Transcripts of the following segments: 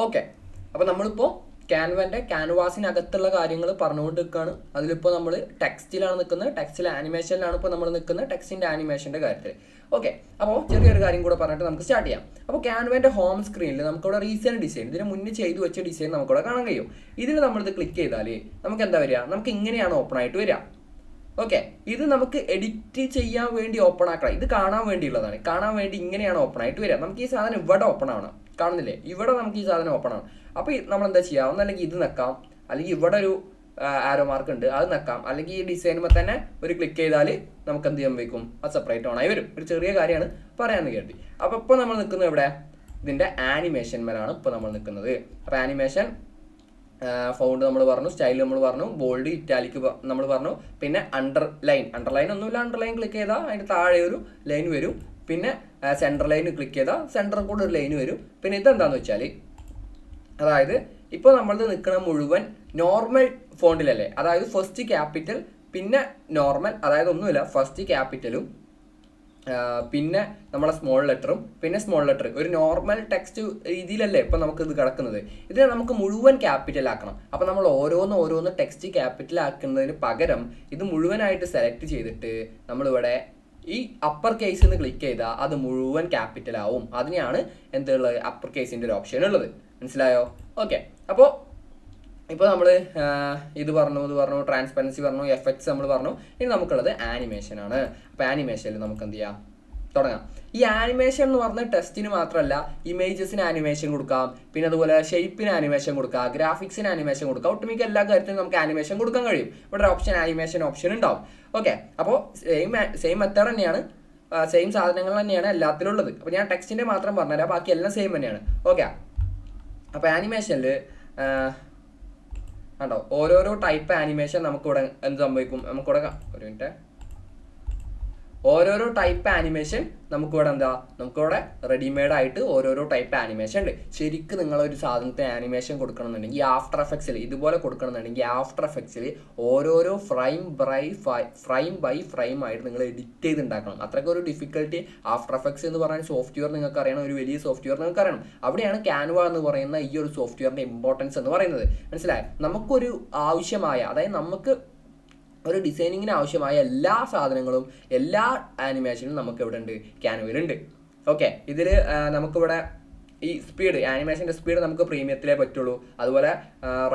Okay, അപ്പോൾ നമ്മളിപ്പോൾ ക്യാൻവൻ്റെ ക്യാൻവാസിനകത്തുള്ള കാര്യങ്ങൾ പറഞ്ഞുകൊണ്ട് നിൽക്കുകയാണ്. അതിലിപ്പോൾ നമ്മൾ ടെക്സ്റ്റിലാണ് നിൽക്കുന്നത്, ടെക്സ്റ്റിൽ ആനിമേഷനിലാണ് ഇപ്പോൾ നമ്മൾ നിൽക്കുന്നത്, ടെക്സ്റ്റിൻ്റെ ആനിമേഷൻ്റെ കാര്യത്തിൽ. ഓക്കെ, അപ്പോൾ ചെറിയൊരു കാര്യം കൂടെ പറഞ്ഞിട്ട് നമുക്ക് സ്റ്റാർട്ട് ചെയ്യാം. അപ്പോൾ ക്യാൻവൻ്റെ ഹോം സ്ക്രീനിൽ നമുക്കിവിടെ റീസെൻറ്റ് ഡിസൈൻ, ഇതിന് മുന്നേ ചെയ്തു വെച്ച ഡിസൈൻ നമുക്കിവിടെ കാണാൻ കഴിയും. ഇതിൽ നമ്മളിത് ക്ലിക്ക് ചെയ്താൽ നമുക്ക് എന്താ വരിക, നമുക്ക് ഇങ്ങനെയാണ് ഓപ്പൺ ആയിട്ട് വരിക. ഓക്കെ, ഇത് നമുക്ക് എഡിറ്റ് ചെയ്യാൻ വേണ്ടി ഓപ്പൺ ആക്കണം, ഇത് കാണാൻ വേണ്ടിയുള്ളതാണ്. കാണാൻ വേണ്ടി ഇങ്ങനെയാണ് ഓപ്പൺ ആയിട്ട് വരിക. നമുക്ക് ഈ സാധനം ഇവിടെ ഓപ്പൺ ആവണം, കാണുന്നില്ലേ, ഇവിടെ നമുക്ക് ഈ സാധനം ഓപ്പൺ ആണ്. അപ്പോൾ നമ്മൾ എന്താ ചെയ്യുക, ഒന്നല്ലെങ്കിൽ ഇത് നിൽക്കാം, അല്ലെങ്കിൽ ഇവിടെ ഒരു ആരോ മാർക്ക് ഉണ്ട് അത് നിൽക്കാം, അല്ലെങ്കിൽ ഈ ഡിസൈനുമ്പോൾ തന്നെ ഒരു ക്ലിക്ക് ചെയ്താൽ നമുക്ക് എന്ത് ചെയ്യാൻ വയ്ക്കും, അത് സെപ്പറേറ്റ് ഓൺ ആയി വരും. ഒരു ചെറിയ കാര്യമാണ് പറയാമെന്ന് കരുതി. അപ്പോൾ ഇപ്പോൾ നമ്മൾ നിൽക്കുന്നത് ഇവിടെ ഇതിൻ്റെ ആനിമേഷൻ മേലാണ് ഇപ്പോൾ നമ്മൾ നിൽക്കുന്നത്. അപ്പോൾ ആനിമേഷൻ ഫൗണ്ട് നമ്മൾ പറഞ്ഞു, സ്റ്റൈൽ നമ്മൾ പറഞ്ഞു, ബോൾഡ് ഇറ്റാലിക്ക് നമ്മൾ പറഞ്ഞു, പിന്നെ അണ്ടർലൈൻ ഒന്നുമില്ല, അണ്ടർലൈൻ ക്ലിക്ക് ചെയ്താൽ അതിൻ്റെ താഴെ ഒരു ലൈൻ വരും, പിന്നെ സെൻറ്റർ ലൈൻ ക്ലിക്ക് ചെയ്താൽ സെൻറ്ററിൽ കൂടെ ഒരു ലൈൻ വരും. പിന്നെ ഇതെന്താണെന്ന് വെച്ചാൽ, അതായത് ഇപ്പോൾ നമ്മൾ നിൽക്കുന്ന മുഴുവൻ നോർമൽ ഫോണ്ടിലല്ലേ, അതായത് ഫസ്റ്റ് ക്യാപിറ്റൽ പിന്നെ നോർമൽ, അതായത് ഒന്നുമില്ല, ഫസ്റ്റ് ക്യാപിറ്റലും പിന്നെ നമ്മളെ സ്മോൾ ലെറ്ററും പിന്നെ സ്മോൾ ലെറ്റർ, ഒരു നോർമൽ ടെക്സ്റ്റ് രീതിയിലല്ലേ ഇപ്പം നമുക്ക് ഇത് കിടക്കുന്നത്. ഇതിനെ നമുക്ക് മുഴുവൻ ക്യാപിറ്റൽ ആക്കണം. അപ്പോൾ നമ്മൾ ഓരോന്ന് ടെക്സ്റ്റ് ക്യാപിറ്റൽ ആക്കുന്നതിന് പകരം ഇത് മുഴുവനായിട്ട് സെലക്ട് ചെയ്തിട്ട് നമ്മളിവിടെ ഈ അപ്പർ കേസിൽ നിന്ന് ക്ലിക്ക് ചെയ്താൽ അത് മുഴുവൻ ക്യാപിറ്റൽ ആവും. അതിനെയാണ് എന്തുള്ളത്, അപ്പർ കേസിൻ്റെ ഒരു ഓപ്ഷൻ ഉള്ളത്. മനസ്സിലായോ? ഓക്കെ, അപ്പോൾ ഇപ്പോൾ നമ്മൾ ഇത് പറഞ്ഞു, ട്രാൻസ്പെറൻസി പറഞ്ഞു, എഫക്ട്സ് നമ്മൾ പറഞ്ഞു. ഇനി നമുക്കുള്ളത് ആനിമേഷനാണ്. അപ്പോൾ ആനിമേഷനിൽ നമുക്ക് എന്ത് ചെയ്യാം, തുടങ്ങാം. ഈ ആനിമേഷൻ എന്ന് പറഞ്ഞ ടെസ്റ്റിന് മാത്രമല്ല, ഇമേജസിന് ആനിമേഷൻ കൊടുക്കാം, പിന്നെ അതുപോലെ ഷേപ്പിന് ആനിമേഷൻ കൊടുക്കാം, ഗ്രാഫിക്സിന് ആനിമേഷൻ കൊടുക്കാം, ഒട്ടുമിക്ക എല്ലാ കാര്യത്തിനും നമുക്ക് ആനിമേഷൻ കൊടുക്കാൻ കഴിയും. ഇവിടെ ഒരു ഓപ്ഷൻ ആനിമേഷൻ ഓപ്ഷൻ ഉണ്ടാവും. ഓക്കെ, അപ്പോൾ സെയിം മെത്തേഡ് തന്നെയാണ്, സെയിം സാധനങ്ങൾ തന്നെയാണ് എല്ലാത്തിലും ഉള്ളത്. അപ്പോൾ ഞാൻ ടെക്സ്റ്റിൻ്റെ മാത്രം പറഞ്ഞുതരാം, ബാക്കി എല്ലാം സെയിം തന്നെയാണ്. ഓക്കെ, അപ്പോൾ ആനിമേഷനിൽ കണ്ടോ, ഓരോരോ ടൈപ്പ് ആനിമേഷൻ നമുക്കിവിടെ എന്ത് സംഭവിക്കും, നമുക്കിവിടെ ഒരു മിനിറ്റ്, ഓരോരോ ടൈപ്പ് ആനിമേഷൻ നമുക്കിവിടെ എന്താ, നമുക്കിവിടെ റെഡിമെയ്ഡ് ആയിട്ട് ഓരോരോ ടൈപ്പ് ആനിമേഷൻ ഉണ്ട്. ശരിക്കും നിങ്ങളൊരു സാധനത്തിന് ആനിമേഷൻ കൊടുക്കണമെന്നുണ്ടെങ്കിൽ ആഫ്റ്റർ എഫക്ട്സിൽ ഇതുപോലെ കൊടുക്കണമെന്നുണ്ടെങ്കിൽ ആഫ്റ്റർ എഫക്ട്സിൽ ഓരോരോ ഫ്രെയിം ബൈ ഫ്രെയിം ആയിട്ട് നിങ്ങൾ എഡിറ്റ് ചെയ്ത് ഉണ്ടാക്കണം. അത്രയ്ക്ക് ഒരു ഡിഫിക്കൽട്ടി ആഫ്റ്റർ എഫക്ട്സ് എന്ന് പറയുന്ന സോഫ്റ്റ്വെയർ നിങ്ങൾക്ക് അറിയണം, ഒരു വലിയ സോഫ്റ്റ്വെയർ നിങ്ങൾക്ക് അറിയണം. അവിടെയാണ് ക്യാൻവ എന്ന് പറയുന്ന ഈ ഒരു സോഫ്റ്റ്വെയറിൻ്റെ ഇമ്പോർട്ടൻസ് എന്ന് പറയുന്നത്. മനസ്സിലായോ? നമുക്കൊരു ആവശ്യമായ, അതായത് നമുക്ക് ഒരു ഡിസൈനിങ്ങിന് ആവശ്യമായ എല്ലാ സാധനങ്ങളും, എല്ലാ ആനിമേഷനും നമുക്ക് ഇവിടെ ഉണ്ട്, ക്യാൻവയിലുണ്ട്. ഓക്കെ, ഇതിൽ നമുക്കിവിടെ ഈ സ്പീഡ്, ആനിമേഷൻ്റെ സ്പീഡ് നമുക്ക് പ്രീമിയത്തിലേ പറ്റുള്ളൂ. അതുപോലെ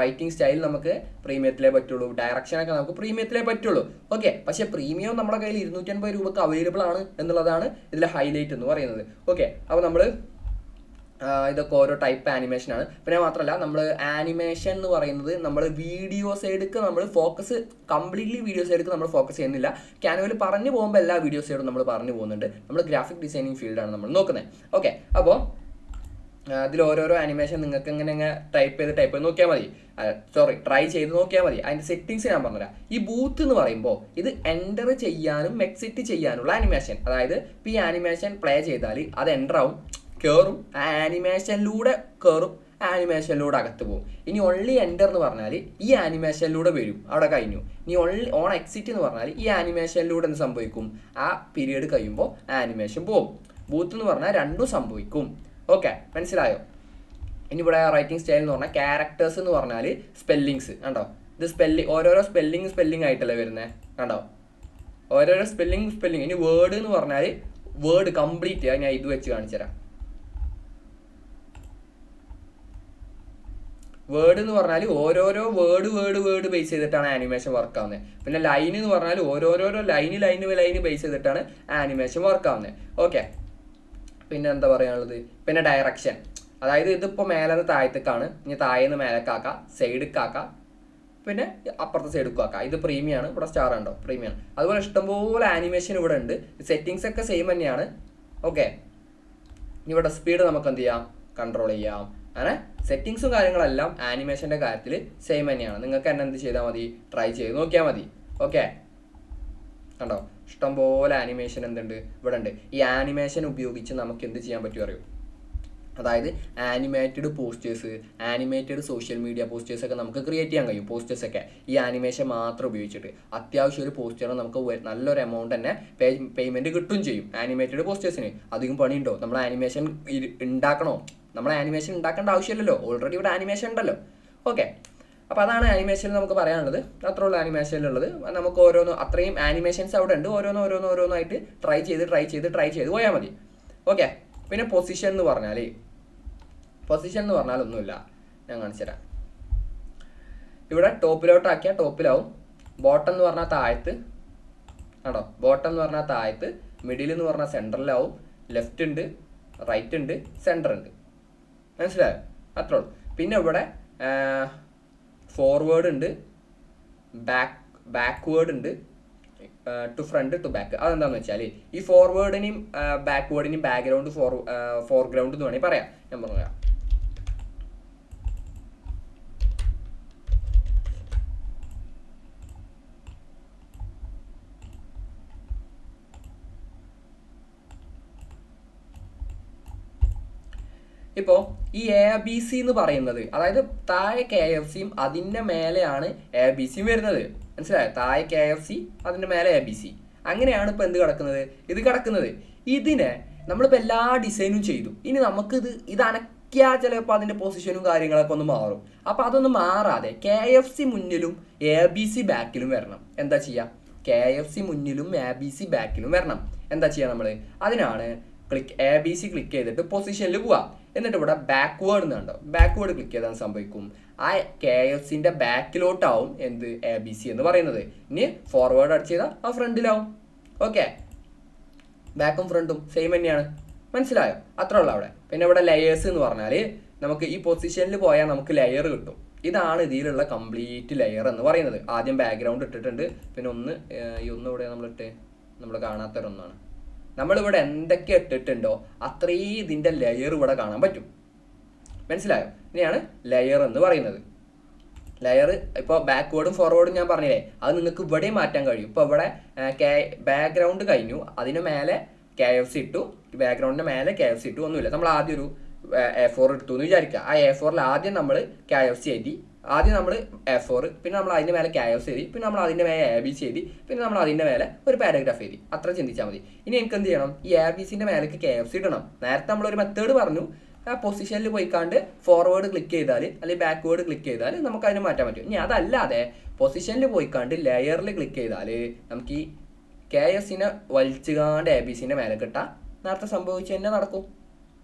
റൈറ്റിംഗ് സ്റ്റൈൽ നമുക്ക് പ്രീമിയത്തിലേ പറ്റുള്ളൂ, ഡയറക്ഷനൊക്കെ നമുക്ക് പ്രീമിയത്തിലേ പറ്റുള്ളൂ. ഓക്കെ, പക്ഷേ പ്രീമിയം നമ്മുടെ കയ്യിൽ 250 രൂപക്ക് അവൈലബിൾ ആണ് എന്നുള്ളതാണ് ഇതിലെ ഹൈലൈറ്റ് എന്ന് പറയുന്നത്. ഓക്കെ, അപ്പോൾ നമ്മൾ ഇതൊക്കെ ഓരോ ടൈപ്പ് ആനിമേഷനാണ്. പിന്നെ മാത്രമല്ല, നമ്മൾ ആനിമേഷൻ എന്ന് പറയുന്നത് നമ്മൾ വീഡിയോ സൈഡിലേക്ക് നമ്മൾ ഫോക്കസ്, കംപ്ലീറ്റ്ലി വീഡിയോ സൈഡിലേക്ക് നമ്മൾ ഫോക്കസ് ചെയ്യുന്നില്ല. ക്യാൻവയിൽ പറഞ്ഞു പോകുമ്പോൾ എല്ലാ വീഡിയോ സൈഡും നമ്മൾ പറഞ്ഞു പോകുന്നുണ്ട്. നമ്മൾ ഗ്രാഫിക് ഡിസൈനിങ് ഫീൽഡാണ് നമ്മൾ നോക്കുന്നത്. ഓക്കെ, അപ്പോൾ അതിൽ ഓരോരോ ആനിമേഷൻ നിങ്ങൾക്ക് ഇങ്ങനെ ടൈപ്പ് ചെയ്ത് നോക്കിയാൽ മതി, ട്രൈ ചെയ്ത് നോക്കിയാൽ മതി. അതിൻ്റെ സെറ്റിങ്സ് ഞാൻ പറഞ്ഞുതരാം. ഈ ബൂത്ത് എന്ന് പറയുമ്പോൾ ഇത് എൻ്റർ ചെയ്യാനും എക്സിറ്റ് ചെയ്യാനുള്ള ആനിമേഷൻ. അതായത് ഇപ്പോൾ ഈ ആനിമേഷൻ പ്ലേ ചെയ്താൽ അത് എൻ്റർ ആവും, കയറും, ആനിമേഷനിലൂടെ കയറും, ആനിമേഷനിലൂടെ അകത്ത് പോകും. ഇനി ഓൺലി എൻ്റർ എന്ന് പറഞ്ഞാൽ ഈ ആനിമേഷനിലൂടെ വരും, അവിടെ കഴിഞ്ഞു. ഇനി ഓൺലി ഓൺ എക്സിറ്റ് എന്ന് പറഞ്ഞാൽ ഈ ആനിമേഷനിലൂടെ എന്ത് സംഭവിക്കും, ആ പീരീഡ് കഴിയുമ്പോൾ ആനിമേഷൻ പോകും. ബൂത്ത് എന്ന് പറഞ്ഞാൽ രണ്ടും സംഭവിക്കും. ഓക്കെ, മനസ്സിലായോ? ഇനി ഇവിടെ റൈറ്റിംഗ് സ്റ്റൈൽ എന്ന് പറഞ്ഞാൽ ക്യാരക്ടേഴ്സ് എന്ന് പറഞ്ഞാൽ സ്പെല്ലിങ്സ് കണ്ടോ, ഇത് ഓരോരോ സ്പെല്ലിംഗ് ആയിട്ടല്ലേ വരുന്നത്, കണ്ടോ, ഓരോരോ സ്പെല്ലിംഗ്. ഇനി വേർഡ് എന്ന് പറഞ്ഞാൽ വേർഡ് കംപ്ലീറ്റ്, ഞാൻ ഇത് വെച്ച് കാണിച്ചു തരാം. വേർഡ് എന്ന് പറഞ്ഞാൽ ഓരോരോ വേർഡ് ബേസ് ചെയ്തിട്ടാണ് ആനിമേഷൻ വർക്ക് ആവുന്നത്. പിന്നെ ലൈൻ എന്ന് പറഞ്ഞാൽ ഓരോരോ ലൈൻ ബേസ് ചെയ്തിട്ടാണ് ആനിമേഷൻ വർക്ക് ആവുന്നത്. ഓക്കെ, പിന്നെ എന്താ പറയാനുള്ളത്, പിന്നെ ഡയറക്ഷൻ, അതായത് ഇതിപ്പോൾ മേലെന്ന് താഴത്തേക്കാണ്, ഇനി താഴേന്ന് മേലേക്കാക്കാം, സൈഡിലേക്കാക്കാം, പിന്നെ അപ്പുറത്തെ സൈഡിലേക്കാക്കാം. ഇത് പ്രീമിയാണ്, ഇവിടെ സ്റ്റാർ ഉണ്ടോ, പ്രീമിയാണ്. അതുപോലെ ഇഷ്ടംപോലെ ആനിമേഷൻ ഇവിടെ ഉണ്ട്. സെറ്റിങ്സ് ഒക്കെ സെയിം തന്നെയാണ്. ഓക്കെ, ഇവിടെ സ്പീഡ് നമുക്ക് എന്ത് ചെയ്യാം, കൺട്രോൾ ചെയ്യാം. അങ്ങനെ സെറ്റിങ്സും കാര്യങ്ങളെല്ലാം ആനിമേഷൻ്റെ കാര്യത്തിൽ സെയിം തന്നെയാണ്. നിങ്ങൾക്ക് തന്നെ എന്ത് ചെയ്താൽ മതി, ട്രൈ ചെയ്ത് നോക്കിയാൽ മതി. ഓക്കെ, കണ്ടോ, ഇഷ്ടംപോലെ ആനിമേഷൻ എന്തുണ്ട് ഇവിടെ ഉണ്ട്. ഈ ആനിമേഷൻ ഉപയോഗിച്ച് നമുക്ക് എന്ത് ചെയ്യാൻ പറ്റും അറിയോ, അതായത് animated posters, animated social media പോസ്റ്റേഴ്സൊക്കെ നമുക്ക് ക്രിയേറ്റ് ചെയ്യാൻ കഴിയും. പോസ്റ്റേഴ്സൊക്കെ ഈ ആനിമേഷൻ മാത്രം ഉപയോഗിച്ചിട്ട് അത്യാവശ്യം ഒരു പോസ്റ്റർ നമുക്ക് നല്ലൊരു എമൗണ്ട് തന്നെ പേയ്മെൻറ്റ് കിട്ടും ചെയ്യും. ആനിമേറ്റഡ് പോസ്റ്റേഴ്സിന് അധികം പണിയുണ്ടോ, നമ്മൾ ആനിമേഷൻ ഉണ്ടാക്കണോ, നമ്മൾ ആനിമേഷൻ ഉണ്ടാക്കേണ്ട ആവശ്യമില്ലല്ലോ, ഓൾറെഡി ഇവിടെ ആനിമേഷൻ ഉണ്ടല്ലോ. ഓക്കെ, അപ്പോൾ അതാണ് ആനിമേഷനിൽ നമുക്ക് പറയാനുള്ളത്. അത്രയുള്ള ആനിമേഷനിലുള്ളത് നമുക്ക് ഓരോന്ന് അത്രയും ആനിമേഷൻസ് അവിടെ ഉണ്ട്. ഓരോന്നായിട്ട് ട്രൈ ചെയ്ത് പോയാൽ മതി. ഓക്കെ, പിന്നെ പൊസിഷൻ എന്ന് പറഞ്ഞാൽ ഒന്നുമില്ല, ഞാൻ കാണിച്ചുതരാം. ഇവിടെ ടോപ്പിലോട്ടാക്കിയാൽ ടോപ്പിലാവും, ബോട്ടം എന്ന് പറഞ്ഞാൽ താഴത്ത് ആണോ, ബോട്ടം എന്ന് പറഞ്ഞാൽ താഴത്ത്, മിഡിൽ എന്ന് പറഞ്ഞാൽ സെൻറ്ററിലാവും, ലെഫ്റ്റ് ഉണ്ട്, റൈറ്റ് ഉണ്ട്, സെൻറ്റർ ഉണ്ട്. മനസ്സിലായോ? അത്രേ ഉള്ളൂ. പിന്നെ ഇവിടെ ഫോർവേഡ് ഉണ്ട്, ബാക്ക്വേർഡ് ഉണ്ട്, ടു ഫ്രണ്ട് ടു ബാക്ക്. അതെന്താണെന്ന് വെച്ചാൽ ഈ ഫോർവേഡിനെയും ബാക്ക്വേർഡിനെയും ബാക്ക്ഗ്രൗണ്ട് ഫോർഗ്രൗണ്ട് എന്ന് വേണമെങ്കിൽ പറയാം. ഞാൻ പറയാം, ഇപ്പോൾ ഈ ABC എന്ന് പറയുന്നത്, അതായത് താഴെ KFC അതിൻ്റെ മേലെയാണ് ABC വരുന്നത്. മനസ്സിലായോ? താഴെ KFC അതിൻ്റെ മേലെ ABC. അങ്ങനെയാണ് ഇപ്പോൾ എന്ത് കിടക്കുന്നത്. ഇതിനെ നമ്മളിപ്പോൾ എല്ലാ ഡിസൈനും ചെയ്തു. ഇനി നമുക്കിത് അനക്കിയാൽ ചിലപ്പോൾ അതിൻ്റെ പൊസിഷനും കാര്യങ്ങളൊക്കെ ഒന്ന് മാറും. അപ്പോൾ അതൊന്ന് മാറാതെ KFC മുന്നിലും ABC ബാക്കിലും വരണം. എന്താ ചെയ്യുക? KFC മുന്നിലും ABC ബാക്കിലും വരണം. എന്താ ചെയ്യുക നമ്മൾ? അതിനാണ് ABC ക്ലിക്ക് ചെയ്തിട്ട് പൊസിഷനിൽ പോവാം. എന്നിട്ട് ഇവിടെ ബാക്ക്വേർഡ് എന്നുണ്ടോ, ബാക്ക്വേർഡ് ക്ലിക്ക് ചെയ്താൽ സംഭവിക്കും ആ KFCൻ്റെ ബാക്കിലോട്ടാവും എന്ത് ABC എന്ന് പറയുന്നത്. ഇനി ഫോർവേഡ് അടിച്ച് ചെയ്താൽ ആ ഫ്രണ്ടിലാവും. ഓക്കെ, ബാക്കും ഫ്രണ്ടും സെയിം തന്നെയാണ്. മനസ്സിലായോ? അത്ര ഉള്ളു അവിടെ. പിന്നെ ഇവിടെ ലെയേഴ്സ് എന്ന് പറഞ്ഞാൽ നമുക്ക് ഈ പൊസിഷനിൽ പോയാൽ നമുക്ക് ലെയർ കിട്ടും. ഇതാണ് ഇതിലുള്ള കംപ്ലീറ്റ് ലെയർ എന്ന് പറയുന്നത്. ആദ്യം ബാക്ക്ഗ്രൗണ്ട് ഇട്ടിട്ടുണ്ട്, പിന്നെ ഈ ഇവിടെ നമ്മൾ കാണാത്തൊരൊന്നാണ്. നമ്മളിവിടെ എന്തൊക്കെ ഇട്ടിട്ടുണ്ടോ അത്രയും ഇതിൻ്റെ ലെയർ ഇവിടെ കാണാൻ പറ്റും. മനസ്സിലായോ? ഇനിയാണ് ലെയർ എന്ന് പറയുന്നത്. ലെയർ ഇപ്പോൾ ബാക്ക്വേർഡും ഫോർവേഡും ഞാൻ പറഞ്ഞില്ലേ, അത് നിങ്ങൾക്ക് ഇവിടെയും മാറ്റാൻ കഴിയും. ഇപ്പോൾ ഇവിടെ ബാക്ക്ഗ്രൗണ്ട് കഴിഞ്ഞു, അതിന് മേലെ KFC ഇട്ടു, ബാക്ക്ഗ്രൗണ്ടിൻ്റെ മേലെ KFC ഇട്ടു, ഒന്നുമില്ല. നമ്മൾ ആദ്യം ഒരു A4 എടുത്തു എന്ന് വിചാരിക്കുക. ആ A4ൽ ആദ്യം നമ്മൾ KFC എഴുതി, ആദ്യം നമ്മൾ A4, പിന്നെ നമ്മൾ അതിൻ്റെ മേലെ KFC എഴുതി, പിന്നെ നമ്മൾ അതിൻ്റെ മേലെ ABC എഴുതി, പിന്നെ നമ്മൾ അതിൻ്റെ മേലെ ഒരു പാരഗ്രാഫ് എഴുതി. അത്ര ചിന്തിച്ചാൽ മതി. ഇനി എനിക്ക് എന്ത് ചെയ്യണം? ഈ ABCൻ്റെ മേലേക്ക് KFC ഇടണം. നേരത്തെ നമ്മളൊരു മെത്തേഡ് പറഞ്ഞു, ആ പൊസിഷനിൽ പോയിക്കാണ്ട് ഫോർവേഡ് ക്ലിക്ക് ചെയ്താൽ അല്ലെങ്കിൽ ബാക്ക്വേർഡ് ക്ലിക്ക് ചെയ്താൽ നമുക്ക് അതിന് മാറ്റാൻ പറ്റും. ഇനി അതല്ലാതെ പൊസിഷനിൽ പോയിക്കാണ്ട് ലെയറിൽ ക്ലിക്ക് ചെയ്താൽ നമുക്ക് ഈ KFCനെ വലിച്ചുകാണ്ട് ABCൻ്റെ മേലെ കിട്ടാൻ നേരത്തെ സംഭവിച്ച് തന്നെ നടക്കും.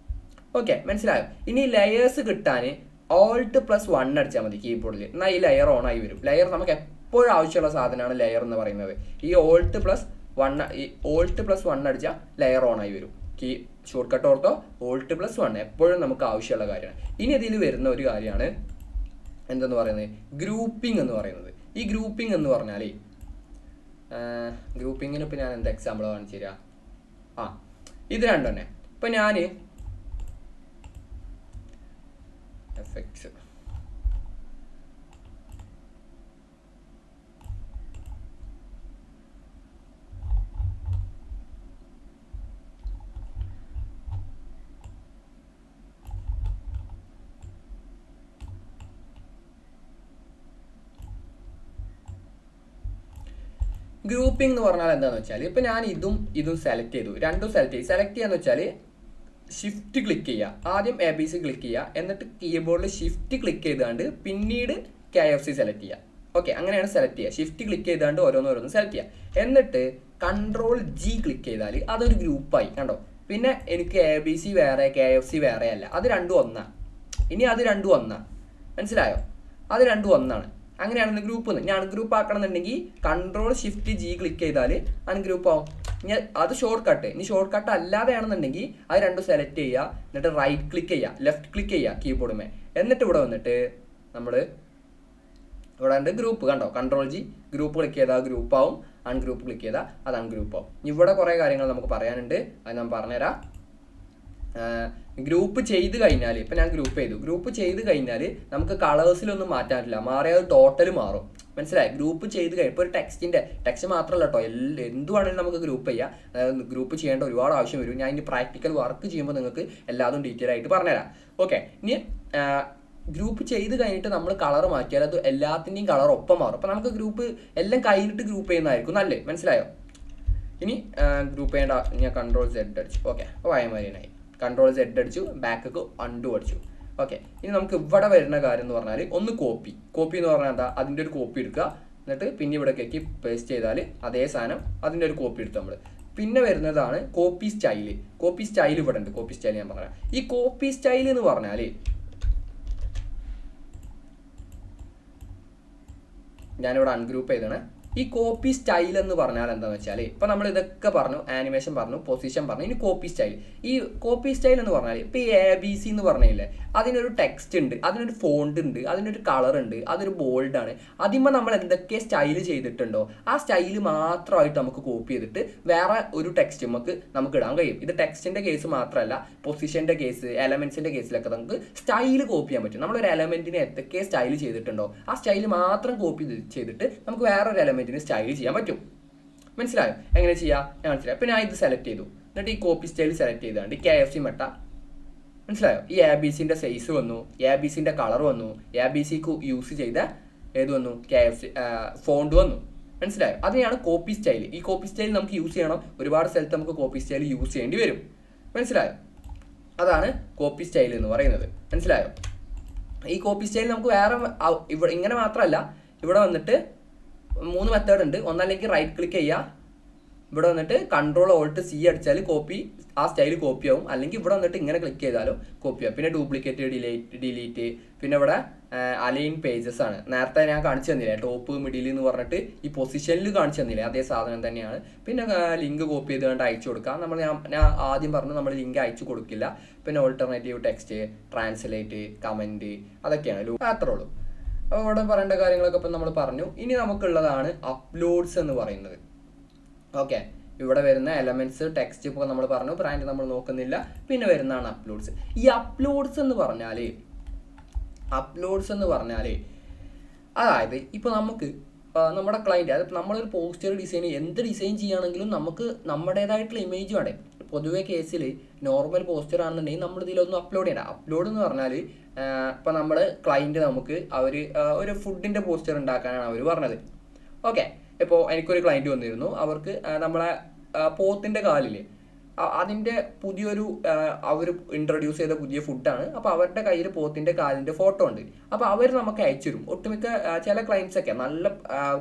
ഓക്കെ, മനസ്സിലായോ? ഇനി ലെയേഴ്സ് കിട്ടാൻ Alt+1 അടിച്ചാൽ മതി കീബോർഡിൽ. എന്നാൽ ഈ ലെയർ ഓൺ ആയി വരും. ലെയർ നമുക്ക് എപ്പോഴും ആവശ്യമുള്ള സാധനമാണ് ലെയർ എന്ന് പറയുന്നത്. ഈ Alt+1 അടിച്ചാൽ ലെയർ ഓൺ ആയി വരും. ഷോർട്ട് കട്ട് ഓർത്തോ, Alt+1 എപ്പോഴും നമുക്ക് ആവശ്യമുള്ള കാര്യമാണ്. ഇനി ഇതിൽ വരുന്ന ഒരു കാര്യമാണ് എന്തെന്ന് പറയുന്നത്, ഗ്രൂപ്പിംഗ് എന്ന് പറയുന്നത്. ഈ ഗ്രൂപ്പിംഗ് എന്ന് പറഞ്ഞാൽ ഗ്രൂപ്പിങ്ങിന് ഇപ്പോൾ ഞാൻ എന്താ എക്സാമ്പിൾ കാണിച്ചു തരാം. ഇത് രണ്ടും തന്നെ. ഇപ്പം ഞാൻ എഫക്ട്സ് ഗ്രൂപ്പിംഗ് എന്ന് പറഞ്ഞാൽ എന്താണെന്ന് വെച്ചാൽ ഇപ്പം ഞാൻ ഇതും സെലക്ട് ചെയ്തു, രണ്ടും സെലക്ട് ചെയ്യാന്ന് വെച്ചാൽ ഷിഫ്റ്റ് ക്ലിക്ക് ചെയ്യുക. ആദ്യം ABC ക്ലിക്ക് ചെയ്യുക, എന്നിട്ട് കീബോർഡിൽ ഷിഫ്റ്റ് ക്ലിക്ക് ചെയ്താണ്ട് പിന്നീട് KFC സെലക്ട് ചെയ്യുക. ഓക്കെ, അങ്ങനെയാണ് സെലക്ട് ചെയ്യുക. ഷിഫ്റ്റ് ക്ലിക്ക് ചെയ്താണ്ട് ഓരോന്ന് സെലക്ട് ചെയ്യുക. എന്നിട്ട് Ctrl+G ക്ലിക്ക് ചെയ്താൽ അതൊരു ഗ്രൂപ്പായി. കണ്ടോ? പിന്നെ എനിക്ക് ABC വേറെ KFC വേറെ അല്ല, അത് രണ്ടും ഒന്നാണ്. ഇനി അത് രണ്ടും ഒന്നാണ്. മനസ്സിലായോ? അത് രണ്ടും ഒന്നാണ്. അങ്ങനെയാണ് ഗ്രൂപ്പ്. ഞാൻ അൺഗ്രൂപ്പ് ആക്കണമെന്നുണ്ടെങ്കിൽ Ctrl+Shift+G ക്ലിക്ക് ചെയ്താൽ അൺഗ്രൂപ്പ് ആവും. ഇനി അത് ഷോർട്ട് കട്ട്. ഇനി ഷോർട്ട് കട്ട് അല്ലാതെയാണെന്നുണ്ടെങ്കിൽ അത് രണ്ടും സെലക്ട് ചെയ്യുക, എന്നിട്ട് റൈറ്റ് ക്ലിക്ക് ചെയ്യുക, ലെഫ്റ്റ് ക്ലിക്ക് ചെയ്യുക കീബോർഡുമേ. എന്നിട്ട് ഇവിടെ വന്നിട്ട് നമ്മൾ ഇവിടെ ഉണ്ട് ഗ്രൂപ്പ്. കണ്ടോ? Ctrl+G ഗ്രൂപ്പ് ക്ലിക്ക് ചെയ്താൽ ഗ്രൂപ്പ് ആവും, അൺഗ്രൂപ്പ് ക്ലിക്ക് ചെയ്താൽ അത് അൺഗ്രൂപ്പ് ആവും. ഇവിടെ കുറേ കാര്യങ്ങൾ നമുക്ക് പറയാനുണ്ട്, അത് ഞാൻ പറഞ്ഞുതരാം. ഗ്രൂപ്പ് ചെയ്ത് കഴിഞ്ഞാൽ ഇപ്പം ഞാൻ ഗ്രൂപ്പ് ചെയ്ത് കഴിഞ്ഞാൽ നമുക്ക് കളേഴ്സിലൊന്നും മാറ്റാൻ പറ്റില്ല, മാറിയാൽ അത് ടോട്ടൽ മാറും. മനസ്സിലായി? ഗ്രൂപ്പ് ചെയ്ത് കഴിഞ്ഞാൽ ഇപ്പോൾ ഒരു ടെക്സ്റ്റ് മാത്രമല്ല കേട്ടോ, എന്തുവാണെങ്കിലും നമുക്ക് ഗ്രൂപ്പ് ചെയ്യാം. അതായത് ഗ്രൂപ്പ് ചെയ്യേണ്ട ഒരുപാട് ആവശ്യം വരും. ഞാൻ ഇനി പ്രാക്ടിക്കൽ വർക്ക് ചെയ്യുമ്പോൾ നിങ്ങൾക്ക് എല്ലാതും ഡീറ്റെയിൽ ആയിട്ട് പറഞ്ഞുതരാം. ഓക്കെ, ഇനി ഗ്രൂപ്പ് ചെയ്ത് കഴിഞ്ഞിട്ട് നമ്മൾ കളർ മാറ്റിയാൽ അത് എല്ലാത്തിൻ്റെയും കളർ ഒപ്പം മാറും. അപ്പോൾ നമുക്ക് ഗ്രൂപ്പ് എല്ലാം കഴിഞ്ഞിട്ട് ഗ്രൂപ്പ് ചെയ്യുന്നതായിരിക്കും നല്ലേ. മനസ്സിലായോ? ഇനി ഗ്രൂപ്പ് ചെയ്യേണ്ട ഞാൻ Ctrl+Z അടിച്ചു. ഓക്കെ, അപ്പോൾ വായമാരിനായി Ctrl Z അടിച്ചു, ബാക്ക് അൺഡു അടിച്ചു. ഓക്കെ, ഇനി നമുക്ക് ഇവിടെ വരുന്ന കാര്യം എന്ന് പറഞ്ഞാൽ ഒന്ന് കോപ്പി എന്ന് പറഞ്ഞാൽ എന്താ, അതിൻ്റെ ഒരു കോപ്പി എടുക്കുക, എന്നിട്ട് പിന്നെ ഇവിടെ കേക്ക് പേസ്റ്റ് ചെയ്താൽ അതേ സാധനം അതിൻ്റെ ഒരു കോപ്പി എടുത്തു നമ്മൾ. പിന്നെ വരുന്നതാണ് കോപ്പി സ്റ്റൈല്. കോപ്പി സ്റ്റൈൽ ഇവിടെ ഉണ്ട്. കോപ്പി സ്റ്റൈൽ ഞാൻ പറയാം. ഈ കോപ്പി സ്റ്റൈൽ എന്ന് പറഞ്ഞാൽ ഞാനിവിടെ അൺഗ്രൂപ്പ് ചെയ്താണ്. ഈ കോപ്പി സ്റ്റൈൽ എന്ന് പറഞ്ഞാൽ എന്താണെന്ന് വെച്ചാൽ, ഇപ്പം നമ്മൾ ഇതൊക്കെ പറഞ്ഞു, ആനിമേഷൻ പറഞ്ഞു, പൊസിഷൻ പറഞ്ഞു, ഇനി കോപ്പി സ്റ്റൈൽ. ഈ കോപ്പി സ്റ്റൈൽ എന്ന് പറഞ്ഞാൽ ഇപ്പോൾ ഈ ABC എന്ന് പറഞ്ഞില്ലേ, അതിനൊരു ടെക്സ്റ്റ് ഉണ്ട്, അതിനൊരു ഫോണ്ട് ഉണ്ട്, അതിനൊരു കളർ ഉണ്ട്, അതൊരു ബോൾഡാണ്. അതിന്മേൽ നമ്മൾ എന്തൊക്കെ സ്റ്റൈൽ ചെയ്തിട്ടുണ്ടോ ആ സ്റ്റൈൽ മാത്രമായിട്ട് നമുക്ക് കോപ്പി ചെയ്തിട്ട് വേറെ ഒരു ടെക്സ്റ്റ് നമുക്ക് ഇടാൻ കഴിയും. ഇത് ടെക്സ്റ്റിൻ്റെ കേസ് മാത്രമല്ല, പൊസിഷൻ്റെ കേസ്, എലമെൻസിൻ്റെ കേസിലൊക്കെ നമുക്ക് സ്റ്റൈൽ കോപ്പി ചെയ്യാൻ പറ്റും. നമ്മളൊരു എലമെൻറ്റിനെ എന്തൊക്കെ സ്റ്റൈൽ ചെയ്തിട്ടുണ്ടോ ആ സ്റ്റൈൽ മാത്രം കോപ്പി ചെയ്തിട്ട് നമുക്ക് വേറൊരു എലമെൻറ്റിന് സ്റ്റൈൽ ചെയ്യാൻ പറ്റും. മനസ്സിലായോ എങ്ങനെ ചെയ്യാം? ഞാൻ മനസ്സിലായി. അപ്പോൾ ഞാൻ ഇത് സെലക്ട് ചെയ്തു, എന്നിട്ട് ഈ കോപ്പി സ്റ്റൈൽ സെലക്ട് ചെയ്താണ്ട് KFC മെട്ട, മനസ്സിലായോ? ഈ ABCൻ്റെ സൈസ് വന്നു, ABCൻ്റെ കളർ വന്നു, ABCക്ക് യൂസ് ചെയ്ത ഏത് വന്നു, KFC ഫോണ്ട് വന്നു. മനസ്സിലായോ? അതിനെയാണ് കോപ്പി സ്റ്റൈൽ. ഈ കോപ്പി സ്റ്റൈൽ നമുക്ക് യൂസ് ചെയ്യണം, ഒരുപാട് സ്ഥലത്ത് നമുക്ക് കോപ്പി സ്റ്റൈൽ യൂസ് ചെയ്യേണ്ടി വരും. മനസ്സിലായോ? അതാണ് കോപ്പി സ്റ്റൈൽ എന്ന് പറയുന്നത്. മനസ്സിലായോ? ഈ കോപ്പി സ്റ്റൈൽ നമുക്ക് വേറെ ഇവിടെ ഇങ്ങനെ മാത്രമല്ല, ഇവിടെ വന്നിട്ട് 3 മെത്തേഡ് ഉണ്ട്. ഒന്നല്ലെങ്കിൽ റൈറ്റ് ക്ലിക്ക് ചെയ്യുക, ഇവിടെ വന്നിട്ട് Ctrl+Alt+C അടിച്ചാൽ കോപ്പി ആ സ്റ്റൈൽ കോപ്പി ആവും. അല്ലെങ്കിൽ ഇവിടെ വന്നിട്ട് ഇങ്ങനെ ക്ലിക്ക് ചെയ്താലും കോപ്പി ആവും. പിന്നെ ഡ്യൂപ്ലിക്കേറ്റ് ഡിലീറ്റ്, പിന്നെ ഇവിടെ അലൈൻ പേജസ് ആണ്. നേരത്തെ ഞാൻ കാണിച്ചു തന്നില്ലേ, ടോപ്പ് മിഡിൽ എന്ന് പറഞ്ഞിട്ട് ഈ പൊസിഷനിൽ കാണിച്ചു തന്നില്ലേ, അതേ സാധനം തന്നെയാണ്. പിന്നെ ലിങ്ക് കോപ്പി ചെയ്തുകൊണ്ട് അയച്ചു കൊടുക്കാം. ഞാൻ ആദ്യം പറഞ്ഞു നമ്മൾ ലിങ്ക് അയച്ചു കൊടുക്കില്ല. പിന്നെ ഓൾട്ടർനേറ്റീവ് ടെക്സ്റ്റ്, ട്രാൻസ്ലേറ്റ്, കമൻറ്റ്, അതൊക്കെയാണ്. അത്രേ ഉള്ളൂ. അപ്പോൾ ഇവിടെ പറയേണ്ട കാര്യങ്ങളൊക്കെ ഇപ്പം നമ്മൾ പറഞ്ഞു. ഇനി നമുക്കുള്ളതാണ് അപ്ലോഡ്സ് എന്ന് പറയുന്നത്. ഓക്കെ, ഇവിടെ വരുന്ന എലമെന്റ്സ്, ടെക്സ്റ്റ് ഇപ്പോൾ നമ്മൾ പറഞ്ഞു, ബ്രാൻഡ് നമ്മൾ നോക്കുന്നില്ല. പിന്നെ വരുന്നതാണ് അപ്ലോഡ്സ്. ഈ അപ്ലോഡ്സ് എന്ന് പറഞ്ഞാൽ അതായത് ഇപ്പോൾ നമുക്ക് നമ്മുടെ ക്ലയൻറ്റ്, അതായത് നമ്മളൊരു പോസ്റ്റർ ഡിസൈൻ, എന്ത് ഡിസൈൻ ചെയ്യുകയാണെങ്കിലും നമുക്ക് നമ്മുടേതായിട്ടുള്ള ഇമേജ് വേണ്ടേ. പൊതുവെ കേസിൽ നോർമൽ പോസ്റ്റർ ആണെന്നുണ്ടെങ്കിൽ നമ്മൾ ഇതിലൊന്നും അപ്ലോഡ് ചെയ്യണ്ട. അപ്ലോഡ് എന്ന് പറഞ്ഞാൽ ഇപ്പം നമ്മൾ ക്ലയൻറ്റ് നമുക്ക് ഒരു ഫുഡിൻ്റെ പോസ്റ്റർ ഉണ്ടാക്കാനാണ് അവർ പറഞ്ഞത്. ഓക്കെ, ഇപ്പോൾ എനിക്കൊരു ക്ലയൻറ്റ് വന്നിരുന്നു, അവർക്ക് നമ്മളെ പോത്തിൻ്റെ കാലില്ലേ, അതിൻ്റെ പുതിയൊരു അവർ ഇൻട്രൊഡ്യൂസ് ചെയ്ത പുതിയ ഫുഡാണ്. അപ്പോൾ അവരുടെ കയ്യിൽ പോത്തിൻ്റെ കാലിൻ്റെ ഫോട്ടോ ഉണ്ട്. അപ്പോൾ അവർ നമുക്ക് അയച്ചു തരും. ഒട്ടുമിക്ക ചില ക്ലയൻറ്റ്സൊക്കെ നല്ല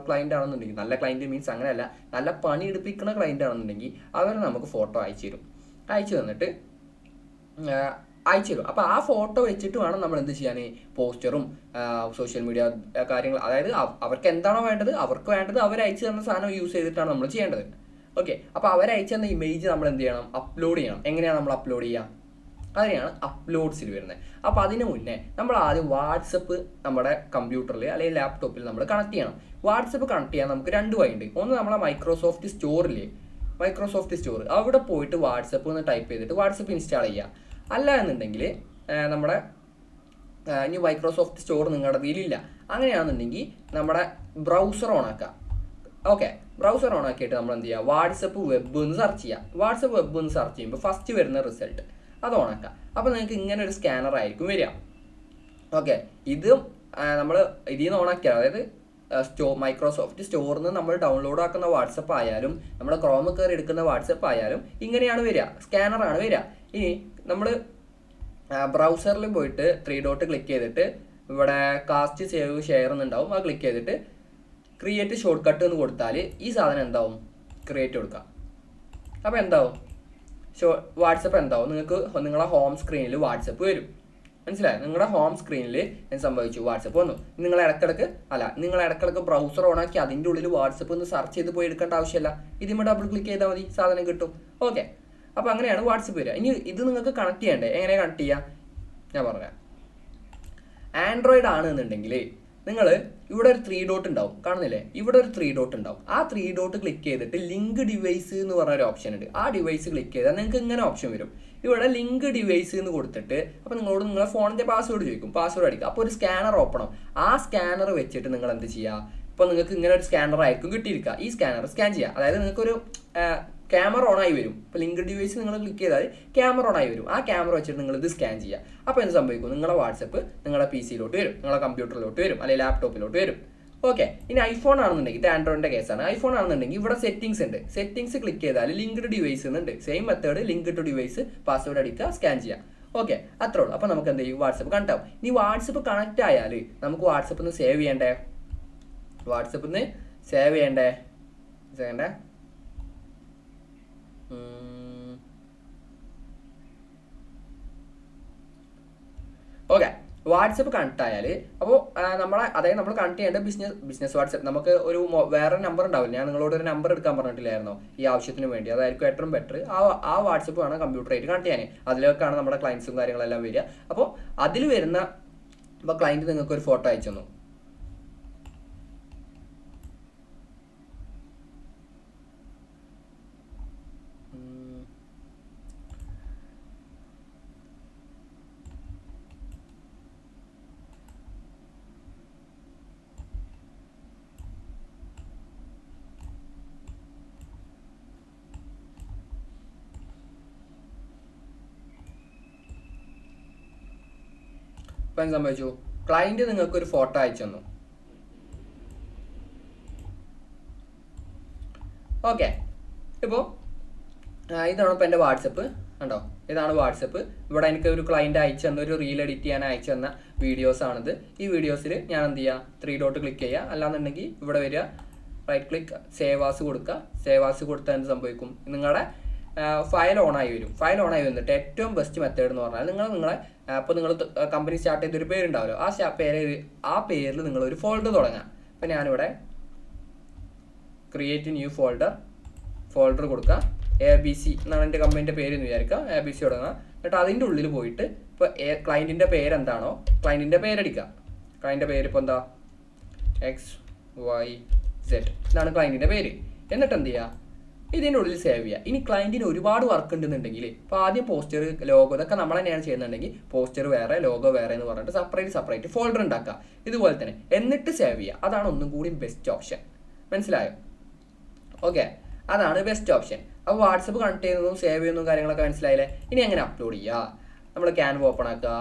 ക്ലയൻ്റ് ആണെന്നുണ്ടെങ്കിൽ, നല്ല ക്ലയൻറ്റ് മീൻസ് അങ്ങനെയല്ല, നല്ല പണി എടുപ്പിക്കുന്ന ക്ലയൻ്റ് ആണെന്നുണ്ടെങ്കിൽ അവർ നമുക്ക് ഫോട്ടോ അയച്ചു തരും. അയച്ചു തന്നിട്ട് അയച്ചു തരും. അപ്പോൾ ആ ഫോട്ടോ വെച്ചിട്ട് വേണം നമ്മൾ എന്ത് ചെയ്യാൻ, പോസ്റ്ററും സോഷ്യൽ മീഡിയ കാര്യങ്ങൾ, അതായത് അവർക്ക് എന്താണോ വേണ്ടത്, അവർക്ക് വേണ്ടത് അവർ അയച്ചു തന്ന സാധനം യൂസ് ചെയ്തിട്ടാണ് നമ്മൾ ചെയ്യേണ്ടത്. ഓക്കെ, അപ്പോൾ അവരയച്ചു തന്ന ഇമേജ് നമ്മൾ എന്ത് ചെയ്യണം, അപ്ലോഡ് ചെയ്യണം. എങ്ങനെയാണ് നമ്മൾ അപ്ലോഡ് ചെയ്യുക? അതിനെയാണ് അപ്ലോഡ്സിൽ വരുന്നത്. അപ്പോൾ അതിന് മുന്നേ നമ്മൾ ആദ്യം വാട്സപ്പ് നമ്മുടെ കമ്പ്യൂട്ടറിൽ അല്ലെങ്കിൽ ലാപ്ടോപ്പിൽ നമ്മൾ കണക്ട് ചെയ്യണം. വാട്സപ്പ് കണക്ട് ചെയ്യാൻ നമുക്ക് 2 വഴിയുണ്ട്. ഒന്ന് നമ്മളെ മൈക്രോസോഫ്റ്റ് സ്റ്റോറില്ലേ, മൈക്രോസോഫ്റ്റ് സ്റ്റോർ, അവിടെ പോയിട്ട് വാട്സപ്പ് എന്ന് ടൈപ്പ് ചെയ്തിട്ട് വാട്സപ്പ് ഇൻസ്റ്റാൾ ചെയ്യുക. അല്ല എന്നുണ്ടെങ്കിൽ നമ്മുടെ ഇനി മൈക്രോസോഫ്റ്റ് സ്റ്റോർ നിങ്ങളുടെ കയ്യിലില്ല, അങ്ങനെയാണെന്നുണ്ടെങ്കിൽ നമ്മുടെ ബ്രൗസർ ഓൺ ആക്കുക. ഓക്കെ, ബ്രൗസർ ഓൺ ആക്കിയിട്ട് നമ്മൾ എന്ത് ചെയ്യുക, വാട്സപ്പ് വെബ് എന്ന് സെർച്ച് ചെയ്യുക. വാട്സപ്പ് വെബ് എന്ന് സെർച്ച് ചെയ്യുമ്പോൾ ഫസ്റ്റ് വരുന്ന റിസൾട്ട് അത് ഓൺ ആക്കുക. അപ്പോൾ നിങ്ങൾക്ക് ഇങ്ങനെ ഒരു സ്കാനർ ആയിരിക്കും വരിക. ഓക്കെ, ഇത് നമ്മൾ ഇതിൽ നിന്ന് ഓൺ ആക്കിയാൽ, അതായത് മൈക്രോസോഫ്റ്റ് സ്റ്റോറിൽ നിന്ന് നമ്മൾ ഡൗൺലോഡ് ആക്കുന്ന വാട്സപ്പ് ആയാലും നമ്മുടെ ക്രോം കയറി എടുക്കുന്ന വാട്സപ്പ് ആയാലും ഇങ്ങനെയാണ് വരിക, സ്കാനറാണ് വരിക. ഇനി നമ്മൾ ബ്രൗസറിൽ പോയിട്ട് 3 ഡോട്ട് ക്ലിക്ക് ചെയ്തിട്ട് ഇവിടെ കാസ്റ്റ് സേവ് ഷെയർ എന്നുണ്ടാവും, അത് ക്ലിക്ക് ചെയ്തിട്ട് ക്രിയേറ്റ് ഷോർട്ട് കട്ട് എന്ന് കൊടുത്താൽ ഈ സാധനം എന്താവും, ക്രിയേറ്റ് കൊടുക്കുക. അപ്പോൾ എന്താവും, വാട്സപ്പ് എന്താവും, നിങ്ങൾക്ക് നിങ്ങളുടെ ഹോം സ്ക്രീനിൽ വാട്സപ്പ് വരും. മനസ്സിലായി? നിങ്ങളുടെ ഹോം സ്ക്രീനിൽ എന്ത് സംഭവിച്ചു, വാട്സപ്പ് വന്നു. നിങ്ങൾ ഇടക്കിടക്ക് ബ്രൗസർ ഓൺ ആക്കി അതിൻ്റെ ഉള്ളിൽ വാട്സപ്പ് ഒന്ന് സെർച്ച് ചെയ്ത് പോയി എടുക്കേണ്ട ആവശ്യമില്ല. ഇതിന്മേൽ ഡബിൾ ക്ലിക്ക് ചെയ്താൽ മതി, സാധനം കിട്ടും. ഓക്കെ, അപ്പോൾ അങ്ങനെയാണ് വാട്സപ്പ് വരിക. ഇനി ഇത് നിങ്ങൾക്ക് കണക്ട് ചെയ്യണ്ടേ, എങ്ങനെ കണക്ട് ചെയ്യുക ഞാൻ പറയാം. ആൻഡ്രോയിഡ് ആണ് എന്നുണ്ടെങ്കിൽ നിങ്ങൾ ഇവിടെ ഒരു 3 ഡോട്ട് ഉണ്ടാവും, കാണുന്നില്ലേ, ഇവിടെ ഒരു 3 ഡോട്ട് ഉണ്ടാവും. ആ 3 ഡോട്ട് ക്ലിക്ക് ചെയ്തിട്ട് ലിങ്ക് ഡിവൈസ് എന്ന് പറഞ്ഞൊരു ഓപ്ഷൻ ഉണ്ട്. ആ ഡിവൈസ് ക്ലിക്ക് ചെയ്താൽ നിങ്ങൾക്ക് ഇങ്ങനെ ഓപ്ഷൻ വരും. ഇവിടെ ലിങ്ക് ഡിവൈസ് എന്ന് കൊടുത്തിട്ട് അപ്പോൾ നിങ്ങളോട് നിങ്ങളെ ഫോണിൻ്റെ പാസ്വേഡ് ചോദിക്കും, പാസ്വേഡ് അടിക്കുക. അപ്പോൾ ഒരു സ്കാനർ ഓപ്പൺ ആവും. ആ സ്കാനർ വെച്ചിട്ട് നിങ്ങൾ എന്ത് ചെയ്യുക, ഇപ്പോൾ നിങ്ങൾക്ക് ഇങ്ങനെ ഒരു സ്കാനർ ആയിരിക്കും കിട്ടിയിരിക്കുക. ഈ സ്കാനർ സ്കാൻ ചെയ്യുക, അതായത് നിങ്ങൾക്കൊരു ക്യാമറ ഓൺ ആയി വരും. ഇപ്പോൾ ലിങ്ക് ഡിവൈസ് നിങ്ങൾ ക്ലിക്ക് ചെയ്താൽ ക്യാമറ ഓൺ ആയി വരും. ആ ക്യാമറ വെച്ചിട്ട് നിങ്ങൾ ഇത് സ്കാൻ ചെയ്യുക. അപ്പോൾ എന്ത് സംഭവിക്കും, നിങ്ങളുടെ വാട്സപ്പ് നിങ്ങളുടെ PC-യിലോട്ട് വരും, നിങ്ങളുടെ കമ്പ്യൂട്ടറിലോട്ട് വരും, അല്ലെങ്കിൽ ലാപ്ടോപ്പിലോട്ട് വരും. ഓക്കെ, ഇനി ഐഫോൺ ആണെന്നുണ്ടെങ്കിൽ, ഇത് ആൻഡ്രോയിഡിൻ്റെ കേസാണ്. ഐഫോൺ ആണെന്നുണ്ടെങ്കിൽ ഇവിടെ സെറ്റിംഗ്സ് ഉണ്ട്. സെറ്റിംഗ്സ് ക്ലിക്ക് ചെയ്താൽ ലിങ്ക്ഡ് ഡിവൈസ് എന്നുണ്ട്. Same method, link to device, password അടിക്കുക, സ്കാൻ ചെയ്യാം. ഓക്കെ, അത്രേ ഉള്ളൂ. അപ്പോൾ നമുക്ക് എന്ത് ചെയ്യും, വാട്സപ്പ് കണക്ട് ആവും. ഇനി വാട്സപ്പ് കണക്ട് ആയാൽ നമുക്ക് വാട്സപ്പിൽ നിന്ന് സേവ് ചെയ്യണ്ടേ? വാട്സപ്പിൽ നിന്ന് സേവ് ചെയ്യണ്ടേ? ഓക്കെ, വാട്സപ്പ് കണക്ട് ആയാൽ അപ്പോൾ അതായത് നമ്മൾ കണക്ട് ചെയ്യേണ്ട ബിസിനസ് വാട്സപ്പ്. നമുക്ക് ഒരു വേറെ നമ്പർ ഉണ്ടാവില്ല. ഞാൻ നിങ്ങളോട് ഒരു നമ്പർ എടുക്കാൻ പറഞ്ഞിട്ടില്ലായിരുന്നോ ഈ ആവശ്യത്തിന് വേണ്ടി? അതായിരിക്കും ഏറ്റവും ബെറ്റർ. ആ വാട്സപ്പ് വേണം കമ്പ്യൂട്ടറായിട്ട് കണക്ട് ചെയ്യാൻ. അതിലേക്കാണ് നമ്മുടെ ക്ലയൻസും കാര്യങ്ങളെല്ലാം വരിക. അപ്പോൾ അതിൽ വരുന്ന, ഇപ്പോൾ ക്ലയൻറ്റ് നിങ്ങൾക്ക് ഒരു ഫോട്ടോ അയച്ചു തന്നു. ഇപ്പം എന്ത് സംഭവിച്ചു? ക്ലയൻറ്റ് നിങ്ങൾക്ക് ഒരു ഫോട്ടോ അയച്ചു തന്നു. ഓക്കെ, ഇപ്പോൾ ഇതാണ് ഇപ്പോൾ എൻ്റെ വാട്സപ്പ്. കണ്ടോ, ഇതാണ് വാട്സപ്പ്. ഇവിടെ എനിക്ക് ഒരു ക്ലയൻറ്റ് അയച്ചു തന്ന, ഒരു റീൽ എഡിറ്റ് ചെയ്യാൻ അയച്ചു തന്ന വീഡിയോസാണിത്. ഈ വീഡിയോസിൽ ഞാൻ എന്ത് ചെയ്യുക, 3 ഡോട്ട് ക്ലിക്ക് ചെയ്യുക. അല്ലാന്നുണ്ടെങ്കിൽ ഇവിടെ വരിക, റൈറ്റ് ക്ലിക്ക്, സേവ് ആസ് കൊടുക്കുക. സേവ് ആസ് കൊടുത്താൽ എന്ത് സംഭവിക്കും? നിങ്ങളുടെ ഫയൽ ഓണായി വരും. ഫയൽ ഓണായി വന്നിട്ട് ഏറ്റവും ബെസ്റ്റ് മെത്തേഡ് എന്ന് പറഞ്ഞാൽ നിങ്ങളെ അപ്പോൾ നിങ്ങൾ കമ്പനി സ്റ്റാർട്ട് ചെയ്തൊരു പേരുണ്ടാവുമല്ലോ, ആ പേരിൽ നിങ്ങളൊരു ഫോൾഡർ തുടങ്ങാം. അപ്പോൾ ഞാനിവിടെ ക്രിയേറ്റ് ന്യൂ ഫോൾഡർ കൊടുക്കുക. ABC എന്നാണ് എൻ്റെ കമ്പനീൻ്റെ പേര് എന്ന് വിചാരിക്കുക. ABC തുടങ്ങുക. എന്നിട്ട് അതിൻ്റെ ഉള്ളിൽ പോയിട്ട് ഇപ്പോൾ ക്ലയൻറ്റിൻ്റെ പേരെന്താണോ ക്ലയൻറ്റിൻ്റെ പേരടിക്കുക. ക്ലയൻറ്റിൻ്റെ പേര് ഇപ്പോൾ എന്താ, XYZ ഇതാണ് ക്ലയൻറ്റിൻ്റെ പേര്. എന്നിട്ട് എന്ത് ചെയ്യുക, ഇതിൻ്റെ ഉള്ളിൽ സേവ് ചെയ്യുക. ഇനി ക്ലയൻറ്റിന് ഒരുപാട് വർക്ക് ഉണ്ടെന്നുണ്ടെങ്കിൽ ഇപ്പോൾ ആദ്യം പോസ്റ്റർ, ലോഗോ ഇതൊക്കെ നമ്മൾ തന്നെയാണ് ചെയ്യുന്നുണ്ടെങ്കിൽ പോസ്റ്റർ വേറെ, ലോഗോ വേറെ എന്ന് പറഞ്ഞിട്ട് സെപ്പറേറ്റ് ഫോൾഡർ ഉണ്ടാക്കുക. ഇതുപോലെ തന്നെ എന്നിട്ട് സേവ് ചെയ്യുക. അതാണ് ഒന്നും കൂടി ബെസ്റ്റ് ഓപ്ഷൻ. മനസ്സിലായോ? ഓക്കെ, അതാണ് ബെസ്റ്റ് ഓപ്ഷൻ. അപ്പോൾ വാട്സപ്പ് കണക്ട് ചെയ്യുന്നതും സേവ് ചെയ്യുന്നതും കാര്യങ്ങളൊക്കെ മനസ്സിലായില്ലേ? ഇനി എങ്ങനെ അപ്ലോഡ് ചെയ്യുക? നമ്മൾ ക്യാൻവ ഓപ്പൺ ആക്കുക.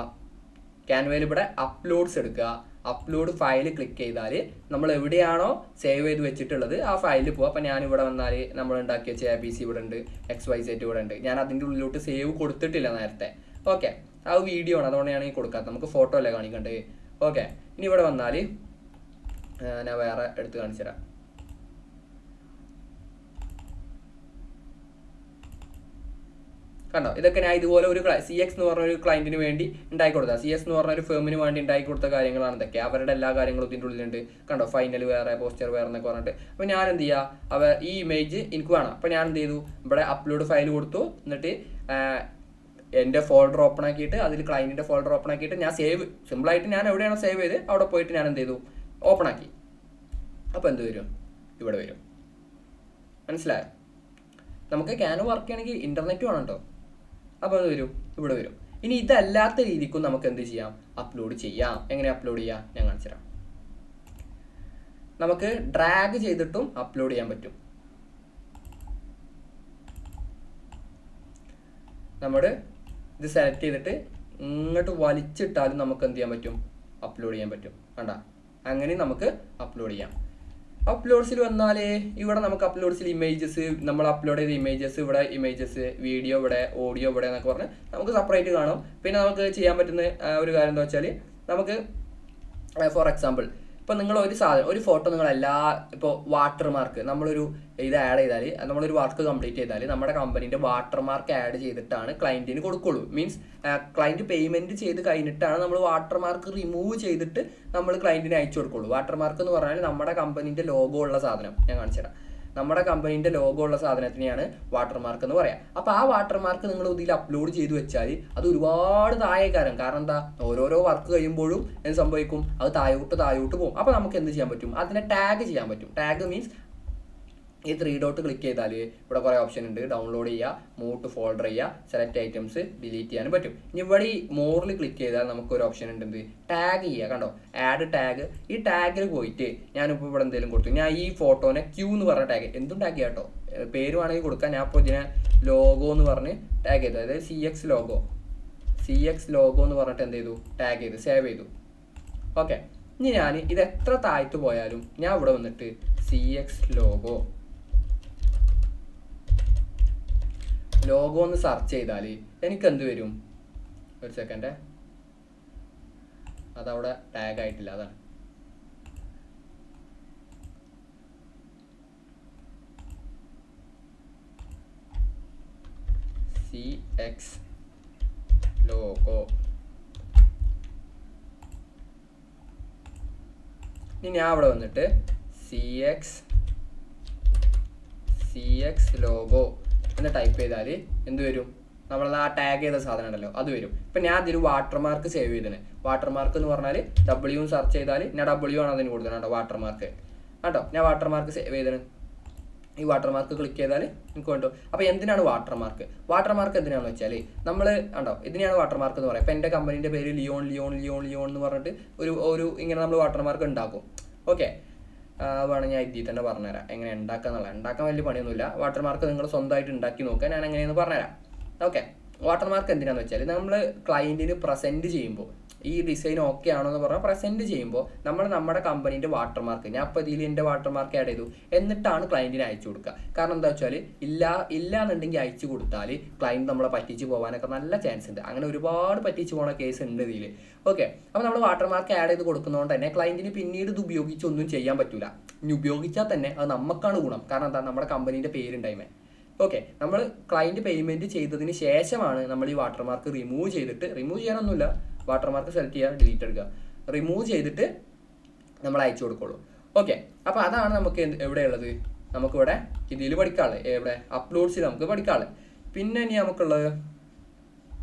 ക്യാൻവയിൽ ഇവിടെ അപ്ലോഡ്സ് എടുക്കുക. അപ്ലോഡ് ഫയൽ ക്ലിക്ക് ചെയ്താൽ നമ്മൾ എവിടെയാണോ സേവ് ചെയ്ത് വെച്ചിട്ടുള്ളത് ആ ഫയലിൽ പോകുക. അപ്പോൾ ഞാനിവിടെ വന്നാൽ നമ്മൾ ഉണ്ടാക്കി വെച്ച ABC ഇവിടെ ഉണ്ട്, XYZ ഇവിടെ ഉണ്ട്. ഞാൻ അതിൻ്റെ ഉള്ളിലോട്ട് സേവ് കൊടുത്തിട്ടില്ല നേരത്തെ. ഓക്കെ, ആ വീഡിയോ ആണ്, അതുകൊണ്ട് ഞാൻ ഈ കൊടുക്കാത്തത്. നമുക്ക് ഫോട്ടോ അല്ലേ കാണിക്കണ്ടേ? ഓക്കെ, ഇനി ഇവിടെ വന്നാൽ ഞാൻ വേറെ എടുത്ത് കാണിച്ചു തരാം. കണ്ടോ, ഇതൊക്കെ ഞാൻ ഇതുപോലെ ഒരു CX എന്ന് പറഞ്ഞ ഒരു ക്ലയൻറ്റിന് വേണ്ടി ഉണ്ടാക്കി കൊടുത്ത, CS എന്ന് പറഞ്ഞ ഒരു ഫേമിന് വേണ്ടി ഉണ്ടാക്കി കൊടുത്ത കാര്യങ്ങളാണ് ഇതൊക്കെ. അവരുടെ എല്ലാ കാര്യങ്ങളും ഇതിൻ്റെ ഉള്ളിലുണ്ട്. കണ്ടോ, ഫൈനൽ വേറെ, പോസ്റ്റർ വേറെ എന്നൊക്കെ പറഞ്ഞിട്ട്. അപ്പോൾ ഞാൻ എന്ത് ചെയ്യുക, ഈ ഇമേജ് എനിക്ക് വേണം. അപ്പോൾ ഞാൻ എന്ത് ചെയ്തു, ഇവിടെ അപ്ലോഡ് ഫയൽ കൊടുത്തു. എന്നിട്ട് എൻ്റെ ഫോൾഡർ ഓപ്പൺ ആക്കിയിട്ട് അതിൽ ക്ലയൻറ്റിൻ്റെ ഫോൾഡർ ഓപ്പൺ ആക്കിയിട്ട് ഞാൻ സിമ്പിളായിട്ട് ഞാൻ എവിടെയാണോ സേവ് ചെയ്ത് അവിടെ പോയിട്ട് ഞാൻ എന്ത് ചെയ്തു, ഓപ്പൺ ആക്കി. അപ്പോൾ എന്ത് വരും, ഇവിടെ വരും. മനസ്സിലായോ? നമുക്ക് ക്യാൻവ വർക്ക് ചെയ്യണമെങ്കിൽ ഇൻ്റർനെറ്റ് വേണം കേട്ടോ. അപ്പോൾ അത് വരും, ഇവിടെ വരും. ഇനി ഇതല്ലാത്ത രീതിക്കും നമുക്ക് എന്ത് ചെയ്യാം, അപ്ലോഡ് ചെയ്യാം. എങ്ങനെ അപ്ലോഡ് ചെയ്യാം ഞാൻ കാണിച്ചു തരാം. നമുക്ക് ഡ്രാഗ് ചെയ്തിട്ടും അപ്ലോഡ് ചെയ്യാൻ പറ്റും. നമ്മൾ ഇത് സെലക്ട് ചെയ്തിട്ട് ഇങ്ങോട്ട് വലിച്ചിട്ടാലും നമുക്ക് എന്ത് ചെയ്യാൻ പറ്റും, അപ്ലോഡ് ചെയ്യാൻ പറ്റും. കണ്ട, അങ്ങനെ നമുക്ക് അപ്ലോഡ് ചെയ്യാം. അപ്ലോഡ്സിൽ വന്നാൽ ഇവിടെ നമുക്ക് അപ്ലോഡ്സിൽ ഇമേജസ്, നമ്മൾ അപ്ലോഡ് ചെയ്ത ഇമേജസ്, ഇവിടെ ഇമേജസ്, വീഡിയോ ഇവിടെ, ഓഡിയോ ഇവിടെ എന്നൊക്കെ പറഞ്ഞ് നമുക്ക് സെപ്പറേറ്റ് കാണും. പിന്നെ നമുക്ക് ചെയ്യാൻ പറ്റുന്ന ഒരു കാര്യം എന്താ വെച്ചാൽ, നമുക്ക് ഫോർ എക്സാമ്പിൾ ഇപ്പോൾ നിങ്ങൾ ഒരു ഫോട്ടോ ഇപ്പോൾ വാട്ടർമാർക്ക് നമ്മളൊരു ഇത് ആഡ് ചെയ്താൽ, നമ്മളൊരു വർക്ക് കംപ്ലീറ്റ് ചെയ്താൽ നമ്മുടെ കമ്പനീൻ്റെ വാട്ടർമാർക്ക് ആഡ് ചെയ്തിട്ടാണ് ക്ലയൻറ്റിന് കൊടുക്കുള്ളൂ. മീൻസ് ക്ലയൻറ്റ് പേയ്മെൻറ്റ് ചെയ്ത് കഴിഞ്ഞിട്ടാണ് നമ്മൾ വാട്ടർമാർക്ക് റിമൂവ് ചെയ്തിട്ട് നമ്മൾ ക്ലയൻറ്റിന് അയച്ചു കൊടുക്കുള്ളൂ. വാട്ടർമാർക്ക് എന്ന് പറഞ്ഞാൽ നമ്മുടെ കമ്പനീൻ്റെ ലോഗോ ഉള്ള സാധനം. ഞാൻ കാണിച്ചു തരാം. നമ്മുടെ കമ്പനീൻ്റെ ലോഗോ ഉള്ള സാധനത്തിനെയാണ് വാട്ടർമാർക്ക് എന്ന് പറയാം. അപ്പോൾ ആ വാട്ടർമാർക്ക് നിങ്ങൾ ഇതിൽ അപ്ലോഡ് ചെയ്ത് വെച്ചാൽ അത് ഒരുപാട് താഴേക്കാരം. കാരണം എന്താ, ഓരോരോ വർക്ക് കഴിയുമ്പോഴും എന്ത് സംഭവിക്കും, അത് താഴോട്ട് പോകും. അപ്പോൾ നമുക്ക് എന്ത് ചെയ്യാൻ പറ്റും, അതിനെ ടാഗ് ചെയ്യാൻ പറ്റും. ടാഗ് മീൻസ് ഈ 3 ഡോട്ട് ക്ലിക്ക് ചെയ്താൽ ഇവിടെ കുറേ ഓപ്ഷൻ ഉണ്ട്. ഡൗൺലോഡ് ചെയ്യുക, മൂവ് ടു ഫോൾഡർ ചെയ്യുക, സെലക്ട് ഐറ്റംസ് ഡിലീറ്റ് ചെയ്യാനും പറ്റും. ഇനി ഇവിടെ ഈ മോറിൽ ക്ലിക്ക് ചെയ്താൽ നമുക്കൊരു ഓപ്ഷൻ ഉണ്ട്, എന്ത്, ടാഗ് ചെയ്യുക. കണ്ടോ, ആഡ് ടാഗ്. ഈ ടാഗിൽ പോയിട്ട് ഞാനിപ്പോൾ ഇവിടെ എന്തെങ്കിലും കൊടുത്തു, ഞാൻ ഈ ഫോട്ടോനെ Q എന്ന് പറഞ്ഞ ടാഗ്, എന്തും ടാഗ് ചെയ്യാം കേട്ടോ, പേര് വേണമെങ്കിൽ കൊടുക്കാം. ഞാൻ ഇപ്പോൾ ഇതിനെ ലോഗോ എന്ന് പറഞ്ഞ് ടാഗ് ചെയ്തു. അതായത് CX ലോഗോ എന്ന് പറഞ്ഞിട്ട് എന്ത് ചെയ്തു, ടാഗ് ചെയ്ത് സേവ് ചെയ്തു. ഓക്കെ, ഇനി ഞാൻ ഇത് എത്ര താഴ്ത്തു പോയാലും ഞാൻ ഇവിടെ വന്നിട്ട് CX ലോഗോ ഒന്ന് സെർച്ച് ചെയ്താൽ എനിക്ക് എന്ത് വരും? ഒരു സെക്കൻഡ്, അതവിടെ ടാഗ് ആയിട്ടില്ല, അതാണ്. CX logo. ഇനി ഞാൻ അവിടെ വന്നിട്ട് CX ലോഗോ എന്ന് ടൈപ്പ് ചെയ്താൽ എന്ത് വരും? നമ്മൾ ആ ടാഗ് ചെയ്ത സാധനം ഉണ്ടല്ലോ അത് വരും. ഇപ്പം ഞാൻ അതിൽ വാട്ടർമാർക്ക് സേവ് ചെയ്തത്. വാട്ടർമാർക്ക് എന്ന് പറഞ്ഞാൽ W സെർച്ച് ചെയ്താൽ ഞാൻ W ആണ് അതിന് കൊടുക്കുന്നത് കേട്ടോ, വാട്ടർമാർക്ക് കേട്ടോ. ഞാൻ വാട്ടർമാർക്ക് സേവ് ചെയ്തത്. ഈ വാട്ടർമാർക്ക് ക്ലിക്ക് ചെയ്താൽ എനിക്ക് വേണ്ടു. അപ്പോൾ എന്തിനാണ് വാട്ടർമാർക്ക്? വാട്ടർമാർക്ക് എന്തിനാണെന്ന് വെച്ചാൽ നമ്മൾ കണ്ടോ, ഇതിനെയാണ് വാട്ടർമാർക്ക് എന്ന് പറയുക. ഇപ്പോൾ എൻ്റെ കമ്പനീൻ്റെ പേര് ലിയോൺ എന്ന് പറഞ്ഞിട്ട് ഒരു ഇങ്ങനെ നമ്മൾ വാട്ടർമാർക്ക് ഉണ്ടാക്കും. ഓക്കെ, വേണമെങ്കിൽ ഞാൻ ഇതിൽ തന്നെ പറഞ്ഞുതരാം എങ്ങനെ ഉണ്ടാക്കാൻ വലിയ പണിയൊന്നുമില്ല. വാട്ടർമാർക്ക് നിങ്ങൾ സ്വന്തമായിട്ട് ഉണ്ടാക്കി നോക്കുക, ഞാൻ എങ്ങനെയെന്ന് പറഞ്ഞുതരാം. ഓക്കെ, വാട്ടർമാർക്ക് എന്തിനാണെന്ന് വെച്ചാൽ നമ്മൾ ക്ലയൻറ്റിന് പ്രസൻറ്റ് ചെയ്യുമ്പോൾ ഈ ഡിസൈൻ ഓക്കെ ആണോ എന്ന് പറഞ്ഞാൽ പ്രസൻറ്റ് ചെയ്യുമ്പോൾ നമ്മൾ നമ്മുടെ കമ്പനീൻ്റെ വാട്ടർമാർക്ക്, ഞാൻ അപ്പോൾ ഇതിൽ എൻ്റെ വാട്ടർമാർക്ക് ആഡ് ചെയ്തു, എന്നിട്ടാണ് ക്ലയൻറ്റിന് അയച്ചു കൊടുക്കുക. കാരണം എന്താ വെച്ചാൽ ഇല്ലാന്നുണ്ടെങ്കിൽ അയച്ചു കൊടുത്താൽ ക്ലയൻറ്റ് നമ്മളെ പറ്റിച്ച് പോകാനൊക്കെ നല്ല ചാൻസ് ഉണ്ട്. അങ്ങനെ ഒരുപാട് പറ്റിച്ച് പോകുന്ന കേസ് ഉണ്ട് ഇതിൽ. ഓക്കെ, അപ്പോൾ നമ്മൾ വാട്ടർമാർക്ക് ആഡ് ചെയ്ത് കൊടുക്കുന്നതുകൊണ്ട് തന്നെ ക്ലയൻറ്റിന് പിന്നീട് ഇത് ഉപയോഗിച്ചൊന്നും ചെയ്യാൻ പറ്റില്ല. ഇനി ഉപയോഗിച്ചാൽ തന്നെ അത് നമുക്കാണ് ഗുണം. കാരണം എന്താ, നമ്മുടെ കമ്പനീൻ്റെ പേരുണ്ടായ്മേ. ഓക്കെ, നമ്മൾ ക്ലയൻറ്റ് പേയ്മെൻറ്റ് ചെയ്തതിന് ശേഷമാണ് നമ്മൾ ഈ വാട്ടർമാർക്ക് റിമൂവ് ചെയ്യാനൊന്നുമില്ല, വാട്ടർമാർക്ക് സെലക്ട് ചെയ്യുക, ഡിലീറ്റ് എടുക്കുക, റിമൂവ് ചെയ്തിട്ട് നമ്മൾ അയച്ചു കൊടുക്കുള്ളൂ. ഓക്കെ, അപ്പോൾ അതാണ് നമുക്ക് എവിടെയുള്ളത്, നമുക്കിവിടെ ഇതിൽ പഠിക്കാനുള്ളത്. എവിടെ? അപ്ലോഡ്സിൽ നമുക്ക് പഠിക്കാനുള്ളത്. പിന്നെ ഇനി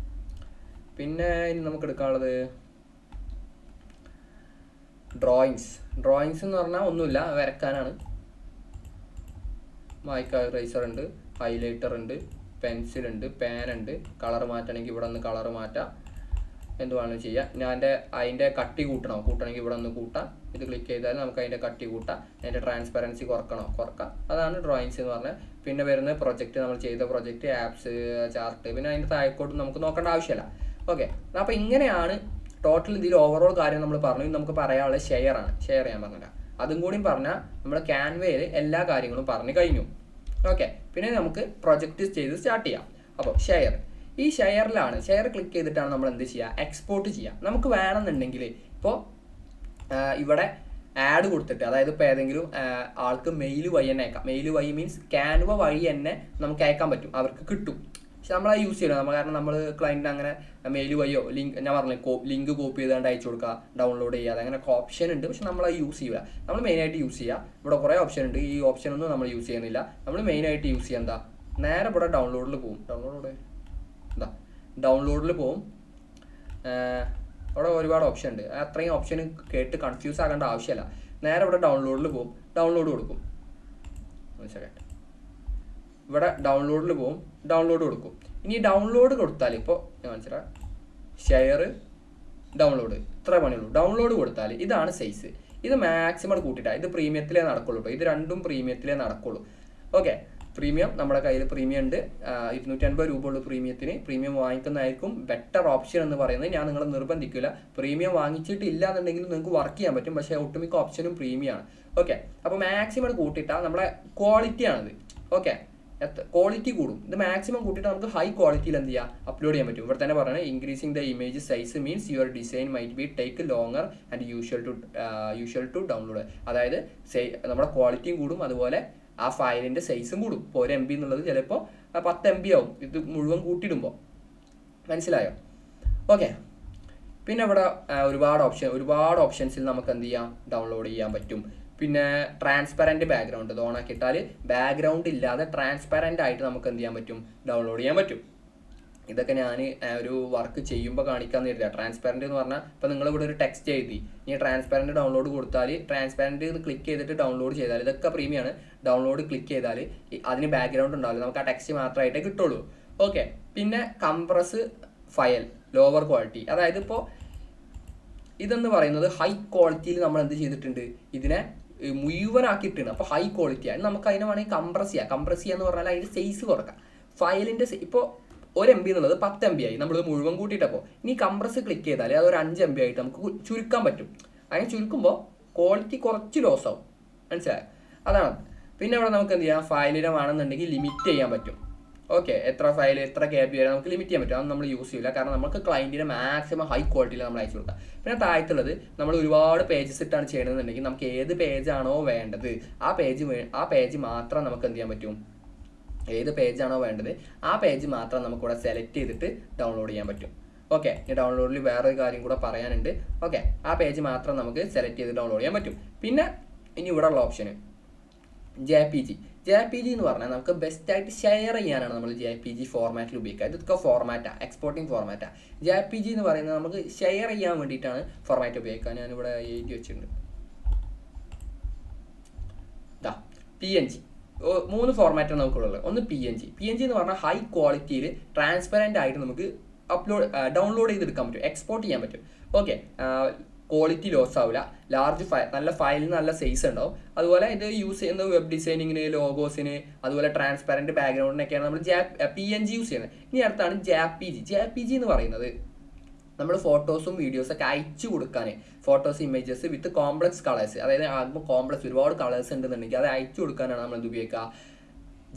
നമുക്ക് എടുക്കാനുള്ളത് ഡ്രോയിങ്സ് എന്ന് പറഞ്ഞാൽ ഒന്നുമില്ല, വരക്കാനാണ്. മായ്ക്ക റൈസർ ഉണ്ട്, ഹൈലൈറ്റർ ഉണ്ട്, പെൻസിലുണ്ട്, പേനുണ്ട്. കളർ മാറ്റണമെങ്കിൽ ഇവിടെ നിന്ന് കളർ മാറ്റാം, എന്തുവാണെന്ന് ചെയ്യാം. ഞാൻ അതിൻ്റെ കട്ടി കൂട്ടണമെങ്കിൽ ഇവിടെ നിന്ന് കൂട്ടാം. ഇത് ക്ലിക്ക് ചെയ്താൽ നമുക്ക് അതിൻ്റെ കട്ടി കൂട്ടാം. അതിൻ്റെ ട്രാൻസ്പെറൻസി കുറക്കാം. അതാണ് ഡ്രോയിങ്സ് എന്ന് പറഞ്ഞാൽ. പിന്നെ വരുന്ന പ്രൊജക്റ്റ്, നമ്മൾ ചെയ്ത പ്രൊജക്റ്റ്, ആപ്സ്, ചാർട്ട്, പിന്നെ അതിൻ്റെ താഴെക്കോട്ട് നമുക്ക് നോക്കേണ്ട ആവശ്യമില്ല. ഓക്കെ, അപ്പോൾ ഇങ്ങനെയാണ് ടോട്ടൽ ഇതിൽ ഓവറോൾ കാര്യം നമ്മൾ പറഞ്ഞു. നമുക്ക് പറയാനുള്ളത് ഷെയർ ചെയ്യാൻ പറഞ്ഞില്ല. അതും കൂടി പറഞ്ഞാൽ നമ്മൾ ക്യാൻവയിൽ എല്ലാ കാര്യങ്ങളും പറഞ്ഞു കഴിഞ്ഞു. ഓക്കെ, പിന്നെ നമുക്ക് പ്രൊജക്റ്റ് ചെയ്ത് സ്റ്റാർട്ട് ചെയ്യാം. അപ്പോൾ ഈ ഷെയർ ക്ലിക്ക് ചെയ്തിട്ടാണ് നമ്മൾ എന്ത് ചെയ്യുക? എക്സ്പോർട്ട് ചെയ്യുക. നമുക്ക് വേണമെന്നുണ്ടെങ്കിൽ ഇപ്പോൾ ഇവിടെ ആഡ് കൊടുത്തിട്ട്, അതായത് ഇപ്പോൾ ഏതെങ്കിലും ആൾക്ക് മെയിൽ വഴി തന്നെ അയക്കാം. മെയിൽ വഴി മീൻസ് ക്യാൻവ വഴി തന്നെ നമുക്ക് അയക്കാൻ പറ്റും, അവർക്ക് കിട്ടും. പക്ഷെ നമ്മൾ അത് യൂസ് ചെയ്യണം. കാരണം നമ്മൾ ക്ലയൻറ്റിന് അങ്ങനെ മെയിൽ വഴിയോ ഞാൻ പറഞ്ഞില്ലേ ലിങ്ക് കോപ്പി ചെയ്താണ്ട് അയച്ചു കൊടുക്കുക, ഡൗൺലോഡ് ചെയ്യാതെ, അങ്ങനെ ഓപ്ഷൻ ഉണ്ട്. പക്ഷെ നമ്മൾ അത് യൂസ് ചെയ്യുക. നമ്മൾ മെയിനായിട്ട് യൂസ് ചെയ്യുക, ഇവിടെ കുറേ ഓപ്ഷൻ ഉണ്ട്. ഈ ഓപ്ഷനൊന്നും നമ്മൾ യൂസ് ചെയ്യുന്നില്ല. നമ്മൾ മെയിനായിട്ട് യൂസ് ചെയ്യുക എന്താ, നേരെ ഇവിടെ ഡൗൺലോഡിൽ പോകും. ഡൗൺലോഡിൽ പോവും. അവിടെ ഒരുപാട് ഓപ്ഷൻ ഉണ്ട്. അത്രയും ഓപ്ഷൻ കേട്ട് കൺഫ്യൂസ് ആകേണ്ട ആവശ്യമില്ല. നേരെ ഇവിടെ ഡൗൺലോഡിൽ പോവും, ഡൗൺലോഡ് കൊടുക്കും. ഇവിടെ ഡൗൺലോഡിൽ പോവും, ഡൗൺലോഡ് കൊടുക്കും. ഇനി ഡൗൺലോഡ് കൊടുത്താൽ ഇപ്പോൾ ഞാൻ മനസ്സിലാക്കാം, ഷെയർ, ഡൗൺലോഡ്, ഇത്ര പണിയുള്ളൂ. ഡൗൺലോഡ് കൊടുത്താൽ ഇതാണ് സൈസ്. ഇത് മാക്സിമം കൂട്ടിയിട്ടാണ്. ഇത് പ്രീമിയത്തിലേ നടക്കുള്ളൂ കേട്ടോ. ഇത് രണ്ടും പ്രീമിയത്തിലേ നടക്കുള്ളൂ. ഓക്കെ, പ്രീമിയം നമ്മുടെ കയ്യിൽ പ്രീമിയം ഉണ്ട്. 250 രൂപ ഉള്ളൂ പ്രീമിയത്തിന്. പ്രീമിയം വാങ്ങിക്കുന്നതായിരിക്കും ബെറ്റർ ഓപ്ഷൻ എന്ന് പറയുന്നത്. ഞാൻ നിങ്ങളെ നിർബന്ധിക്കില്ല. പ്രീമിയം വാങ്ങിച്ചിട്ടില്ല എന്നുണ്ടെങ്കിൽ നിങ്ങൾക്ക് വർക്ക് ചെയ്യാൻ പറ്റും. പക്ഷേ ഒട്ടുമിക്ക ഓപ്ഷനും പ്രീമിയമാണ്. ഓക്കെ, അപ്പോൾ മാക്സിമം കൂട്ടിയിട്ടാൽ നമ്മളെ ക്വാളിറ്റിയാണിത്. ഓക്കെ, ക്വാളിറ്റി കൂടും. ഇത് മാക്സിമം കൂട്ടിയിട്ട് നമുക്ക് ഹൈ ക്വാളിറ്റിയിൽ എന്ത് ചെയ്യാം, അപ്ലോഡ് ചെയ്യാൻ പറ്റും. ഇവിടെ തന്നെ പറയുന്നത് increasing the image size means your design might be take longer and usual to download. അതായത് നമ്മുടെ ക്വാളിറ്റിയും കൂടും, അതുപോലെ ആ ഫയലിൻ്റെ സൈസും കൂടും. ഇപ്പോൾ 1 MB എന്നുള്ളത് ചിലപ്പോൾ 10 MB ആവും ഇത് മുഴുവൻ കൂട്ടിയിടുമ്പോൾ. മനസ്സിലായോ? ഓക്കെ, പിന്നെ ഇവിടെ ഒരുപാട് ഓപ്ഷൻസിൽ നമുക്ക് എന്ത് ചെയ്യാം, ഡൗൺലോഡ് ചെയ്യാൻ പറ്റും. പിന്നെ ട്രാൻസ്പെറൻറ്റ് ബാക്ക്ഗ്രൗണ്ട് ഇത് ഓണാക്കിയിട്ടാൽ ബാക്ക്ഗ്രൗണ്ട് ഇല്ലാതെ ട്രാൻസ്പെറൻ്റ് ആയിട്ട് നമുക്ക് എന്ത് ചെയ്യാൻ പറ്റും, ഡൗൺലോഡ് ചെയ്യാൻ പറ്റും. ഇതൊക്കെ ഞാൻ ഒരു വർക്ക് ചെയ്യുമ്പോൾ കാണിക്കാമെന്ന് കരുതുക. ട്രാൻസ്പെറൻറ്റ് എന്ന് പറഞ്ഞാൽ ഇപ്പോൾ നിങ്ങളിവിടെ ഒരു ടെക്സ്റ്റ് എഴുതി, ഇനി ട്രാൻസ്പെറൻറ്റ് ഡൗൺലോഡ് കൊടുത്താൽ ട്രാൻസ്പെറൻറ്റ് ക്ലിക്ക് ചെയ്തിട്ട് ഡൗൺലോഡ് ചെയ്താൽ, ഇതൊക്കെ പ്രീമിയമാണ്. ഡൗൺലോഡ് ക്ലിക്ക് ചെയ്താൽ അതിന് ബാക്ക്ഗ്രൗണ്ട് ഉണ്ടാവില്ല, നമുക്ക് ആ ടെക്സ്റ്റ് മാത്രമായിട്ടേ കിട്ടുള്ളൂ. ഓക്കെ, പിന്നെ കംപ്രസ് ഫയൽ ലോവർ ക്വാളിറ്റി, അതായത് ഇപ്പോൾ ഇതെന്ന് പറയുന്നത് ഹൈ ക്വാളിറ്റിയിൽ നമ്മൾ എന്ത് ചെയ്തിട്ടുണ്ട്, ഇതിനെ മുഴുവനാക്കിയിട്ടുണ്ട്. അപ്പോൾ ഹൈ ക്വാളിറ്റിയാണ്. നമുക്ക് അതിനെ വേണമെങ്കിൽ കംപ്രസ് ചെയ്യുക എന്ന് പറഞ്ഞാൽ അതിൻ്റെ സൈസ് കുറക്കാം. ഫയലിൻ്റെ ഇപ്പോൾ 1 MB എന്നുള്ളത് 10 MB ആയി, നമ്മൾ മുഴുവൻ കൂട്ടിയിട്ടപ്പോൾ. ഇനി കംപ്രസ് ക്ലിക്ക് ചെയ്താൽ അത് ഒരു 5 MB ആയിട്ട് നമുക്ക് ചുരുക്കാൻ പറ്റും. അതിനെ ചുരുക്കുമ്പോൾ ക്വാളിറ്റി കുറച്ച് ലോസ് ആവും, മനസ്സിലായോ? അതാണ്. പിന്നെ ഇവിടെ നമുക്ക് എന്ത് ചെയ്യാം, ഫയലിനെ വേണമെന്നുണ്ടെങ്കിൽ ലിമിറ്റ് ചെയ്യാൻ പറ്റും. ഓക്കെ, എത്ര ഫയൽ എത്ര KB വരെ നമുക്ക് ലിമിറ്റ് ചെയ്യാൻ പറ്റും. അത് നമ്മൾ യൂസ് ചെയ്യില്ല, കാരണം നമുക്ക് ക്ലയൻറ്റിന് മാക്സിമം ഹൈ ക്വാളിറ്റിയിൽ നമ്മൾ അയച്ചു കൊടുക്കാം. പിന്നെ താഴത്തുള്ളത് നമ്മൾ ഒരുപാട് പേജസ് ഇട്ടാണ് ചെയ്യണമെന്നുണ്ടെങ്കിൽ നമുക്ക് ഏത് പേജാണോ വേണ്ടത് ആ പേജ് മാത്രം നമുക്ക് എന്ത് ചെയ്യാൻ പറ്റും, ഏത് പേജാണോ വേണ്ടത് ആ പേജ് മാത്രം നമുക്കിവിടെ സെലക്ട് ചെയ്തിട്ട് ഡൗൺലോഡ് ചെയ്യാൻ പറ്റും. ഓക്കെ, ഈ ഡൗൺലോഡിൽ വേറൊരു കാര്യം കൂടെ പറയാനുണ്ട്. ഓക്കെ, ആ പേജ് മാത്രം നമുക്ക് സെലക്ട് ചെയ്ത് ഡൗൺലോഡ് ചെയ്യാൻ പറ്റും. പിന്നെ ഇനി ഇവിടെ ഉള്ള ഓപ്ഷന് JPG എന്ന് പറഞ്ഞാൽ നമുക്ക് ബെസ്റ്റായിട്ട് ഷെയർ ചെയ്യാനാണ് നമ്മൾ JPG ഫോർമാറ്റിൽ ഉപയോഗിക്കുക. ഇതൊക്കെ ഫോർമാറ്റാണ്, എക്സ്പോർട്ടിങ് ഫോർമാറ്റാണ്. JPG എന്ന് പറയുന്നത് നമുക്ക് ഷെയർ ചെയ്യാൻ വേണ്ടിയിട്ടാണ് ഫോർമാറ്റ് ഉപയോഗിക്കുക. ഞാനിവിടെ എഴുതി വെച്ചിട്ടുണ്ട്. PNG 3 ഫോർമാറ്റാണ് നമുക്കുള്ളത്. ഒന്ന് PNG എന്ന് പറഞ്ഞാൽ ഹൈ ക്വാളിറ്റിയിൽ ട്രാൻസ്പെറൻ്റ് ആയിട്ട് നമുക്ക് ഡൗൺലോഡ് ചെയ്തെടുക്കാൻ പറ്റും, എക്സ്പോർട്ട് ചെയ്യാൻ പറ്റും. ഓക്കെ, ക്വാളിറ്റി ലോസ് ആവില്ല, ലാർജ് നല്ല ഫയലിന് നല്ല സൈസ് ഉണ്ടാവും. അതുപോലെ ഇത് യൂസ് ചെയ്യുന്നത് വെബ് ഡിസൈനിങ്ങിന്, ലോഗോസിന്, അതുപോലെ ട്രാൻസ്പെറൻറ്റ് ബാക്ക്ഗ്രൗണ്ടിനൊക്കെയാണ് നമ്മൾ PNG യൂസ് ചെയ്യുന്നത്. ഇനി അടുത്താണ് JPG എന്ന് പറയുന്നത് നമ്മൾ ഫോട്ടോസും വീഡിയോസൊക്കെ അയച്ചു കൊടുക്കാൻ, ഫോട്ടോസ് ഇമേജസ് വിത്ത് കോംപ്ലക്സ് കളേഴ്സ്, അതായത് ആകുമ്പോൾ കോംപ്ലക്സ് ഒരുപാട് കളേഴ്സ് ഉണ്ടെന്നുണ്ടെങ്കിൽ അത് അയച്ചു കൊടുക്കാനാണ് നമ്മൾ ഇത് ഉപയോഗിക്കുക,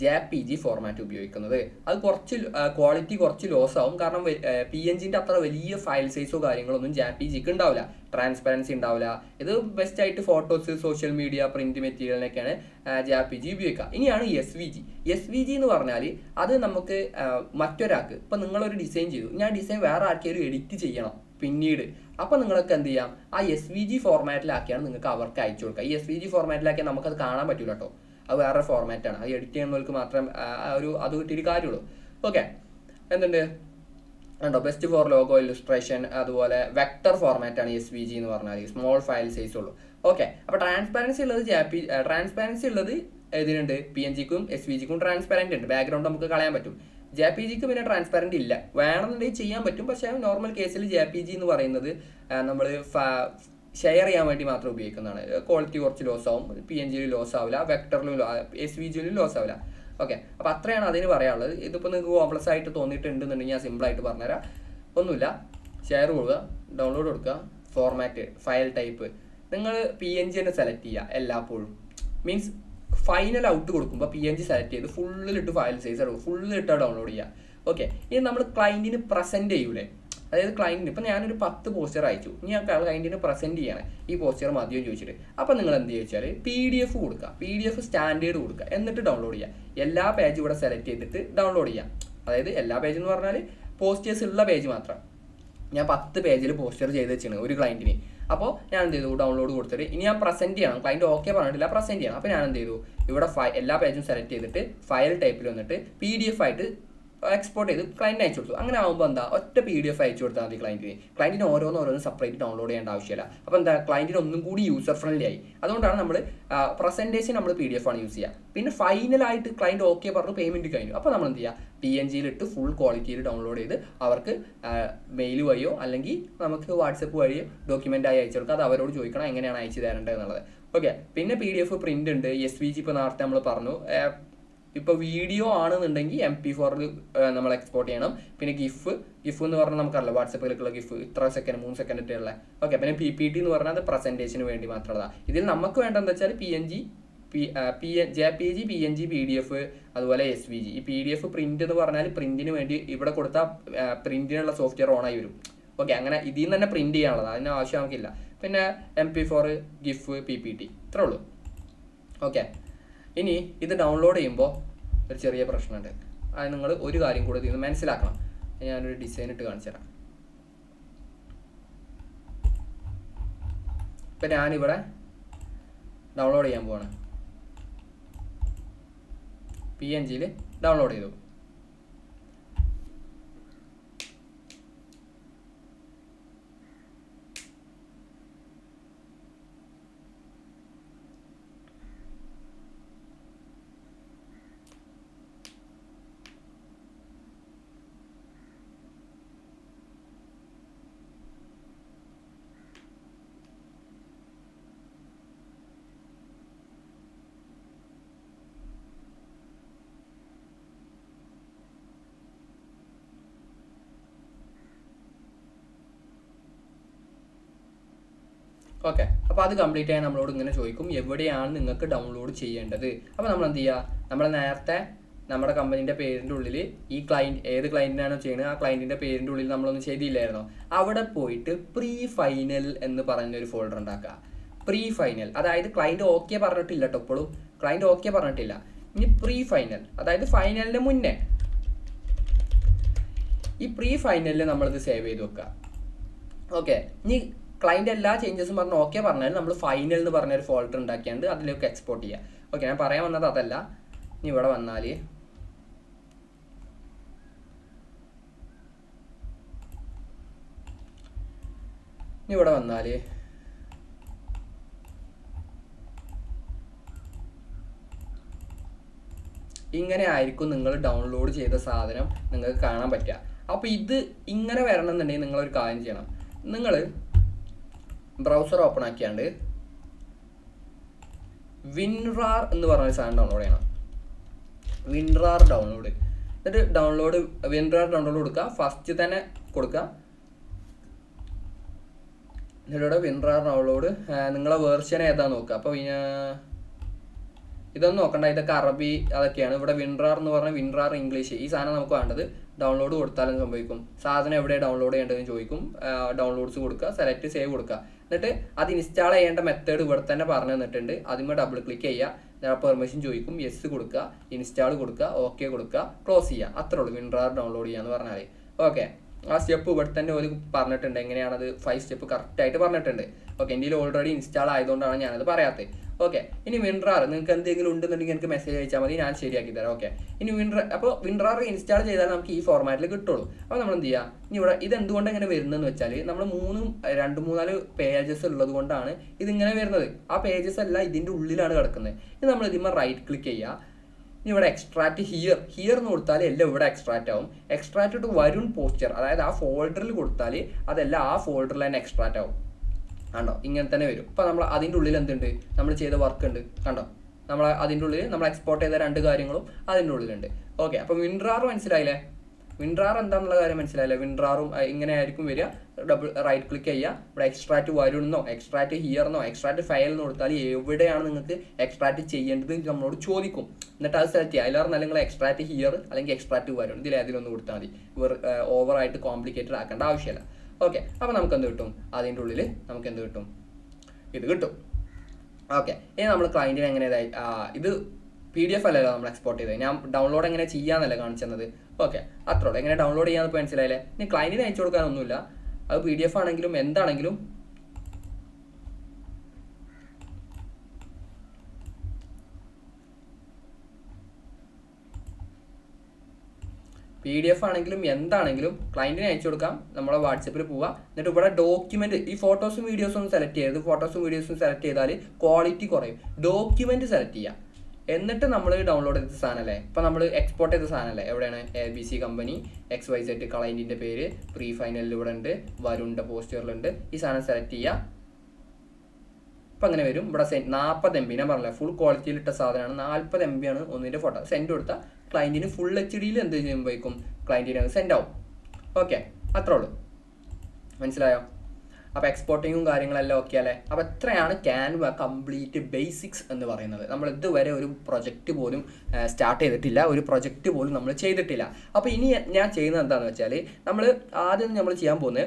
JPG ഫോർമാറ്റ് ഉപയോഗിക്കുന്നത്. അത് കുറച്ച് ക്വാളിറ്റി കുറച്ച് ലോസ് ആവും, കാരണം PNGൻ്റെ അത്ര വലിയ ഫയൽ സൈസോ കാര്യങ്ങളൊന്നും JPGക്ക് ഉണ്ടാവില്ല, ട്രാൻസ്പെറൻസി ഉണ്ടാവില്ല. ഇത് ബെസ്റ്റായിട്ട് ഫോട്ടോസ്, സോഷ്യൽ മീഡിയ, പ്രിന്റ് മെറ്റീരിയലിനൊക്കെയാണ് JPG ഉപയോഗിക്കുക. ഇനിയാണ് SVG എന്ന് പറഞ്ഞാൽ അത് നമുക്ക് മറ്റൊരാൾക്ക്, ഇപ്പം നിങ്ങളൊരു ഡിസൈൻ ചെയ്തു, ഞാൻ ഡിസൈൻ വേറെ ആർക്കെങ്കിലും എഡിറ്റ് ചെയ്യണം പിന്നീട്, അപ്പം നിങ്ങൾക്ക് എന്ത് ചെയ്യാം, ആ SVG ഫോർമാറ്റിലാക്കിയാണ് നിങ്ങൾക്ക് അവർക്ക് അയച്ചു കൊടുക്കുക. ഈ SVG ഫോർമാറ്റിലാക്കിയാൽ നമുക്കത് കാണാൻ പറ്റില്ല കേട്ടോ, അത് വേറെ ഫോർമാറ്റാണ്, അത് എഡിറ്റ് ചെയ്യുന്നവർക്ക് മാത്രം അത് കിട്ടിയൊരു കാര്യമുള്ളൂ. ഓക്കെ, എന്തുണ്ട് ഉണ്ടോ, ബെസ്റ്റ് ഫോർ ലോഗോ ഇല്ലുസ്ട്രേഷൻ, അതുപോലെ വെക്ടർ ഫോർമാറ്റാണ് SVG എന്ന് പറഞ്ഞാൽ, സ്മോൾ ഫയൽ സൈസ് ഉള്ളൂ. ഓക്കെ, അപ്പോൾ ട്രാൻസ്പാരൻസി ഉള്ളത് ഇതിനുണ്ട്, PNGക്കും SVGക്കും ട്രാൻസ്പാരൻ്റ് ഉണ്ട്, ബാക്ക്ഗ്രൗണ്ട് നമുക്ക് കളയാൻ പറ്റും. JPGക്ക് പിന്നെ ട്രാൻസ്പാരൻ്റ് ഇല്ല, വേണമെന്നുണ്ടെങ്കിൽ ചെയ്യാൻ പറ്റും. പക്ഷേ നോർമൽ കേസിൽ JPG എന്ന് പറയുന്നത് നമ്മൾ ഷെയർ ചെയ്യാൻ വേണ്ടി മാത്രം ഉപയോഗിക്കുന്നതാണ്. ക്വാളിറ്റി കുറച്ച് ലോസ് ആവും, PNGയിൽ ലോസ് ആവില്ല, വെക്ടറിലും SVGയിലും ലോസ് ആവില്ല. ഓക്കെ, അപ്പോൾ അത്രയാണ് അതിന് പറയാനുള്ളത്. ഇതിപ്പോൾ നിങ്ങൾക്ക് കോംപ്ലക്സ് ആയിട്ട് തോന്നിയിട്ടുണ്ടെന്നുണ്ടെങ്കിൽ ഞാൻ സിമ്പിളായിട്ട് പറഞ്ഞുതരാം. ഒന്നുമില്ല, ഷെയർ കൊടുക്കുക, ഡൗൺലോഡ് കൊടുക്കുക, ഫോർമാറ്റ്, ഫയൽ ടൈപ്പ് നിങ്ങൾ PNG തന്നെ സെലക്ട് ചെയ്യുക എല്ലാപ്പോഴും. മീൻസ് ഫൈനൽ ഔട്ട് കൊടുക്കുമ്പോൾ PNG സെലക്ട് ചെയ്ത് ഫുള്ളിലിട്ട് ഫയൽ സൈസ് എടുക്കും, ഫുള്ളിലിട്ട് ഡൗൺലോഡ് ചെയ്യുക. ഓക്കെ, ഇനി നമ്മൾ ക്ലയൻറ്റിന് പ്രസൻറ്റ് ചെയ്യൂലേ, അതായത് ക്ലയൻറ്റിന് ഇപ്പം ഞാനൊരു 10 പോസ്റ്റർ അയച്ചു, ഇനി ഞാൻ ക്ലയൻറ്റിന് പ്രസൻറ്റ് ചെയ്യണം, ഈ പോസ്റ്റർ മതിയോ ചോദിച്ചിട്ട്, അപ്പം നിങ്ങൾ എന്ത് ചോദിച്ചാൽ PDF കൊടുക്കുക, PDF സ്റ്റാൻഡേർഡ് കൊടുക്കുക, എന്നിട്ട് ഡൗൺലോഡ് ചെയ്യുക. എല്ലാ പേജും ഇവിടെ സെലക്ട് ചെയ്തിട്ട് ഡൗൺലോഡ് ചെയ്യാം. അതായത് എല്ലാ പേജ് എന്ന് പറഞ്ഞാൽ പോസ്റ്റേഴ്സ് ഉള്ള പേജ് മാത്രം. ഞാൻ 10 പേജിൽ പോസ്റ്റർ ചെയ്ത് വെച്ചാണ് ഒരു ക്ലയൻറ്റിന്. അപ്പോൾ ഞാൻ എന്ത് ചെയ്തു, ഡൗൺലോഡ് കൊടുത്തിട്ട് ഇനി ഞാൻ പ്രസൻറ്റ് ചെയ്യണം, ക്ലയൻറ്റ് ഓക്കെ പറഞ്ഞിട്ടില്ല, പ്രസൻറ്റ് ചെയ്യണം. അപ്പോൾ ഞാൻ എന്ത് ചെയ്തു, ഇവിടെ എല്ലാ പേജും സെലക്ട് ചെയ്തിട്ട് ഫയൽ ടൈപ്പിൽ വന്നിട്ട് PDF ആയിട്ട് എക്സ്പോർട്ട് ചെയ്ത് ക്ലയൻറ്റ് അയച്ചു കൊടുത്തു. അങ്ങനെ ആകുമ്പോൾ എന്താ, ഒറ്റ PDF അയച്ചു കൊടുത്താൽ മതി ക്ലയൻറ്റിന് ഓരോന്ന് സെപ്പറേറ്റ് ഡൗൺലോഡ് ചെയ്യേണ്ട ആവശ്യമില്ല. അപ്പോൾ എന്താ, ക്ലയൻറ്റിന് ഒന്നും കൂടി യൂസർ ഫ്രണ്ട്ലി ആയി. അതുകൊണ്ടാണ് നമ്മൾ പ്രസൻറ്റേഷൻ നമ്മൾ PDF ആണ് യൂസ് ചെയ്യുക. പിന്നെ ഫൈനലായിട്ട് ക്ലയൻറ്റ് ഓക്കെ പറഞ്ഞു, പേയ്മെൻറ്റ് കഴിഞ്ഞു, അപ്പോൾ നമ്മൾ എന്ത് ചെയ്യുക, PNGയിലിട്ട് ഫുൾ ക്വാളിറ്റിയിൽ ഡൗൺലോഡ് ചെയ്ത് അവർക്ക് മെയിൽ വഴിയോ അല്ലെങ്കിൽ നമുക്ക് വാട്സപ്പ് വഴിയോ ഡോക്യുമെൻ്റായി അയച്ചു കൊടുക്കുക. അത് അവരോട് ചോദിക്കണം എങ്ങനെയാണ് അയച്ചു തരേണ്ടത് എന്നുള്ളത്. ഓക്കെ, പിന്നെ PDF പ്രിൻ്റ് ഉണ്ട്, SVG ഇപ്പോൾ നേരത്തെ നമ്മൾ പറഞ്ഞു. ഇപ്പോൾ വീഡിയോ ആണെന്നുണ്ടെങ്കിൽ MP4 നമ്മൾ എക്സ്പോർട്ട് ചെയ്യണം. പിന്നെ ഗിഫ് എന്ന് പറഞ്ഞാൽ നമുക്കറിയാം, വാട്സപ്പിലേക്കുള്ള ഗിഫ് ഇത്ര സെക്കൻഡ് 3 സെക്കൻഡ് ഇട്ടുള്ള. ഓക്കെ, പിന്നെ PPT എന്ന് പറഞ്ഞാൽ അത് പ്രസൻറ്റേഷന് വേണ്ടി മാത്രമുള്ളതാണ്. ഇതിൽ നമുക്ക് വേണ്ടതെന്ന് വെച്ചാൽ JPG, PNG, PDF, അതുപോലെ SVG. ഈ PDF പ്രിന്റ് എന്ന് പറഞ്ഞാൽ പ്രിന്റിന് വേണ്ടി ഇവിടെ കൊടുത്ത പ്രിന്റിനുള്ള സോഫ്റ്റ്വെയർ ഓണായി വരും. ഓക്കെ, അങ്ങനെ ഇതിൽ നിന്ന് തന്നെ പ്രിന്റ് ചെയ്യാനുള്ളത്, അതിന് ആവശ്യം നമുക്കില്ല. പിന്നെ MP4, ഗിഫ്, PPT, ഇത്രേ ഉള്ളൂ. ഓക്കെ, ഇനി ഇത് ഡൗൺലോഡ് ചെയ്യുമ്പോൾ ഒരു ചെറിയ പ്രശ്നമുണ്ട്. അത് നിങ്ങൾ ഒരു കാര്യം കൂടെ ഇതിൽ നിന്ന് മനസ്സിലാക്കണം. ഞാനൊരു ഡിസൈൻ ഇട്ട് കാണിച്ചു തരാം. ഇപ്പം ഞാനിവിടെ ഡൗൺലോഡ് ചെയ്യാൻ പോവാണ്, PNGയിൽ ഡൗൺലോഡ് ചെയ്തു. ഓക്കെ, അപ്പോൾ അത് കംപ്ലീറ്റ് ആയി നമ്മളോട് ഇങ്ങനെ ചോദിക്കും എവിടെയാണ് നിങ്ങൾക്ക് ഡൗൺലോഡ് ചെയ്യേണ്ടത്. അപ്പോൾ നമ്മൾ എന്ത് ചെയ്യുക, നമ്മൾ നേരത്തെ നമ്മുടെ കമ്പനീൻ്റെ പേരിൻ്റെ ഉള്ളിൽ ഈ ക്ലയൻറ്റ് ഏത് ക്ലയൻറ്റിനാണോ ചെയ്യുന്നത് ആ ക്ലയൻറ്റിൻ്റെ പേരിൻ്റെ ഉള്ളിൽ നമ്മളൊന്ന് ചെയ്തില്ലായിരുന്നോ, അവിടെ പോയിട്ട് പ്രീ ഫൈനൽ എന്ന് പറയുന്നൊരു ഫോൾഡർ ഉണ്ടാക്കുക. പ്രീ ഫൈനൽ അതായത് ക്ലയൻറ്റ് ഓക്കെ പറഞ്ഞിട്ടില്ല കേട്ടോ, ഇപ്പോഴും ക്ലയൻറ്റ് ഓക്കെ പറഞ്ഞിട്ടില്ല. ഇനി പ്രീ ഫൈനൽ അതായത് ഫൈനലിന് മുന്നേ ഈ പ്രീ ഫൈനലിൽ നമ്മളിത് സേവ് ചെയ്ത് വെക്കുക. ഓക്കെ, ഇനി ക്ലയൻറ്റ് എല്ലാ ചേഞ്ചസും പറഞ്ഞ് ഓക്കെ പറഞ്ഞാൽ നമ്മൾ ഫൈനൽ എന്ന് പറഞ്ഞൊരു ഫോൾഡർ ഉണ്ടാക്കിയാണ്ട് അതിലേക്ക് എക്സ്പോർട്ട് ചെയ്യുക. ഓക്കെ, ഞാൻ പറയാൻ വന്നത് അതല്ല. ഇനി ഇവിടെ വന്നാൽ ഇങ്ങനെ ആയിരിക്കും നിങ്ങൾ ഡൗൺലോഡ് ചെയ്ത സാധനം നിങ്ങൾക്ക് കാണാൻ പറ്റുക. അപ്പോൾ ഇത് ഇങ്ങനെ വരണമെന്നുണ്ടെങ്കിൽ നിങ്ങളൊരു കാര്യം ചെയ്യണം. നിങ്ങൾ ബ്രൗസർ ഓപ്പൺ ആക്കിയാണ്ട് വിൻറാർ എന്ന് പറഞ്ഞൊരു സാധനം ഡൗൺലോഡ് ചെയ്യണം. വിൻറാർ ഡൗൺലോഡ്, എന്നിട്ട് വിൻറാർ ഡൗൺലോഡ് കൊടുക്കുക. ഫസ്റ്റ് തന്നെ കൊടുക്കുക. ഇതിലൂടെ വിൻറാർ ഡൗൺലോഡ് നിങ്ങളെ വേർഷൻ ഏതാ നോക്കുക. അപ്പോൾ ഇതൊന്നും നോക്കണ്ട, ഇതൊക്കെ അറബി അതൊക്കെയാണ്. ഇവിടെ വിൻറാർ എന്ന് പറഞ്ഞാൽ വിൻറാർ ഇംഗ്ലീഷ്. ഈ സാധനം നമുക്ക് വേണ്ടത്. ഡൗൺലോഡ് കൊടുത്താലും സംഭവിക്കും, സാധനം എവിടെ ഡൗൺലോഡ് ചെയ്യേണ്ടതെന്ന് ചോദിക്കും. ഡൗൺലോഡ്സ് കൊടുക്കുക, സെലക്ട് സേവ് കൊടുക്കുക. എന്നിട്ട് അത് ഇൻസ്റ്റാൾ ചെയ്യേണ്ട മെത്തേഡ് ഇവിടെ തന്നെ പറഞ്ഞു തന്നിട്ടുണ്ട്. അതിന്മേൽ ഡബിൾ ക്ലിക്ക് ചെയ്യുക, പെർമിഷൻ ചോദിക്കും, യെസ് കൊടുക്കുക, ഇൻസ്റ്റാൾ കൊടുക്കുക, ഓക്കെ കൊടുക്കുക, ക്ലോസ് ചെയ്യുക. അത്രേ ഉള്ളൂ വിൻറാർ ഡൗൺലോഡ് ചെയ്യാന്ന് പറഞ്ഞാൽ. ഓക്കെ, ആ സ്റ്റെപ്പ് ഇവിടെ തന്നെ ഒരു പറഞ്ഞിട്ടുണ്ട്. എങ്ങനെയാണത് 5 സ്റ്റെപ്പ് കറക്റ്റായിട്ട് പറഞ്ഞിട്ടുണ്ട്. ഓക്കെ, എൻ്റെ ഓൾറെഡി ഇൻസ്റ്റാൾ ആയതുകൊണ്ടാണ് ഞാനത് പറയാത്തത്. ഓക്കെ, ഇനി വിൻറാർ നിങ്ങൾക്ക് എന്തെങ്കിലും ഉണ്ടെന്നുണ്ടെങ്കിൽ എനിക്ക് മെസ്സേജ് അയച്ചാൽ മതി, ഞാൻ ശരിയാക്കി തരാം. ഓക്കെ, ഇനി വിൻറാർ ഇൻസ്റ്റാൾ ചെയ്താൽ നമുക്ക് ഈ ഫോർമാറ്റിൽ കിട്ടുള്ളൂ. അപ്പോൾ നമ്മൾ എന്ത് ചെയ്യുക, ഇനി ഇവിടെ ഇത് എന്തുകൊണ്ട് ഇങ്ങനെ വരുന്നതെന്ന് വെച്ചാൽ നമ്മൾ 2-3-4 പേജസ് ഉള്ളത് കൊണ്ടാണ് ഇതിങ്ങനെ വരുന്നത്. ആ പേജസ് എല്ലാം ഇതിൻ്റെ ഉള്ളിലാണ് കിടക്കുന്നത്. ഇനി നമ്മൾ ഇതിന്മേൽ റൈറ്റ് ക്ലിക്ക് ചെയ്യുക. ഇനി ഇവിടെ എക്സ്ട്രാക്ട് ഹിയർ എന്ന് കൊടുത്താൽ എല്ലാം ഇവിടെ എക്സ്ട്രാക്റ്റ് ആവും. എക്സ്ട്രാക്ട് ടു വരുൺ പോസ്റ്റർ, അതായത് ആ ഫോൾഡറിൽ കൊടുത്താൽ അതെല്ലാം ആ ഫോൾഡറിൽ തന്നെ എക്സ്ട്രാക്റ്റ് ആവും. കണ്ടോ, ഇങ്ങനെ തന്നെ വരും. ഇപ്പോൾ നമ്മൾ അതിൻ്റെ ഉള്ളിൽ എന്തുണ്ട്, നമ്മൾ ചെയ്ത വർക്ക് ഉണ്ട്. കണ്ടോ, നമ്മൾ അതിൻ്റെ ഉള്ളിൽ നമ്മൾ എക്സ്പോർട്ട് ചെയ്ത 2 കാര്യങ്ങളും അതിൻ്റെ ഉള്ളിലുണ്ട്. ഓക്കെ, അപ്പോൾ വിൻറാർ മനസ്സിലായില്ലേ? വിൻറാർ എന്താണെന്നുള്ള കാര്യം മനസ്സിലായില്ലേ? വിൻറാറും ഇങ്ങനെ ആയിരിക്കും വരിക. ഡബിൾ റൈറ്റ് ക്ലിക്ക് ചെയ്യുക. ഇവിടെ എക്സ്ട്രാക്ട് വരുന്നോ എക്സ്ട്രാക്ട് ഹിയർന്നോ എക്സ്ട്രാക്ട് ഫയൽ എന്ന് കൊടുത്താൽ എവിടെയാണ് നിങ്ങൾക്ക് എക്സ്ട്രാക്ട് ചെയ്യേണ്ടത് നമ്മളോട് ചോദിക്കും. എന്നിട്ട് അത് സെലക്ട് ചെയ്യുക. അതിലാറ് നിങ്ങൾ എക്സ്ട്രാക്ട് ഹിയർ അല്ലെങ്കിൽ എക്സ്ട്രാക്ട് വരും ഇതിൽ ഏതിലൊന്ന് കൊടുത്താൽ മതി. ഓവറായിട്ട് കോംപ്ലിക്കേറ്റഡ് ആക്കേണ്ട ആവശ്യമില്ല. ഓക്കെ, അപ്പോൾ നമുക്ക് എന്ത് കിട്ടും, അതിൻ്റെ ഉള്ളിൽ നമുക്ക് എന്ത് കിട്ടും, ഇത് കിട്ടും. ഓക്കെ, ഇനി നമ്മൾ ക്ലയൻറ്റിന് എങ്ങനെ ഇത് PDF അല്ലല്ലോ നമ്മൾ എക്സ്പോർട്ട് ചെയ്തത്, ഞാൻ ഡൗൺലോഡ് എങ്ങനെ ചെയ്യാന്നല്ല കാണിച്ചത്. ഓക്കെ, അത്രയുള്ളൂ. എങ്ങനെ ഡൗൺലോഡ് ചെയ്യാന്ന് ഇപ്പോൾ മനസ്സിലായില്ലേ? ഇനി ക്ലയൻറ്റിന് അയച്ചു കൊടുക്കാനൊന്നുമില്ല. അത് PDF ആണെങ്കിലും എന്താണെങ്കിലും എന്താണെങ്കിലും ക്ലയൻറ്റിന് അയച്ചു കൊടുക്കാം. നമ്മളെ വാട്സപ്പിൽ പോവുക. എന്നിട്ട് ഇവിടെ ഡോക്യുമെന്റ്, ഈ ഫോട്ടോസും വീഡിയോസും ഒന്ന് സെലക്ട് ചെയ്ത് ഫോട്ടോസും വീഡിയോസും സെലക്ട് ചെയ്താൽ ക്വാളിറ്റി കുറയും. ഡോക്യുമെന്റ് സെലക്ട് ചെയ്യുക. എന്നിട്ട് നമ്മൾ ഡൗൺലോഡ് ചെയ്ത സാധനമല്ലേ, ഇപ്പം നമ്മൾ എക്സ്പോർട്ട് ചെയ്ത സാധനമല്ലേ, എവിടെയാണ് ABC കമ്പനി XYZ ക്ലയൻറ്റിൻ്റെ പേര്, പ്രീ ഫൈനലിൽ ഇവിടെ ഉണ്ട്, വരുണിൻ്റെ പോസ്റ്ററിലുണ്ട്. ഈ സാധനം സെലക്ട് ചെയ്യുക. ഇപ്പം അങ്ങനെ വരും. ഇവിടെ 40 MB, ഞാൻ പറഞ്ഞില്ല ഫുൾ ക്വാളിറ്റിയിൽ ഇട്ട സാധനമാണ്. 40 MB ആണ് ഒന്നിൻ്റെ ഫോട്ടോ. സെൻഡ് കൊടുത്താൽ ക്ലയൻറ്റിന് ഫുൾ HDയിൽ എന്ത് ചെയ്യുമ്പോഴേക്കും ക്ലയൻറ്റിന് അത് സെൻഡ് ആവും. ഓക്കെ, അത്രേ ഉള്ളൂ. മനസ്സിലായോ? അപ്പോൾ എക്സ്പോർട്ടിങ്ങും കാര്യങ്ങളെല്ലാം ഓക്കെ അല്ലേ? അപ്പോൾ എത്രയാണ് ക്യാൻവ കംപ്ലീറ്റ് ബേസിക്സ് എന്ന് പറയുന്നത്. നമ്മൾ ഇതുവരെ ഒരു പ്രൊജക്റ്റ് പോലും സ്റ്റാർട്ട് ചെയ്തിട്ടില്ല, ഒരു പ്രൊജക്റ്റ് പോലും നമ്മൾ ചെയ്തിട്ടില്ല. അപ്പോൾ ഇനി ഞാൻ ചെയ്യുന്നത് എന്താണെന്ന് വെച്ചാൽ, ആദ്യം നമ്മൾ ചെയ്യാൻ പോകുന്നത്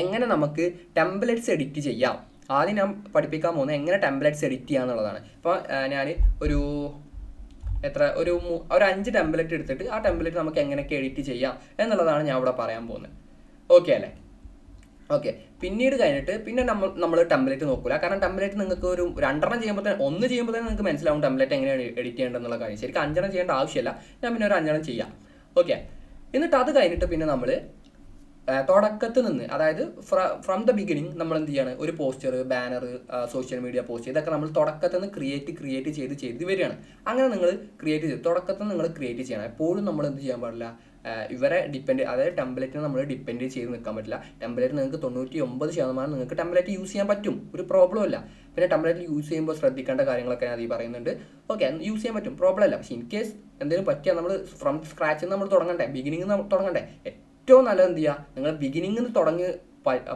എങ്ങനെ നമുക്ക് ടെംപ്ലേറ്റ്സ് എഡിറ്റ് ചെയ്യാം. ആദ്യം ഞാൻ പഠിപ്പിക്കാൻ പോകുന്നത് എങ്ങനെ ടെംപ്ലേറ്റ്സ് എഡിറ്റ് ചെയ്യാന്നുള്ളതാണ്. ഇപ്പോൾ ഞാൻ ഒരു 5 ടെംപ്ലേറ്റ് എടുത്തിട്ട് ആ ടെംപ്ലേറ്റ് നമുക്ക് എങ്ങനെയൊക്കെ എഡിറ്റ് ചെയ്യാം എന്നുള്ളതാണ് ഞാൻ ഇവിടെ പറയാൻ പോകുന്നത്. ഓക്കെ അല്ലേ? ഓക്കെ, പിന്നീട് കഴിഞ്ഞിട്ട് പിന്നെ നമ്മൾ ടെംപ്ലേറ്റ് നോക്കില്ല. കാരണം ടെംപ്ലേറ്റ് നിങ്ങൾക്ക് ഒരു 2 ചെയ്യുമ്പോൾ തന്നെ 1 ചെയ്യുമ്പോൾ തന്നെ നിങ്ങൾക്ക് മനസ്സിലാവും ടെംപ്ലേറ്റ് എങ്ങനെയാണ് എഡിറ്റ് ചെയ്യേണ്ടതെന്നുള്ള കാര്യം. ശരിക്കും 5 ചെയ്യേണ്ട ആവശ്യമില്ല. ഞാൻ പിന്നെ ഒരു 5 ചെയ്യാം. ഓക്കെ, എന്നിട്ട് അത് കഴിഞ്ഞിട്ട് പിന്നെ നമ്മൾ തുടക്കത്തിൽ നിന്ന്, അതായത് ഫ്രം ദ ബിഗിനിങ് നമ്മൾ എന്ത് ചെയ്യാണ്, ഒരു poster, banner, social media post, ഇതൊക്കെ നമ്മൾ തുടക്കത്തിൽ നിന്ന് ക്രിയേറ്റ് ചെയ്ത് വരികയാണ്. അങ്ങനെ നിങ്ങൾ തുടക്കത്തിൽ നിന്ന് നിങ്ങൾ ക്രിയേറ്റ് ചെയ്യണം. എപ്പോഴും നമ്മൾ എന്ത് ചെയ്യാൻ പാടില്ല, ഇവരെ അതായത് ടെംപ്ലേറ്റിനെ നമ്മൾ ഡിപ്പെൻഡ് ചെയ്ത് നിൽക്കാൻ പറ്റില്ല. ടെംപ്ലേറ്റ് നിങ്ങൾക്ക് 99% നിങ്ങൾക്ക് ടെംപ്ലേറ്റ് യൂസ് ചെയ്യാൻ പറ്റും, ഒരു പ്രോബ്ലം ഇല്ല. പിന്നെ ടെംപ്ലേറ്റ് യൂസ് ചെയ്യുമ്പോൾ ശ്രദ്ധിക്കേണ്ട കാര്യങ്ങളൊക്കെ ഞാൻ ഈ പറയുന്നുണ്ട്. ഓക്കെ, യൂസ് ചെയ്യാൻ പറ്റും, പ്രോബ്ലം ഇല്ല. പക്ഷേ ഇൻ കേസ് എന്തെങ്കിലും പറ്റിയാൽ നമ്മൾ ഫ്രം സ്ക്രാച്ചിൽ നമ്മൾ തുടങ്ങണ്ടേ, ബിഗിനിങ് തുടങ്ങണ്ടേ. ഏറ്റവും നല്ലത് എന്ത് ചെയ്യുക, നിങ്ങൾ ബിഗിനിങ്ങിൽ നിന്ന്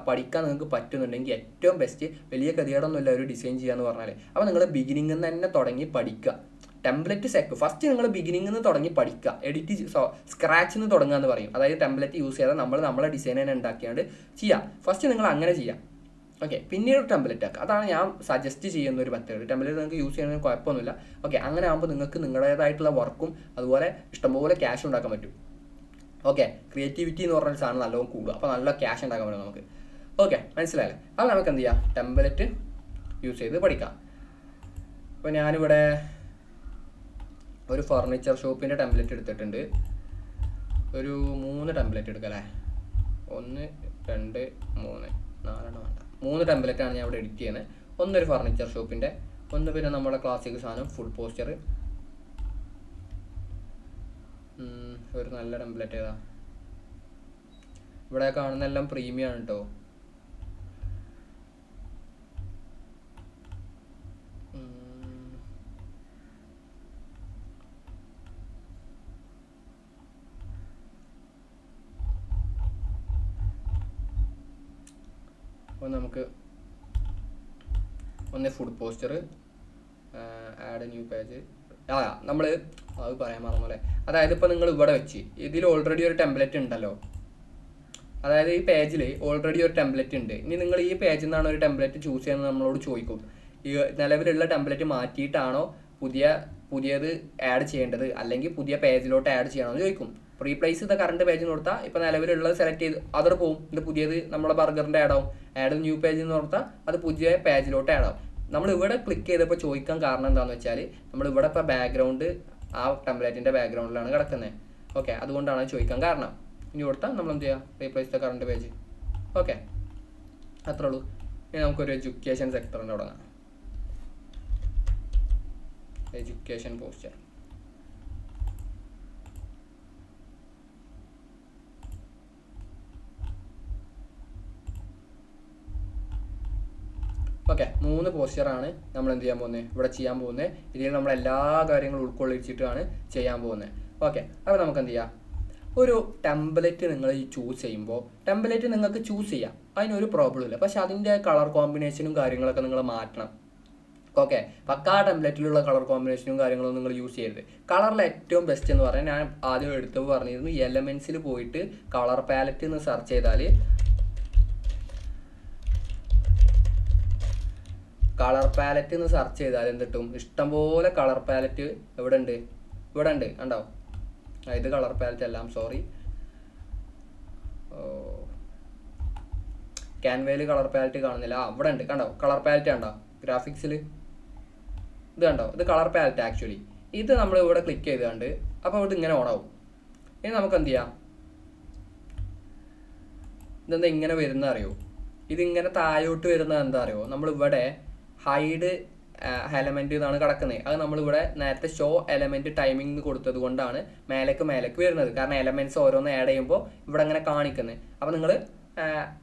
പഠിക്കാൻ നിങ്ങൾക്ക് പറ്റുന്നുണ്ടെങ്കിൽ ഏറ്റവും ബെസ്റ്റ്, വലിയ ഗതികേടൊന്നുമില്ല ഒരു ഡിസൈൻ ചെയ്യാന്ന് പറഞ്ഞാൽ. അപ്പോൾ നിങ്ങൾ ബിഗിനിങ്ങിൽ നിന്ന് തന്നെ തുടങ്ങി പഠിക്കുക. ടെംപ്ലേറ്റ് സെറ്റ് ഫസ്റ്റ് നിങ്ങൾ ബിഗിനിങ്ങിൽ നിന്ന് തുടങ്ങി പഠിക്കുക. എഡിറ്റ് സ്ക്രാച്ചിൽ നിന്ന് തുടങ്ങുക എന്ന് പറയും. അതായത് ടെംപ്ലേറ്റ് യൂസ് ചെയ്യാതെ നമ്മളെ ഡിസൈൻ തന്നെ ഉണ്ടാക്കിയാണ്ട് ചെയ്യാം. ഫസ്റ്റ് നിങ്ങൾ അങ്ങനെ ചെയ്യാം. ഓക്കെ, പിന്നീട് ടെംപ്ലേറ്റ് ആക്കുക. അതാണ് ഞാൻ സജസ്റ്റ് ചെയ്യുന്ന ഒരു മെത്തേഡ്. ടെംപ്ലേറ്റ് നിങ്ങൾക്ക് യൂസ് ചെയ്യുന്നതിന് കുഴപ്പമൊന്നുമില്ല. ഓക്കെ, അങ്ങനെ ആകുമ്പോൾ നിങ്ങൾക്ക് നിങ്ങളുടേതായിട്ടുള്ള വർക്കും അതുപോലെ ഇഷ്ടംപോലെ ക്യാഷ് ഉണ്ടാക്കാൻ പറ്റും. ഓക്കെ, ക്രിയേറ്റിവിറ്റി എന്ന് പറഞ്ഞൊരു സാധനം നല്ലോണം കൂടുക. അപ്പോൾ നല്ല ക്യാഷ് ഉണ്ടാക്കാൻ പറ്റും നമുക്ക്. ഓക്കെ, മനസ്സിലായല്ലേ? അപ്പോൾ നമുക്ക് എന്ത് ചെയ്യാം, ടെംപ്ലേറ്റ് യൂസ് ചെയ്ത് പഠിക്കാം. അപ്പോൾ ഞാനിവിടെ ഒരു ഫർണിച്ചർ ഷോപ്പിൻ്റെ ടെംപ്ലേറ്റ് എടുത്തിട്ടുണ്ട്. ഒരു 3 ടെംപ്ലേറ്റ് എടുക്കാം അല്ലേ? 1 2 3 4 വേണ്ട, 3 ടെംപ്ലേറ്റാണ് ഞാൻ ഇവിടെ എഡിറ്റ് ചെയ്യുന്നത്. ഒന്നൊരു ഫർണിച്ചർ ഷോപ്പിൻ്റെ, ഒന്ന് പിന്നെ നമ്മുടെ ക്ലാസിക് സാധനം ഫുഡ് പോസ്റ്റർ. ഒരു നല്ല ടെംപ്ലേറ്റ് ഏതാ? ഇവിടെ കാണുന്ന എല്ലാം പ്രീമിയം ആണ് കേട്ടോ. അപ്പോൾ നമുക്ക് ഒന്ന് food poster, add new page. നമ്മൾ അത് പറയാൻ മറന്നല്ലേ. അതായത് ഇപ്പോൾ നിങ്ങൾ ഇവിടെ വെച്ച് ഇതിൽ ഓൾറെഡി ഒരു ടെംപ്ലേറ്റ് ഉണ്ടല്ലോ. അതായത് ഈ പേജിൽ ഓൾറെഡി ഒരു ടെംപ്ലേറ്റ് ഉണ്ട്. ഇനി നിങ്ങൾ ഈ പേജിൽ നിന്നാണ് ഒരു ടെംപ്ലേറ്റ് ചൂസ് ചെയ്യുന്നത് നമ്മളോട് ചോദിക്കും. ഈ നിലവിലുള്ള ടെംപ്ലേറ്റ് മാറ്റിയിട്ടാണോ പുതിയത് ആഡ് ചെയ്യേണ്ടത്, അല്ലെങ്കിൽ പുതിയ പേജിലോട്ട് ആഡ് ചെയ്യണമെന്ന് ചോദിക്കും. റീപ്ലേസ് ദ കറണ്ട് പേജ് എന്ന് കൊടുത്താൽ ഇപ്പോൾ നിലവിലുള്ളത് സെലക്ട് ചെയ്ത് അതർ പോവും. ഇത് പുതിയത് നമ്മുടെ ബർഗറിൻ്റെ ആഡ് ആവും. ആഡ് ന്യൂ പേജ് എന്ന് കൊടുത്താൽ അത് പുതിയ പേജിലോട്ട് ആഡ് ആവും. നമ്മൾ ഇവിടെ ക്ലിക്ക് ചെയ്തപ്പോൾ ചോദിക്കാൻ കാരണം എന്താണെന്ന് വെച്ചാൽ നമ്മൾ ഇവിടെ ഇപ്പോൾ ബാക്ക്ഗ്രൗണ്ട് ആ ടെംപ്ലേറ്റിൻ്റെ ബാക്ക്ഗ്രൗണ്ടിലാണ് കിടക്കുന്നത്. ഓക്കെ, അതുകൊണ്ടാണ് ചോദിക്കാൻ കാരണം. ഇനി കൊടുത്താൽ നമ്മൾ എന്ത് ചെയ്യുക, replace the current page. Okay, അത്രേ ഉള്ളൂ. ഇനി നമുക്കൊരു എഡ്യൂക്കേഷൻ സെക്ടറിൻ്റെ തുടങ്ങാം. Education poster. ഓക്കെ, 3 പോസ്റ്ററാണ് നമ്മൾ എന്ത് ചെയ്യാൻ പോകുന്നത്, ഇവിടെ ചെയ്യാൻ പോകുന്നത്. ഇതിൽ നമ്മൾ എല്ലാ കാര്യങ്ങളും ഉൾക്കൊള്ളിച്ചിട്ടാണ് ചെയ്യാൻ പോകുന്നത്. ഓക്കെ, അപ്പോൾ നമുക്ക് എന്ത് ചെയ്യാം, ഒരു ടെംപ്ലേറ്റ് നിങ്ങൾ ഈ ചൂസ് ചെയ്യുമ്പോൾ ടെംപ്ലേറ്റ് നിങ്ങൾക്ക് ചൂസ് ചെയ്യാം, അതിനൊരു പ്രോബ്ലം ഇല്ല. പക്ഷെ അതിൻ്റെ കളർ കോമ്പിനേഷനും കാര്യങ്ങളൊക്കെ നിങ്ങൾ മാറ്റണം. ഓക്കെ, പക്കാ ടെംപ്ലേറ്റിലുള്ള കളർ കോമ്പിനേഷനും കാര്യങ്ങളും നിങ്ങൾ യൂസ് ചെയ്യരുത്. കളറിൽ ഏറ്റവും ബെസ്റ്റ് എന്ന് പറഞ്ഞാൽ ഞാൻ ആദ്യം എടുത്തപ്പോൾ പറഞ്ഞിരുന്നു, എലമെൻസിൽ പോയിട്ട് കളർ പാലറ്റ് എന്ന് സെർച്ച് ചെയ്താൽ എന്തിട്ടും ഇഷ്ടംപോലെ കളർ പാലറ്റ് ഇവിടെ ഉണ്ട് കണ്ടോ. ഇത് കളർ പാലറ്റ് എല്ലാം സോറി, ക്യാൻവയിൽ കളർ പാലറ്റ് കാണുന്നില്ല. ഇവിടെ ഉണ്ട് കണ്ടോ, കളർ പാലറ്റ് കണ്ടോ ഗ്രാഫിക്സിൽ. ഇത് കണ്ടോ, ഇത് കളർ പാലറ്റ് ആക്ച്വലി. ഇത് നമ്മൾ ഇവിടെ ക്ലിക്ക് ചെയ്തുകൊണ്ട് അപ്പോൾ ഇത് ഇങ്ങനെ ഓണാവും. ഇനി നമുക്ക് എന്ത് ചെയ്യാം, ഇതെന്താ ഇങ്ങനെ വരുന്ന അറിയോ, ഇതിങ്ങനെ താഴോട്ട് വരുന്നത് എന്താ അറിയോ, നമ്മളിവിടെ ഹൈഡ് എലമെൻറ്റ് എന്നാണ് കിടക്കുന്നത്. അത് നമ്മളിവിടെ നേരത്തെ ഷോ എലമെൻറ്റ് ടൈമിംഗ് കൊടുത്തത് കൊണ്ടാണ് മേലേക്ക് വരുന്നത്. കാരണം എലമെൻറ്റ്സ് ഓരോന്ന് ആഡ് ചെയ്യുമ്പോൾ ഇവിടെ അങ്ങനെ കാണിക്കുന്നത്. അപ്പോൾ നിങ്ങൾ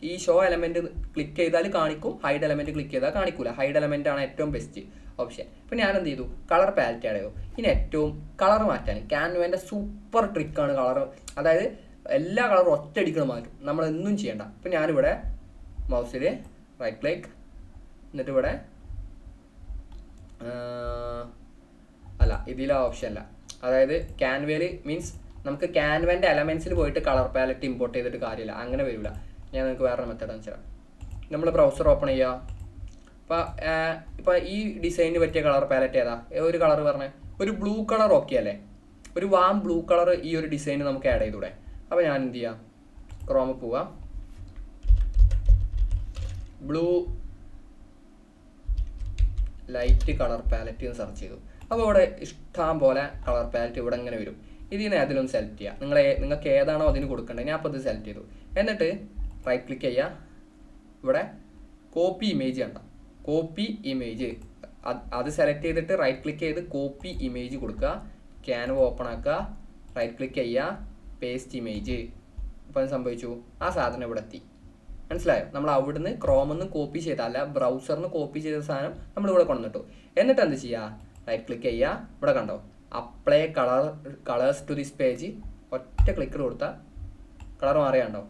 ഈ ഷോ എലമെൻറ്റ് ക്ലിക്ക് ചെയ്താൽ കാണിക്കും, ഹൈഡ് എലമെൻറ്റ് ക്ലിക്ക് ചെയ്താൽ കാണിക്കില്ല. ഹൈഡ് എലമെൻ്റ് ആണ് ഏറ്റവും ബെസ്റ്റ് ഓപ്ഷൻ. ഇപ്പോൾ ഞാൻ എന്ത് ചെയ്തു, കളർ പാലറ്റ് ആഡ് ചെയ്തു. ഇനി ഏറ്റവും കളർ മാറ്റാൻ ക്യാൻവൻ്റെ സൂപ്പർ ട്രിക്കാണ് കളർ. അതായത് എല്ലാ കളറും ഒറ്റയടിക്കണം മാറ്റും, നമ്മളൊന്നും ചെയ്യണ്ട. ഇപ്പം ഞാനിവിടെ മൗസിൽ റൈറ്റ് ക്ലിക്ക്, എന്നിട്ട് ഇവിടെ അല്ല ഇതിലെ ഓപ്ഷൻ അല്ല, അതായത് ക്യാൻവയിൽ മീൻസ് നമുക്ക് ക്യാൻവൻ്റെ എലമെൻസിൽ പോയിട്ട് കളർ പാലറ്റ് ഇമ്പോർട്ട് ചെയ്തിട്ട് കാര്യമില്ല, അങ്ങനെ വരില്ല. ഞാൻ നിങ്ങൾക്ക് വേറെ മെത്തേഡ് കാണിച്ചു തരാം. നമ്മൾ ബ്രൗസർ ഓപ്പൺ ചെയ്യുക. ഇപ്പോൾ ഈ ഡിസൈനിന് പറ്റിയ കളർ പാലറ്റ് ഏതാ, ഒരു കളർ പറഞ്ഞേ, ഒരു ബ്ലൂ കളർ ഓക്കെ അല്ലേ, ഒരു വാം ബ്ലൂ കളർ ഈ ഒരു ഡിസൈന് നമുക്ക് ആഡ് ചെയ്തൂടെ. അപ്പോൾ ഞാൻ എന്ത് ചെയ്യാം, ക്രോമിൽ പോവാം, ബ്ലൂ ലൈറ്റ് കളർ പാലറ്റ് എന്ന് സെർച്ച് ചെയ്തു. അപ്പോൾ ഇവിടെ ഇഷ്ടം പോലെ കളർ പാലറ്റ് ഇവിടെ ഇങ്ങനെ വരും. ഇതിന് അതിലൊന്ന് സെലക്ട് ചെയ്യുക, നിങ്ങൾക്ക് ഏതാണോ അതിന് കൊടുക്കേണ്ടത്. ഞാൻ അപ്പോൾ ഇത് സെലക്ട് ചെയ്തു. എന്നിട്ട് റൈറ്റ് ക്ലിക്ക് ചെയ്യുക, ഇവിടെ കോപ്പി ഇമേജ് കണ്ട, കോപ്പി ഇമേജ് അത് സെലക്ട് ചെയ്തിട്ട് റൈറ്റ് ക്ലിക്ക് ചെയ്ത് കോപ്പി ഇമേജ് കൊടുക്കുക. ക്യാൻവ ഓപ്പൺ ആക്കുക, റൈറ്റ് ക്ലിക്ക് ചെയ്യുക, പേസ്റ്റ് ഇമേജ്. അപ്പോൾ അത് സംഭവിച്ചു, ആ സാധനം ഇവിടെ എത്തി. മനസ്സിലായോ? നമ്മൾ അവിടുന്ന് ക്രോമിൽ നിന്ന് കോപ്പി ചെയ്തല്ല, ബ്രൗസറിന് കോപ്പി ചെയ്ത സാധനം നമ്മളിവിടെ കൊണ്ടുവന്നിട്ടു. എന്നിട്ട് എന്ത് ചെയ്യുക, റൈറ്റ് ക്ലിക്ക് ചെയ്യുക, ഇവിടെ കണ്ടോ apply colours to this page. ഒറ്റ ക്ലിക്കിൽ കൊടുത്താൽ കളർ മാറിയാണ്ടോ.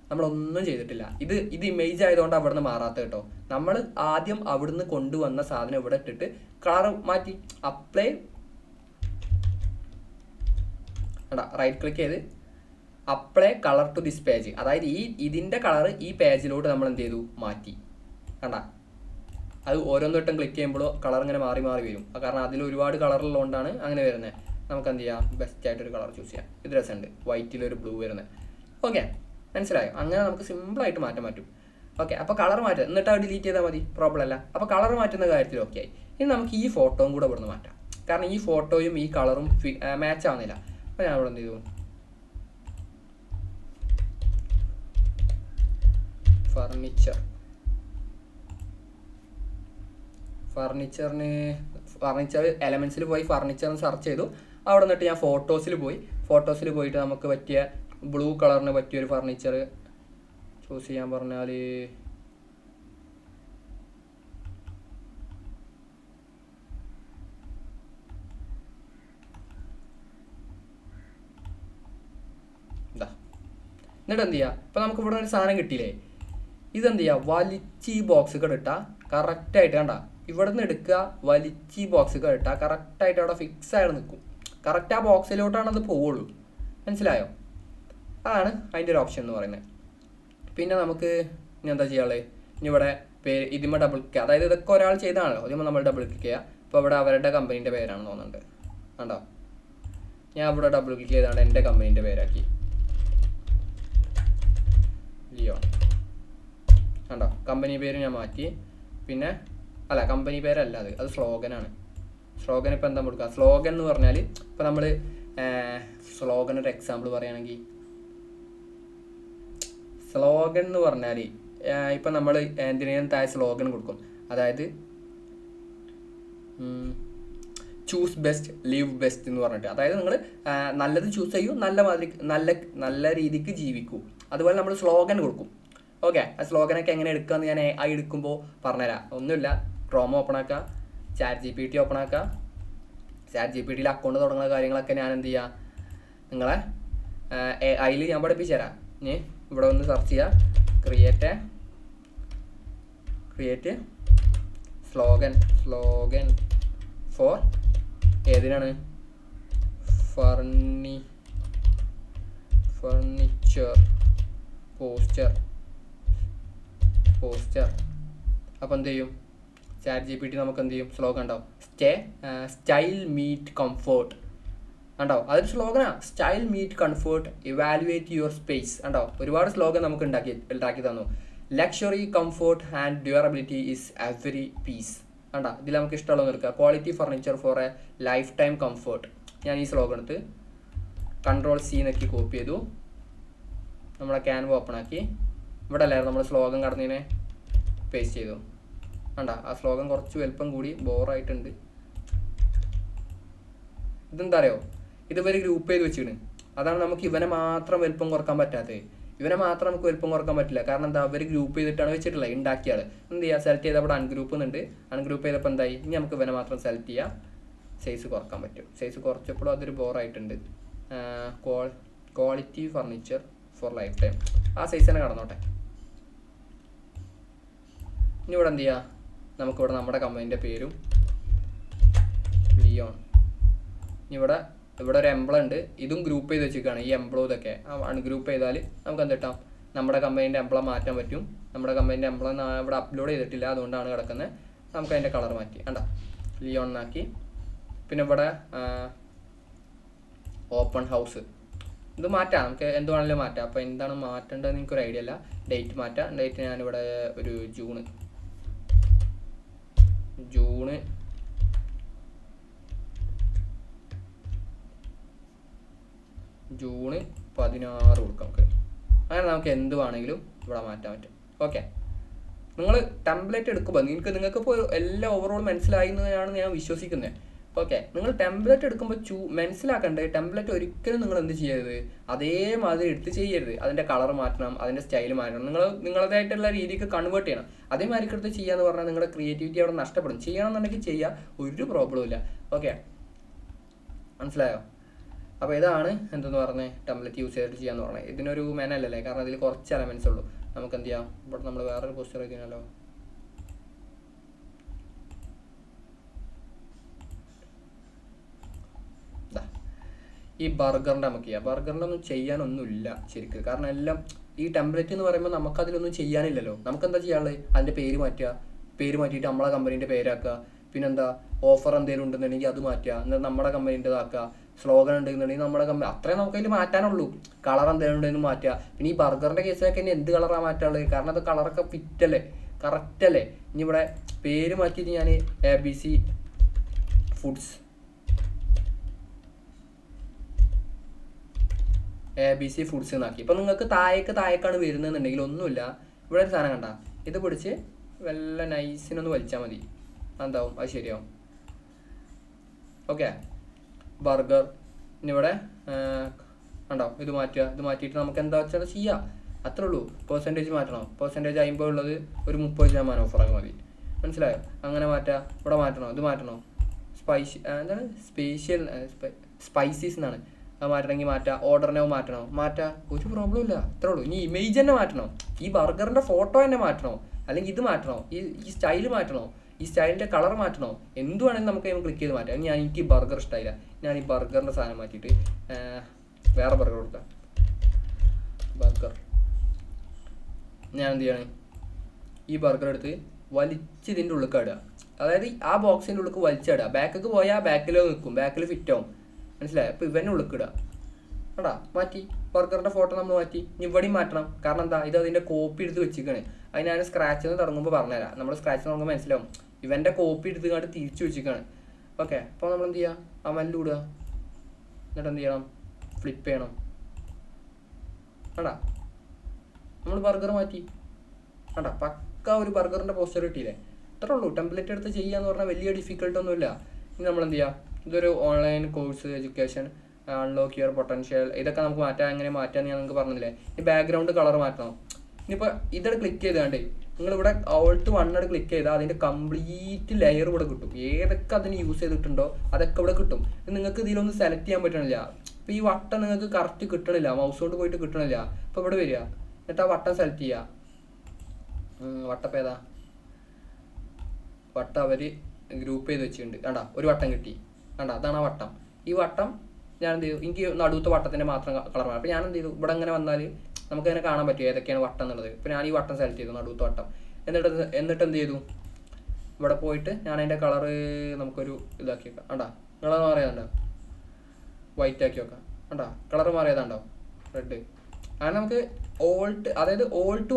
നമ്മളൊന്നും ചെയ്തിട്ടില്ല. ഇത് ഇമേജ് ആയതുകൊണ്ട് അവിടുന്ന് മാറാത്ത കേട്ടോ. നമ്മൾ ആദ്യം അവിടുന്ന് കൊണ്ടുവന്ന സാധനം ഇവിടെ ഇട്ടിട്ട് കളർ മാറ്റി അപ്ലൈ റൈറ്റ് ക്ലിക്ക് ചെയ്ത് apply colour to this page, അതായത് ഇതിൻ്റെ കളർ ഈ പേജിലോട്ട് നമ്മൾ എന്ത് ചെയ്തു മാറ്റി. കണ്ട അത് ഓരോന്നിട്ടും ക്ലിക്ക് ചെയ്യുമ്പോഴോ കളർ ഇങ്ങനെ മാറി മാറി വരും. കാരണം അതിൽ ഒരുപാട് കളറുള്ളതുകൊണ്ടാണ് അങ്ങനെ വരുന്നത്. നമുക്ക് എന്ത് ചെയ്യാം, ബെസ്റ്റ് ആയിട്ടൊരു കളർ ചൂസ് ചെയ്യാം. ഇത് രസമുണ്ട്, വൈറ്റിലൊരു ബ്ലൂ വരുന്നത്. ഓക്കെ, മനസ്സിലായോ? അങ്ങനെ നമുക്ക് സിമ്പിളായിട്ട് മാറ്റാൻ പറ്റും. ഓക്കെ, അപ്പോൾ കളർ മാറ്റുക, എന്നിട്ട് അത് ഡിലീറ്റ് ചെയ്താൽ മതി, പ്രോബ്ലം അല്ല. അപ്പോൾ കളർ മാറ്റുന്ന കാര്യത്തിൽ ഓക്കെ ആയി. ഇനി നമുക്ക് ഈ ഫോട്ടോയും കൂടെ ഇവിടുന്ന് മാറ്റാം. കാരണം ഈ ഫോട്ടോയും ഈ കളറും മാച്ച് ആവുന്നില്ല. അപ്പോൾ ഞാൻ ഇവിടെ എന്ത് ചെയ്തു, ഫർണിച്ചർ എലമെൻസിൽ പോയി ഫർണിച്ചറിന് സെർച്ച് ചെയ്തു. അവിടെ നിന്നിട്ട് ഞാൻ ഫോട്ടോസിൽ പോയിട്ട് നമുക്ക് പറ്റിയ ബ്ലൂ കളറിന് പറ്റിയൊരു ഫർണിച്ചർ ചൂസ് ചെയ്യാൻ പറഞ്ഞാൽ എന്താ, എന്നിട്ട് എന്ത് ചെയ്യുക, ഇപ്പം നമുക്ക് ഇവിടെ ഒരു സാധനം കിട്ടിയില്ലേ, ഇതെന്ത് ചെയ്യുക, വലിച്ച് ഈ ബോക്സ് ഇട്ടാൽ കറക്റ്റായിട്ട് കണ്ട ഇവിടെ നിന്ന് എടുക്കുക, വലിച്ച് ഈ ബോക്സ് ഇട്ടാൽ കറക്റ്റായിട്ട് അവിടെ ഫിക്സ് ആയിട്ട് നിൽക്കും. കറക്റ്റ് ആ ബോക്സിലോട്ടാണ് അത് പോവുള്ളൂ. മനസ്സിലായോ? അതാണ് അതിൻ്റെ ഒരു ഓപ്ഷൻ എന്ന് പറയുന്നത്. പിന്നെ നമുക്ക് ഇനി എന്താ ചെയ്യാനുള്ളത്, ഇനി ഇവിടെ പേര് ഇതിന്മേൽ ഡബിൾ ക്ലിക്ക്, അതായത് ഇതൊക്കെ ഒരാൾ ചെയ്താണല്ലോ, ഇതിന്മേൽ നമ്മൾ ഡബിൾ ക്ലിക്ക് ചെയ്യുക. ഇപ്പോൾ ഇവിടെ അവരുടെ കമ്പനീൻ്റെ പേരാണെന്ന് തോന്നുന്നുണ്ട്. കണ്ടോ, ഞാൻ ഇവിടെ ഡബിൾ ക്ലിക്ക് ചെയ്താണ് എൻ്റെ കമ്പനീൻ്റെ പേരാക്കി ലിയോൺ. കണ്ടോ, കമ്പനി പേര് ഞാൻ മാറ്റി. പിന്നെ അല്ല, കമ്പനി പേരല്ല, അത് സ്ലോഗനാണ്. സ്ലോഗൻ ഇപ്പോൾ എന്താ കൊടുക്കുക, സ്ലോഗൻ എന്ന് പറഞ്ഞാൽ ഇപ്പോൾ നമ്മൾ സ്ലോഗൻ ഒരു എക്സാമ്പിൾ പറയുകയാണെങ്കിൽ, സ്ലോഗൻ എന്ന് പറഞ്ഞാൽ ഇപ്പം നമ്മൾ എന്തിനേലും താഴെ സ്ലോഗൻ കൊടുക്കും. അതായത് ചൂസ് ബെസ്റ്റ് ലീവ് ബെസ്റ്റ് എന്ന് പറഞ്ഞിട്ട്, അതായത് നിങ്ങൾ നല്ലത് ചൂസ് ചെയ്യൂ, നല്ല രീതിക്ക് ജീവിക്കൂ. അതുപോലെ നമ്മൾ സ്ലോഗൻ കൊടുക്കും. ഓക്കെ, ആ സ്ലോഗനൊക്കെ എങ്ങനെ എടുക്കാമെന്ന് ഞാൻ എടുക്കുമ്പോൾ പറഞ്ഞുതരാം. ഒന്നുമില്ല, ക്രോം ഓപ്പൺ ആക്കുക, ചാറ്റ് GPT ഓപ്പൺ ആക്കുക. ചാറ്റ് GPTയിൽ അക്കൗണ്ട് തുടങ്ങുന്ന കാര്യങ്ങളൊക്കെ ഞാൻ എന്ത് ചെയ്യുക, നിങ്ങളെ അതിൽ ഞാൻ പഠിപ്പിച്ചു തരാം. ഇനി ഇവിടെ ഒന്ന് സെർച്ച് ചെയ്യുക, ക്രിയേറ്റ് സ്ലോഗൻ ഫോർ ഏതിനാണ്, ഫർണിച്ചർ പോസ്റ്റർ. അപ്പോൾ എന്ത് ചെയ്യും, ചാറ്റ് GPT നമുക്ക് എന്ത് ചെയ്യും, സ്ലോഗൻ ഉണ്ടാവും, സ്റ്റൈൽ മീറ്റ് കംഫോർട്ട്. ഉണ്ടാവും, അതൊരു സ്ലോഗനാ, style meet comfort, evaluate your space. ഉണ്ടാവും, ഒരുപാട് സ്ലോഗൻ നമുക്ക് ഉണ്ടാക്കി തന്നു. Luxury comfort and durability is every piece. കണ്ടാ, ഇതിൽ നമുക്ക് ഇഷ്ടമുള്ളത് എടുക്കുക. Quality furniture for a life time comfort. ഞാൻ ഈ സ്ലോഗൻ എടുത്ത് Ctrl+C നോക്കി കോപ്പി ചെയ്തു, നമ്മളെ ക്യാൻവ ഓപ്പൺ ആക്കി. ഇവിടെ അല്ലായിരുന്നു നമ്മൾ സ്ലോഗൻ കടന്നതിനെ പേസ്റ്റ് ചെയ്തു. കണ്ടാ, ആ സ്ലോഗൻ കുറച്ച് വലുപ്പം കൂടി, ബോറായിട്ടുണ്ട്. ഇതെന്താ അറിയോ, ഇതുവരെ ഗ്രൂപ്പ് ചെയ്ത് വെച്ചിട്ട്, അതാണ് നമുക്ക് ഇവനെ മാത്രം വലുപ്പം കുറക്കാൻ പറ്റാത്തത്. ഇവനെ മാത്രം നമുക്ക് വലുപ്പം കുറക്കാൻ പറ്റില്ല. കാരണം എന്താ, അവർ ഗ്രൂപ്പ് ചെയ്തിട്ടാണ് വെച്ചിട്ടുള്ളത്. ഉണ്ടാക്കിയാൽ എന്ത് ചെയ്യുക, സെലക്ട് ചെയ്താൽ അവിടെ അൺഗ്രൂപ്പ് എന്നുണ്ട്. അൺഗ്രൂപ്പ് ചെയ്തപ്പോൾ എന്തായി, ഇനി നമുക്ക് ഇവനെ മാത്രം സെലക്ട് ചെയ്യാം, സൈസ് കുറക്കാൻ പറ്റും. സൈസ് കുറച്ചപ്പോഴും അതൊരു ബോറായിട്ടുണ്ട്. Quality furniture for life time, ആ സൈസ് തന്നെ കടന്നോട്ടെ. ഇനി ഇവിടെ എന്ത് ചെയ്യുക, നമുക്കിവിടെ നമ്മുടെ കമ്പനീൻ്റെ പേരും ലിയോൺ. ഇവിടെ ഒരു എംബ്ലം ഉണ്ട്, ഇതും ഗ്രൂപ്പ് ചെയ്ത് വെച്ചിരിക്കുകയാണ്. ഈ എംബ്ലം ഇതൊക്കെ അൺഗ്രൂപ്പ് ചെയ്താൽ നമുക്ക് എന്ത് കിട്ടാം, നമ്മുടെ കമ്പനീൻ്റെ എംബ്ലം മാറ്റാൻ പറ്റും. നമ്മുടെ കമ്പനീൻ്റെ എംബ്ലം ഇവിടെ അപ്ലോഡ് ചെയ്തിട്ടില്ല, അതുകൊണ്ടാണ് കിടക്കുന്നത്. നമുക്ക് അതിൻ്റെ കളർ മാറ്റി, കണ്ട ലിയോൺ ആക്കി. പിന്നെ ഇവിടെ ഓപ്പൺ ഹൗസ്, ഇത് മാറ്റാം, നമുക്ക് എന്ത് വേണമെങ്കിലും മാറ്റാം. അപ്പോൾ എന്താണ് മാറ്റേണ്ടതെന്ന് എനിക്കൊരു ഐഡിയ അല്ല. ഡേറ്റ് മാറ്റാം. ഡേറ്റ് ഞാനിവിടെ ഒരു ജൂൺ 16 കൊടുക്കാം നമുക്ക്. അങ്ങനെ നമുക്ക് എന്ത് വേണമെങ്കിലും ഇവിടെ മാറ്റാൻ പറ്റും. ഓക്കെ, നിങ്ങൾ ടെംപ്ലേറ്റ് എടുക്കുമ്പോൾ നിങ്ങൾക്കിപ്പോൾ എല്ലാം ഓവറോൾ മനസ്സിലായി എന്നാണ് ഞാൻ വിശ്വസിക്കുന്നത്. ഓക്കെ, നിങ്ങൾ ടെംപ്ലേറ്റ് എടുക്കുമ്പോൾ മനസ്സിലാക്കേണ്ടത്, ടെംപ്ലേറ്റ് ഒരിക്കലും നിങ്ങൾ എന്ത് ചെയ്യരുത്, അതേമാതിരി എടുത്ത് ചെയ്യരുത്. അതിൻ്റെ കളർ മാറ്റണം, അതിൻ്റെ സ്റ്റൈൽ മാറ്റണം, നിങ്ങളതായിട്ടുള്ള രീതിക്ക് കൺവേർട്ട് ചെയ്യണം. അതേമാതിരി എടുത്ത് ചെയ്യാന്ന് പറഞ്ഞാൽ നിങ്ങളുടെ ക്രിയേറ്റിവിറ്റി അവിടെ നഷ്ടപ്പെടും. ചെയ്യണമെന്നുണ്ടെങ്കിൽ ചെയ്യുക, ഒരു പ്രോബ്ലം ഇല്ല. ഓക്കെ, മനസ്സിലായോ? അപ്പോൾ ഇതാണ് എന്തെന്ന് പറഞ്ഞത് ടെംപ്ലേറ്റ് യൂസ് ചെയ്തിട്ട് ചെയ്യാന്ന് പറഞ്ഞത്. ഇതിനൊരു മെനല്ലേ, കാരണം അതിൽ കുറച്ച് എലമെൻറ്റ്സ് ഉള്ളൂ. നമുക്ക് എന്ത് ചെയ്യാം, ഇവിടെ നമ്മൾ വേറൊരു പോസ്റ്റർ എഴുതിയാലോ. ഈ ബർഗറിൻ്റെ നമുക്ക് ചെയ്യാം. ബർഗറിൻ്റെ ഒന്നും ചെയ്യാനൊന്നുമില്ല ശരിക്കും, കാരണം എല്ലാം ഈ ടെംപ്ലേറ്റ് എന്ന് പറയുമ്പോൾ നമുക്കതിലൊന്നും ചെയ്യാനില്ലല്ലോ. നമുക്കെന്താ ചെയ്യാനുള്ളത്, അതിൻ്റെ പേര് മാറ്റുക, പേര് മാറ്റിയിട്ട് നമ്മളെ കമ്പനീൻ്റെ പേരാക്കുക, പിന്നെന്താ ഓഫർ എന്തെങ്കിലും ഉണ്ടെന്നുണ്ടെങ്കിൽ അത് മാറ്റുക, എന്നിട്ട് നമ്മുടെ കമ്പനീൻ്റെതാക്കുക, സ്ലോഗൻ ഉണ്ടെന്നുണ്ടെങ്കിൽ നമ്മുടെ കമ്പനി, അത്രയും നമുക്കതിൽ മാറ്റാനുള്ളൂ. കളർ എന്തെങ്കിലും ഉണ്ടെങ്കിൽ മാറ്റുക. പിന്നെ ഈ ബർഗറിൻ്റെ കേസിലൊക്കെ ഇനി എന്ത് കളറാണ് മാറ്റാനുള്ളത്, കാരണം അത് കളറൊക്കെ ഫിറ്റല്ലേ, കറക്റ്റ് അല്ലേ. ഇനി ഇവിടെ പേര് മാറ്റിയിട്ട് ഞാൻ ABC ഫുഡ്സ് ABC ഫുഡ്സ് എന്നാക്കി. ഇപ്പം നിങ്ങൾക്ക് താഴേക്കാണ് വരുന്നതെന്നുണ്ടെങ്കിൽ ഒന്നുമില്ല, ഇവിടെ ഒരു സാധനം കണ്ട, ഇത് പിടിച്ച് വല്ല നൈസിനൊന്ന് വലിച്ചാൽ മതി, എന്താവും അത് ശരിയാവും. ഓക്കെ, ബർഗർ ഇനിവിടെ ഉണ്ടോ, ഇത് മാറ്റുക. ഇത് മാറ്റിയിട്ട് നമുക്ക് എന്താ വെച്ചാൽ ചെയ്യാം, അത്രേ ഉള്ളൂ. പെർസെൻറ്റേജ് മാറ്റണം, പെർസെൻറ്റേജ് 50 ഉള്ളത് ഒരു 30% ഓഫറാക്കി മതി, മനസ്സിലായോ? അങ്ങനെ മാറ്റുക. ഇവിടെ മാറ്റണോ, ഇത് മാറ്റണോ, എന്താണ് സ്പൈസീസ് എന്നാണ്, അത് മാറ്റണമെങ്കിൽ മാറ്റാം. ഓർഡറിനെ മാറ്റാം, ഒരു പ്രോബ്ലം ഇല്ല, അത്രേ ഉള്ളൂ. ഇനി ഇമേജ് തന്നെ മാറ്റണം, ഈ ബർഗറിൻ്റെ ഫോട്ടോ തന്നെ മാറ്റണോ, അല്ലെങ്കിൽ ഇത് മാറ്റണോ, ഈ സ്റ്റൈൽ മാറ്റണോ, ഈ സ്റ്റൈലിൻ്റെ കളർ മാറ്റണോ, എന്ത് വേണമെങ്കിലും നമുക്ക് ക്ലിക്ക് ചെയ്ത് മാറ്റാം. എനിക്ക് ഈ ബർഗർ ഇഷ്ടമായില്ല, ഞാൻ ഈ ബർഗറിൻ്റെ സാധനം മാറ്റിയിട്ട് വേറെ ബർഗർ കൊടുക്കാം. ബർഗർ ഞാൻ എന്ത് ചെയ്യാണ്, ഈ ബർഗർ എടുത്ത് വലിച്ച് ഇതിൻ്റെ ഉള്ളിൽ ഇടുക, അതായത് ആ ബോക്സിൻ്റെ ഉള്ളിൽ വലിച്ചിടുക. ബാക്കിലേക്ക് പോയാൽ ബാക്കിലോ നിൽക്കും, ബാക്കിൽ ഫിറ്റാവും, മനസ്സിലായോ? അപ്പോൾ ഇവനെ ഉള്ളിക്കിടുക. എടാ മാറ്റി, ബർഗറിൻ്റെ ഫോട്ടോ നമ്മൾ മാറ്റി. ഇനി ഇവിടെയും മാറ്റണം, കാരണം എന്താ, ഇത് അതിൻ്റെ കോപ്പി എടുത്ത് വെച്ചിരിക്കണേ. അത് ഞാൻ സ്ക്രാച്ചിൽ നിന്ന് തുടങ്ങുമ്പോൾ പറഞ്ഞുതരാം. നമ്മൾ സ്ക്രാച്ചിൽ തുടങ്ങുമ്പോൾ മനസ്സിലാവും, ഇവൻ്റെ കോപ്പി എടുത്ത് കണ്ട് തിരിച്ചു വെച്ചിരിക്കുകയാണ്. ഓക്കെ, അപ്പോൾ നമ്മൾ എന്ത് ചെയ്യുക, ആ മല്ലിടുക, എന്നിട്ട് എന്ത് ചെയ്യണം, ഫ്ലിപ്പ് ചെയ്യണം. എടാ നമ്മൾ ബർഗർ മാറ്റി, എടാ പക്ക ഒരു ബർഗറിൻ്റെ പോസ്റ്റർ കിട്ടിയില്ലേ, ഇത്രേ ഉള്ളൂ. ടെംപ്ലേറ്റ് എടുത്ത് ചെയ്യാന്ന് പറഞ്ഞാൽ വലിയ ഡിഫിക്കൽട്ടൊന്നുമില്ല. ഇനി നമ്മൾ എന്ത് ചെയ്യുക, ഇതൊരു online course, education, unlock your potential, ഇതൊക്കെ നമുക്ക് മാറ്റാം. എങ്ങനെ മാറ്റാമെന്ന് ഞാൻ നിങ്ങൾക്ക് പറഞ്ഞില്ലേ. ഈ ബാക്ക്ഗ്രൗണ്ട് കളർ മാറ്റണം. ഇനിയിപ്പോൾ ഇതോട് ക്ലിക്ക് ചെയ്താണ്ട് നിങ്ങളിവിടെ Alt 1 ക്ലിക്ക് ചെയ്താൽ അതിൻ്റെ കംപ്ലീറ്റ് ലെയർ ഇവിടെ കിട്ടും. ഏതൊക്കെ അതിന് യൂസ് ചെയ്തിട്ടുണ്ടോ അതൊക്കെ ഇവിടെ കിട്ടും. നിങ്ങൾക്ക് ഇതിലൊന്നും സെലക്ട് ചെയ്യാൻ പറ്റണില്ല. ഇപ്പോൾ ഈ വട്ടം നിങ്ങൾക്ക് കറക്റ്റ് കിട്ടണില്ല, മൗസ് കൊണ്ട് പോയിട്ട് കിട്ടണില്ല. അപ്പോൾ ഇവിടെ വരിക, എന്നിട്ട് ആ വട്ടം സെലക്ട് ചെയ്യുക. വട്ടപ്പം ഏതാ, വട്ടം അവർ ഗ്രൂപ്പ് ചെയ്ത് വെച്ചിട്ടുണ്ട്. കണ്ടാ ഒരു വട്ടം കിട്ടി, കണ്ടാ അതാണ് ആ വട്ടം. ഈ വട്ടം ഞാൻ എന്ത് ചെയ്തു, എനിക്ക് നടുവത്തെ വട്ടത്തിൻ്റെ മാത്രം കളർ വേണം. അപ്പോൾ ഞാൻ എന്ത് ചെയ്തു, ഇവിടെ അങ്ങനെ വന്നാൽ നമുക്കതിനെ കാണാൻ പറ്റും ഏതൊക്കെയാണ് വട്ടം എന്നുള്ളത്. ഇപ്പോൾ ഞാൻ ഈ വട്ടം സെലക്ട് ചെയ്തു, നടുവത്തെ വട്ടം. എന്നിട്ട് എന്ത് ചെയ്തു, ഇവിടെ പോയിട്ട് ഞാൻ അതിൻ്റെ കളറ് നമുക്കൊരു ഇതാക്കി വെക്കാം. കണ്ടാ കളർ മാറിയതുണ്ടോ, വൈറ്റ് ആക്കി വെക്കാം. കണ്ടാ കളർ മാറിയതുണ്ടോ, റെഡ്. അങ്ങനെ നമുക്ക് Alt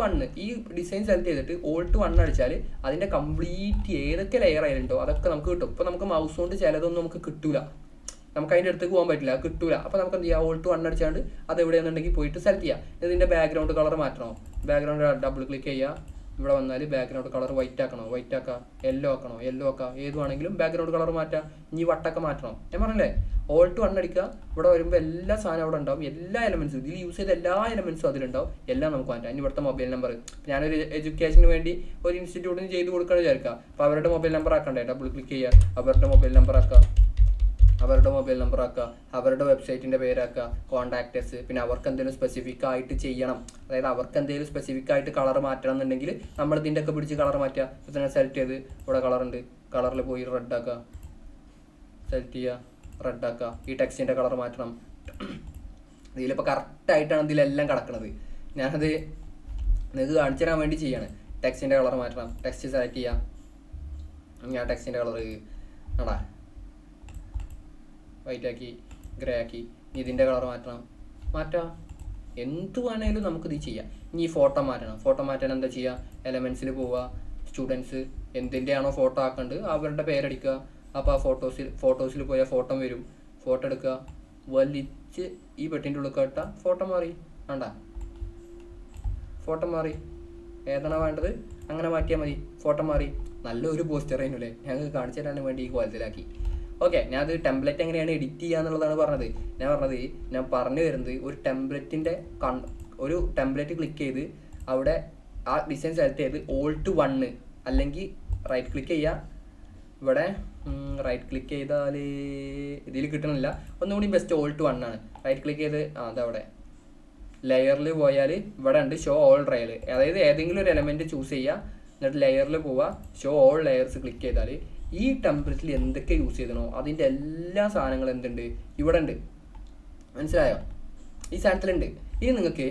1 ഈ ഡിസൈൻ സെലക്ട് ചെയ്തിട്ട് Alt 1 അടിച്ചാൽ അതിൻ്റെ കംപ്ലീറ്റ് ഏതൊക്കെ ലെയർ ആയിട്ടുണ്ടോ അതൊക്കെ നമുക്ക് കിട്ടും. ഇപ്പോൾ നമുക്ക് മൗസ് കൊണ്ട് ചിലതൊന്നും നമുക്ക് കിട്ടൂല, നമുക്ക് അതിൻ്റെ അടുത്തേക്ക് പോകാൻ പറ്റില്ല, കിട്ടൂല. അപ്പോൾ നമുക്ക് എന്ത് ചെയ്യാം, Alt 1 അടിച്ചാണ്ട് അത് എവിടെയാണെന്നുണ്ടെങ്കിൽ പോയിട്ട് സെലക്ട് ചെയ്യാം. ഇതിൻ്റെ ബാക്ക്ഗ്രൗണ്ട് കളർ മാറ്റണോ, ബാക്ക്ഗ്രൗണ്ട് ഡബിൾ ക്ലിക്ക് ചെയ്യുക. ഇവിടെ വന്നാൽ ബാക്ക്ഗ്രൗണ്ട് കളർ വൈറ്റ് ആക്കണോ, വൈറ്റ് ആക്കുക, യെല്ലോ ആക്കണോ, യെല്ലോ ആക്കുക, ഏതുവാണെങ്കിലും ബാക്ക്ഗ്രൗണ്ട് കളർ മാറ്റാം. ഇനി വട്ടൊക്കെ മാറ്റണം. ഞാൻ പറഞ്ഞില്ലേ, Alt 1 അടിക്കുക. ഇവിടെ വരുമ്പോൾ എല്ലാ സാധനം അവിടെ ഉണ്ടാവും, എല്ലാ എലമെൻസും ഇതിൽ യൂസ് ചെയ്ത എല്ലാ എലമെൻസും അതിലുണ്ടാവും. എല്ലാം നമുക്ക് മാറ്റാം. ഇനി ഇവിടുത്തെ മൊബൈൽ നമ്പർ, ഞാനൊരു എഡ്യൂക്കേഷന് വേണ്ടി ഒരു ഇൻസ്റ്റിറ്റ്യൂട്ടിന് ചെയ്ത് കൊടുക്കുകയാണ് വിചാരിക്കുക. അപ്പോൾ അവരുടെ മൊബൈൽ നമ്പർ ആക്കണ്ടേ, ഡബിൾ ക്ലിക്ക് ചെയ്യുക, അവരുടെ മൊബൈൽ നമ്പർ ആക്കുക, അവരുടെ വെബ്സൈറ്റിൻ്റെ പേരാക്കുക, കോൺടാക്റ്റേഴ്സ്. പിന്നെ അവർക്ക് എന്തെങ്കിലും സ്പെസിഫിക് ആയിട്ട് ചെയ്യണം, അതായത് അവർക്ക് എന്തെങ്കിലും സ്പെസിഫിക് ആയിട്ട് കളർ മാറ്റണം എന്നുണ്ടെങ്കിൽ നമ്മൾ ഇതിൻ്റെ ഒക്കെ പിടിച്ച് കളർ മാറ്റുക. ഇപ്പോൾ തന്നെ സെലക്ട് ചെയ്ത് ഇവിടെ കളറുണ്ട്, കളറിൽ പോയി റെഡ് ആക്കുക, സെലക്ട് ചെയ്യുക, റെഡ് ആക്കുക. ഈ ടെക്സ്റ്റിൻ്റെ കളർ മാറ്റണം. ഇതിലിപ്പോൾ കറക്റ്റായിട്ടാണ് ഇതിലെല്ലാം കിടക്കുന്നത്. ഞാനത് നിങ്ങൾക്ക് കാണിച്ചു തരാൻ വേണ്ടി ചെയ്യാണ്. ടെക്സ്റ്റിൻ്റെ കളർ മാറ്റണം, ടെക്സ്റ്റ് സെലക്ട് ചെയ്യുക. ഞാൻ ടെക്സ്റ്റിൻ്റെ കളർ ആടാ വൈറ്റ് ആക്കി, ഗ്രേ ആക്കി. ഇനി ഇതിൻ്റെ കളർ മാറ്റാം. എന്ത് വേണമെങ്കിലും നമുക്കിത് ചെയ്യാം. ഇനി ഈ ഫോട്ടോ മാറ്റാൻ എന്താ ചെയ്യുക, എലമെൻസിൽ പോവുക, സ്റ്റുഡൻസ് എന്തിൻ്റെയാണോ ഫോട്ടോ ആക്കേണ്ടത് അവരുടെ പേരടിക്കുക. അപ്പോൾ ആ ഫോട്ടോസിൽ പോയാൽ ഫോട്ടോ വരും, ഫോട്ടോ എടുക്കുക, വലിച്ച് ഈ പെട്ടിൻ്റെ ഉള്ളിൽ കേട്ടാൽ ഫോട്ടോ മാറി. വേണ്ട, ഫോട്ടോ മാറി, ഏതാണോ വേണ്ടത് അങ്ങനെ മാറ്റിയാൽ മതി, ഫോട്ടോ മാറി. നല്ലൊരു പോസ്റ്റർ ആയിരുന്നില്ലേ, ഞങ്ങൾക്ക് കാണിച്ചു തരാൻ വേണ്ടി ഈ കോലത്തിലാക്കി. ഓക്കെ, ഞാൻ അത് ടെംപ്ലേറ്റ് എങ്ങനെയാണ് എഡിറ്റ് ചെയ്യുക എന്നുള്ളതാണ് പറഞ്ഞത്. ഞാൻ പറഞ്ഞു വരുന്നത് ഒരു ടെംപ്ലേറ്റ് ക്ലിക്ക് ചെയ്ത് അവിടെ ആ ഡിസൈൻ സെലക്ട് ചെയ്ത് Alt 1 അല്ലെങ്കിൽ റൈറ്റ് ക്ലിക്ക് ചെയ്യുക, ഇവിടെ റൈറ്റ് ക്ലിക്ക് ചെയ്താൽ ഇതിൽ കിട്ടണില്ല. ഒന്നുകൂടി ബെസ്റ്റ് ഓൾട്ട് 1 ആണ്. റൈറ്റ് ക്ലിക്ക് ചെയ്ത് അതവിടെ ലെയറിൽ പോയാൽ ഇവിടെ ഉണ്ട് ഷോ ഓൾ റെയർ. അതായത് ഏതെങ്കിലും ഒരു എലമെൻറ്റ് ചൂസ് ചെയ്യുക, എന്നിട്ട് ലെയറിൽ പോവുക, ഷോ ഓൾ ലെയർസ് ക്ലിക്ക് ചെയ്താൽ ഈ ടെംപ്ലേറ്റിൽ എന്തൊക്കെ യൂസ് ചെയ്തണോ അതിൻ്റെ എല്ലാ സാധനങ്ങളും എന്തുണ്ട് ഇവിടെ ഉണ്ട്. മനസ്സിലായോ? ഈ സാധനത്തിലുണ്ട്. ഇനി നിങ്ങൾക്ക്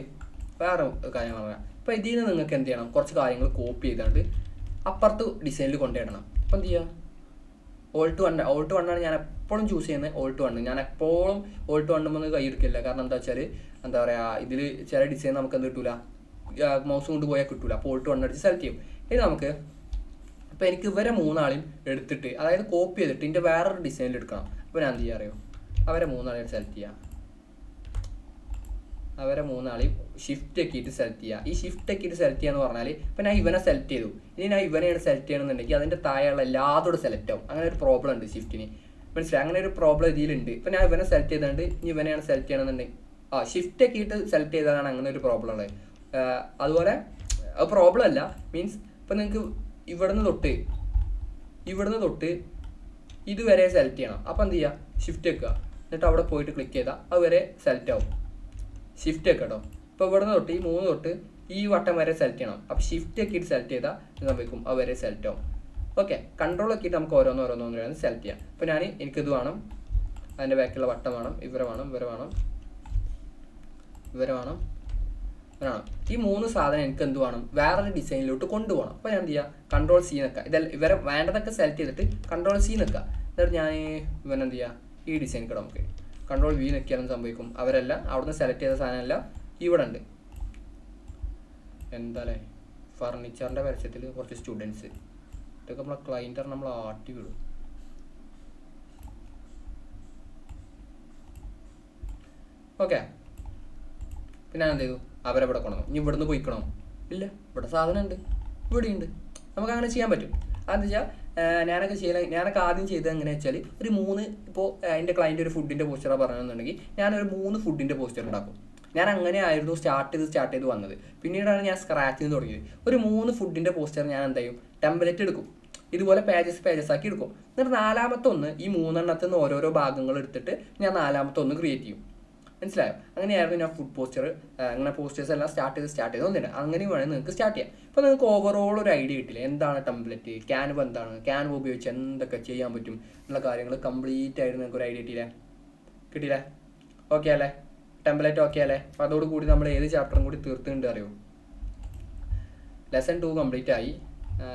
വേറെ കാര്യങ്ങൾ പറയാം. ഇപ്പോൾ ഇതിൽ നിന്ന് നിങ്ങൾക്ക് എന്ത് ചെയ്യണം, കുറച്ച് കാര്യങ്ങൾ കോപ്പി ചെയ്താണ്ട് അപ്പുറത്ത് ഡിസൈനിൽ കൊണ്ടുവരണം. അപ്പോൾ എന്ത് ചെയ്യുക, ഓൾട്ട് 1 ആണ് ഞാൻ എപ്പോഴും ചൂസ് ചെയ്യുന്നത്. ഓൾട്ട് 1 ഞാൻ എപ്പോഴും ഓൾട്ട് 1 ഒന്ന് കൈ എടുക്കില്ല. കാരണം എന്താ വെച്ചാൽ എന്താ പറയുക, ഇതിൽ ചില ഡിസൈൻ നമുക്ക് എന്ത് കിട്ടില്ല, മൗസ് കൊണ്ട് പോയാൽ കിട്ടില്ല. അപ്പോൾ ഓൾട്ട് 1 അടിച്ച് സെലക്ട് ചെയ്യും. ഇനി നമുക്ക് അപ്പോൾ എനിക്ക് ഇവരെ 3 ആളെയും എടുത്തിട്ട്, അതായത് കോപ്പി ചെയ്തിട്ട് ഇതിൻ്റെ വേറൊരു ഡിസൈനിൽ എടുക്കണം. അപ്പോൾ ഞാൻ എന്ത് ചെയ്യുക അറിയോ, അവരെ 3 ആളെയും സെലക്ട് ചെയ്യാം. അവരെ 3 ആളെയും ഷിഫ്റ്റ് ആക്കിയിട്ട് സെലക്ട് ചെയ്യുക. ഈ ഷിഫ്റ്റ് ആക്കിയിട്ട് സെലക്ട് ചെയ്യുക എന്ന് പറഞ്ഞാൽ ഇപ്പോൾ ഞാൻ ഇവനെ സെലക്ട് ചെയ്തു. ഇനി ഞാൻ ഇവനെയാണ് സെലക്ട് ചെയ്യണമെന്നുണ്ടെങ്കിൽ അതിൻ്റെ താഴെയുള്ള എല്ലാത്തോടും സെലക്ട് ആവും. അങ്ങനെ ഒരു പ്രോബ്ലം ഉണ്ട് ഷിഫ്റ്റിന്. മനസ്സിലായി? അങ്ങനെ ഒരു പ്രോബ്ലം ഇതിലുണ്ട്. ഇപ്പോൾ ഞാൻ ഇവനെ സെലക്ട് ചെയ്തുകൊണ്ട് ഇനി ഇവനെയാണ് സെലക്ട് ചെയ്യണമെന്നുണ്ടെങ്കിൽ ഷിഫ്റ്റ് ആക്കിയിട്ട് സെലക്ട് ചെയ്തതാണ് അങ്ങനെ ഒരു പ്രോബ്ലം ഉള്ളത്. അതുപോലെ അത് പ്രോബ്ലം അല്ല, മീൻസ് ഇപ്പോൾ നിങ്ങൾക്ക് ഇവിടുന്ന് തൊട്ട് ഇതുവരെ സെലക്ട് ചെയ്യണം. അപ്പോൾ എന്ത് ചെയ്യുക, ഷിഫ്റ്റ് വെക്കുക, എന്നിട്ട് അവിടെ പോയിട്ട് ക്ലിക്ക് ചെയ്താൽ അതുവരെ സെലക്ട് ആവും. ഷിഫ്റ്റ് വെക്കുക കേട്ടോ. ഇപ്പോൾ ഇവിടുന്ന് തൊട്ട് ഈ 3 തൊട്ട് ഈ വട്ടം വരെ സെലക്ട് ചെയ്യണം. അപ്പോൾ ഷിഫ്റ്റ് ആക്കിയിട്ട് സെലക്ട് ചെയ്താൽ സംഭവിക്കും അതുവരെ സെലക്ട് ആവും. ഓക്കെ, കൺട്രോൾ ആക്കിയിട്ട് നമുക്ക് ഓരോന്നോരോന്ന് സെലക്ട് ചെയ്യാം. ഇപ്പോൾ എനിക്കിത് വേണം, അതിൻ്റെ ബാക്കിലുള്ള വട്ടം വേണം, ഇവരെ വേണം. ഈ 3 സാധനം എനിക്ക് എന്ത് വേണം, വേറൊരു ഡിസൈനിലോട്ട് കൊണ്ടുപോകണം. അപ്പോൾ ഞാൻ എന്ത് ചെയ്യുക, കൺട്രോൾ C നിൽക്കുക. ഇതെല്ലാം ഇവരെ വേണ്ടതൊക്കെ സെലക്ട് ചെയ്തിട്ട് കൺട്രോൾ C നിൽക്കുക. എന്നിട്ട് ഞാൻ ഇവനെന്ത് ചെയ്യുക, ഈ ഡിസൈൻ കിട്ടും. നമുക്ക് കൺട്രോൾ V നിൽക്കിയാലും സംഭവിക്കും അവരെല്ലാം അവിടുന്ന് സെലക്ട് ചെയ്ത സാധനമെല്ലാം ഇവിടെ ഉണ്ട്. എന്താല്ലേ ഫർണിച്ചറിൻ്റെ പരസ്യത്തിൽ കുറച്ച് സ്റ്റുഡൻസ് ഇതൊക്കെ നമ്മളെ ക്ലൈൻറ്റർ നമ്മൾ ആട്ടി വിടും. ഓക്കെ, പിന്നെ ഞാൻ എന്ത് ചെയ്തു, അവരെവിടെ കൊണ്ടു. ഇനി ഇവിടുന്ന് പോയിക്കണോ? ഇല്ല, ഇവിടെ സാധനം ഉണ്ട്, ഇവിടെയുണ്ട്. നമുക്ക് അങ്ങനെ ചെയ്യാൻ പറ്റും. അതെന്ന് വെച്ചാൽ ഞാനൊക്കെ ആദ്യം ചെയ്തത് എങ്ങനെയാ വെച്ചാൽ ഒരു 3 ഇപ്പോൾ എൻ്റെ ക്ലൈൻറ്റ് ഒരു ഫുഡിൻ്റെ പോസ്റ്ററാണ് പറഞ്ഞതെന്നുണ്ടെങ്കിൽ ഞാനൊരു 3 ഫുഡിൻ്റെ പോസ്റ്റർ ഉണ്ടാക്കും. ഞാൻ അങ്ങനെയായിരുന്നു സ്റ്റാർട്ട് ചെയ്ത് വന്നത്. പിന്നീടാണ് ഞാൻ സ്ക്രാച്ചിൽ നിന്ന് തുടങ്ങിയത്. ഒരു 3 ഫുഡിൻ്റെ പോസ്റ്റർ ഞാൻ എന്ത് ചെയ്യും, ടെംപ്ലേറ്റ് എടുക്കും, ഇതുപോലെ പേജസ് ആക്കി എടുക്കും. എന്നിട്ട് 4ാമത്തെ ഒന്ന് ഈ 3 നിന്ന് ഓരോരോ ഭാഗങ്ങൾ എടുത്തിട്ട് ഞാൻ 4ാമത്തെ ഒന്ന് ക്രിയേറ്റ് ചെയ്യും. മനസ്സിലായോ? അങ്ങനെയായിരുന്നു ഞാൻ ഫുഡ് പോസ്റ്റർ, അങ്ങനെ പോസ്റ്റേഴ്സ് എല്ലാം സ്റ്റാർട്ട് ചെയ്ത് ഒന്നില്ല. അങ്ങനെ വേണമെങ്കിൽ നിങ്ങൾക്ക് സ്റ്റാർട്ട് ചെയ്യാം. ഇപ്പോൾ നിങ്ങൾക്ക് ഓവറോൾ ഒരു ഐഡിയ കിട്ടില്ല, എന്താണ് ടെംപ്ലേറ്റ്, ക്യാൻവ എന്താണ്, ക്യാൻവ ഉപയോഗിച്ച് എന്തൊക്കെ ചെയ്യാൻ പറ്റും എന്നുള്ള കാര്യങ്ങൾ കംപ്ലീറ്റ് ആയിട്ട് നിങ്ങൾക്ക് ഒരു ഐഡിയ കിട്ടിയില്ലേ? ഓക്കെ അല്ലേ? ടെംപ്ലേറ്റ് ഓക്കെ അല്ലേ? അപ്പോൾ അതോടുകൂടി നമ്മൾ ഏത് ചാപ്റ്ററും കൂടി തീർത്തുണ്ട് അറിയോ. ലെസൺ 2 കംപ്ലീറ്റ് ആയി.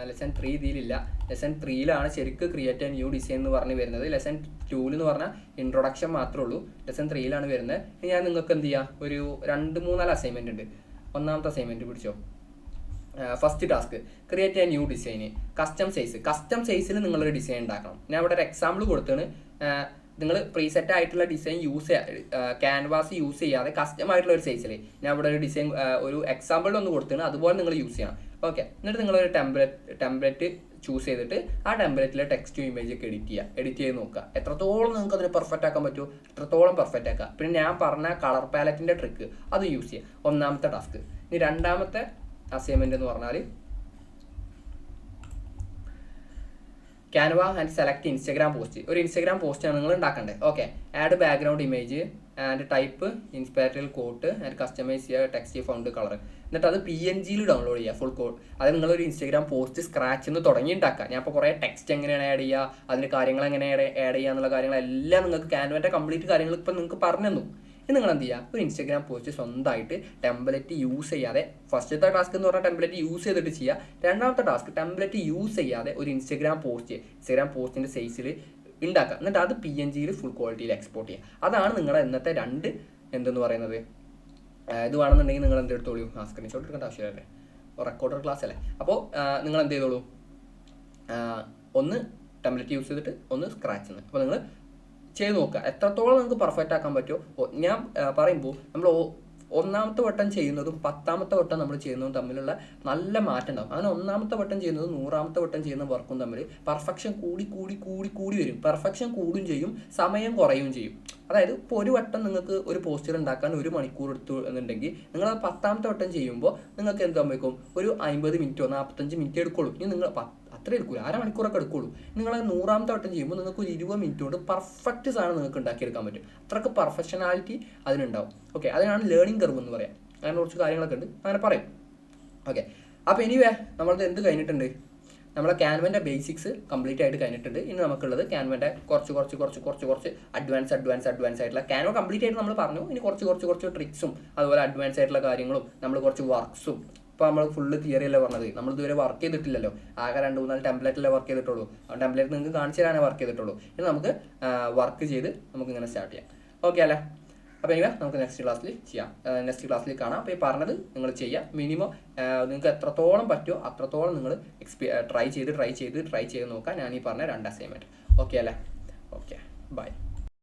ലെസൺ 3 ഇതിലില്ല. ലെസൺ 3ലാണ് ശരിക്കും ക്രിയേറ്റ് ന്യൂ ഡിസൈൻ എന്ന് പറഞ്ഞ് വരുന്നത്. ലെസൺ 2 എന്ന് പറഞ്ഞാൽ ഇൻട്രൊഡക്ഷൻ മാത്രമേ ഉള്ളൂ. ലെസൺ 3ലാണ് വരുന്നത്. ഞാൻ നിങ്ങൾക്ക് എന്ത് ചെയ്യാം, ഒരു 2-3 അസൈൻമെൻറ്റ് ഉണ്ട്. ഒന്നാമത്തെ അസൈൻമെൻറ്റ് പിടിച്ചോ. First task, create A new design. Custom സൈസിൽ നിങ്ങളൊരു ഡിസൈൻ ഉണ്ടാക്കണം. ഞാൻ ഇവിടെ ഒരു എക്സാമ്പിൾ കൊടുത്താണ്. നിങ്ങൾ പ്രീസെറ്റ് ആയിട്ടുള്ള ഡിസൈൻ ക്യാൻവാസ് യൂസ് ചെയ്യാതെ കസ്റ്റം ആയിട്ടുള്ള ഒരു സൈസിൽ ഞാൻ ഇവിടെ ഒരു ഡിസൈൻ ഒരു എക്സാമ്പിളിൽ ഒന്ന് കൊടുത്താണ്, അതുപോലെ നിങ്ങൾ യൂസ് ചെയ്യണം. ഓക്കെ, എന്നിട്ട് നിങ്ങളൊരു ടെംപ്ലേറ്റ് ചൂസ് ചെയ്തിട്ട് ആ ടെംപ്ലേറ്റിലെ ടെക്സ്റ്റും ഇമേജ് ഒക്കെ എഡിറ്റ് ചെയ്ത് നോക്കുക. എത്രത്തോളം നിങ്ങൾക്ക് അതിന് പെർഫെക്റ്റ് ആക്കാൻ പറ്റുമോ അത്രത്തോളം പെർഫെക്റ്റ് ആക്കുക. പിന്നെ ഞാൻ പറഞ്ഞ കളർ പാലറ്റിൻ്റെ ട്രിക്ക് അത് യൂസ് ചെയ്യുക. ഒന്നാമത്തെ ടാസ്ക്. ഇനി രണ്ടാമത്തെ അസൈൻമെൻറ്റ് എന്ന് പറഞ്ഞാൽ Canva and select Instagram post. ഒരു ഇൻസ്റ്റാഗ്രാം പോസ്റ്റാണ് നിങ്ങൾ ഉണ്ടാക്കേണ്ടത്. Okay, add background image and type inspirational quote and customise ചെയ്യുക ടെക്സ്റ്റ് ഫൗണ്ട് കളർ. എന്നിട്ട് അത് PNG ഡൗൺലോഡ് ചെയ്യുക ഫുൾ കോഡ്. അത് നിങ്ങളൊരു ഇൻസ്റ്റാഗ്രാം പോസ്റ്റ് സ്ക്രാച്ച് നിന്ന് തുടങ്ങി ഉണ്ടാക്കുക. ഞാൻ ഇപ്പോൾ കുറേ ടെക്സ്റ്റ് എങ്ങനെയാണ് ആഡ് ചെയ്യുക, അതിൻ്റെ കാര്യങ്ങൾ എങ്ങനെയാണ് ആഡ് ചെയ്യുക എന്നുള്ള കാര്യങ്ങളെല്ലാം നിങ്ങൾക്ക് ക്യാൻവൻ്റെ കംപ്ലീറ്റ് കാര്യങ്ങൾ ഇപ്പം നിങ്ങൾക്ക് പറഞ്ഞു തന്നു. ഇനി നിങ്ങൾ എന്ത് ചെയ്യുക, ഒരു ഇൻസ്റ്റാഗ്രാം പോസ്റ്റ് സ്വന്തമായിട്ട് ടെംപ്ലേറ്റ് യൂസ് ചെയ്യാതെ, ഫസ്റ്റത്തെ ടാസ്ക് എന്ന് പറഞ്ഞാൽ ടെംപ്ലേറ്റ് യൂസ് ചെയ്തിട്ട് ചെയ്യുക. രണ്ടാമത്തെ ടാസ്ക് ടെംപ്ലേറ്റ് യൂസ് ചെയ്യാതെ ഒരു ഇൻസ്റ്റാഗ്രാം പോസ്റ്റിൻ്റെ സൈസിൽ ഉണ്ടാക്കുക. എന്നിട്ട് അത് PNG ഫുൾ ക്വാളിറ്റിയിൽ എക്സ്പോർട്ട് ചെയ്യുക. അതാണ് നിങ്ങളുടെ ഇന്നത്തെ 2 എന്തെന്ന് പറയുന്നത്. ഇത് വേണമെന്നുണ്ടെങ്കിൽ നിങ്ങൾ എന്തെടുത്തോളൂ, സ്ക്രീൻഷോട്ട് എടുക്കേണ്ട ആവശ്യമില്ലല്ലേ, റെക്കോർഡർ ക്ലാസ് അല്ലേ. അപ്പോൾ നിങ്ങൾ എന്ത് ചെയ്തോളൂ, ഒന്ന് ടെംപ്ലേറ്റ് യൂസ് ചെയ്തിട്ട് ഒന്ന് സ്ക്രാച്ച് നിന്ന്. അപ്പോൾ നിങ്ങൾ ചെയ്ത് നോക്കുക എത്രത്തോളം നിങ്ങൾക്ക് പെർഫെക്റ്റ് ആക്കാൻ പറ്റുമോ. ഞാൻ പറയുമ്പോൾ നമ്മൾ 1ാമത്തെ വട്ടം ചെയ്യുന്നതും 10ാമത്തെ വട്ടം നമ്മൾ ചെയ്യുന്നതും തമ്മിലുള്ള നല്ല മാറ്റം ഉണ്ടാകും. അങ്ങനെ 1ാമത്തെ വട്ടം ചെയ്യുന്നതും 100ാമത്തെ വട്ടം ചെയ്യുന്ന വർക്കും തമ്മിൽ പെർഫെക്ഷൻ കൂടി വരും. പെർഫെക്ഷൻ കൂടും ചെയ്യും, സമയം കുറയും ചെയ്യും. അതായത് ഇപ്പോൾ ഒരു വട്ടം നിങ്ങൾക്ക് ഒരു പോസ്റ്റർ ഉണ്ടാക്കാൻ 1 മണിക്കൂർ എടുത്തു എന്നുണ്ടെങ്കിൽ നിങ്ങൾ 10ാമത്തെ വട്ടം ചെയ്യുമ്പോൾ നിങ്ങൾക്ക് എന്ത് സംഭവിക്കും, ഒരു 50 മിനിറ്റോ 45 മിനിറ്റ് എടുക്കുള്ളൂ. ഇനി നിങ്ങൾ അത്രയും എടുക്കില്ല, അരമണിക്കൂറൊക്കെ എടുക്കുള്ളൂ. നിങ്ങൾ 100ാമത്തെ വട്ടം ചെയ്യുമ്പോൾ നിങ്ങൾക്ക് ഒരു 20 മിനിറ്റ് കൊണ്ട് പെർഫെക്റ്റ് സാധനം നിങ്ങൾക്ക് ഉണ്ടാക്കിയെടുക്കാൻ പറ്റും. അത്രയ്ക്ക് പെർഫെക്ഷനാലിറ്റി അതിനുണ്ടാവും. ഓക്കെ, അതിനാണ് ലേണിംഗ് കർവ് എന്ന് പറയാം. അങ്ങനെ കുറച്ച് കാര്യങ്ങളൊക്കെ ഉണ്ട്, അങ്ങനെ പറയും. ഓക്കെ, അപ്പോൾ എനിവേ നമ്മളത് എന്ത് കഴിഞ്ഞിട്ടുണ്ട്, നമ്മളെ ക്യാൻവൻ്റെ ബേസിക്സ് കംപ്ലീറ്റ് ആയിട്ട് കഴിഞ്ഞിട്ടുണ്ട്. ഇനി നമുക്കുള്ളത് ക്യാൻവൻ്റെ കുറച്ച് അഡ്വാൻസ് ആയിട്ടുള്ള, ക്യാൻവ കംപ്ലീറ്റ് ആയിട്ട് നമ്മൾ പറഞ്ഞു. ഇനി കുറച്ച് ട്രിക്സും അതുപോലെ അഡ്വാൻസ് ആയിട്ടുള്ള കാര്യങ്ങളും നമ്മൾ കുറച്ച് വർക്ക്സും. ഇപ്പോൾ നമ്മൾ ഫുള്ള് തിയറി അല്ലേ പറഞ്ഞത്, നമ്മൾ ഇതുവരെ വർക്ക് ചെയ്തിട്ടില്ലല്ലോ, ആകെ 2-3 ടെംപ്ലേറ്റിലേ വർക്ക് ചെയ്തിട്ടുള്ളൂ. ആ ടെംപ്ലേറ്റ് നിങ്ങൾക്ക് കാണിച്ചു തരാനേ വർക്ക് ചെയ്തിട്ടുള്ളൂ. ഇനി നമുക്ക് വർക്ക് ചെയ്ത് നമുക്കിങ്ങനെ സ്റ്റാർട്ട് ചെയ്യാം. ഓക്കെ അല്ലേ? അപ്പോൾ ഇനി നമുക്ക് നെക്സ്റ്റ് ക്ലാസ്സിൽ കാണാം. അപ്പോൾ ഈ പറഞ്ഞത് നിങ്ങൾ ചെയ്യുക. മിനിമം നിങ്ങൾക്ക് എത്രത്തോളം പറ്റുമോ അത്രത്തോളം നിങ്ങൾ ട്രൈ ചെയ്ത് നോക്കാം. ഞാൻ ഈ പറഞ്ഞ 2 അസൈൻമെൻറ്റ്. ഓക്കെ അല്ലേ? Okay, by.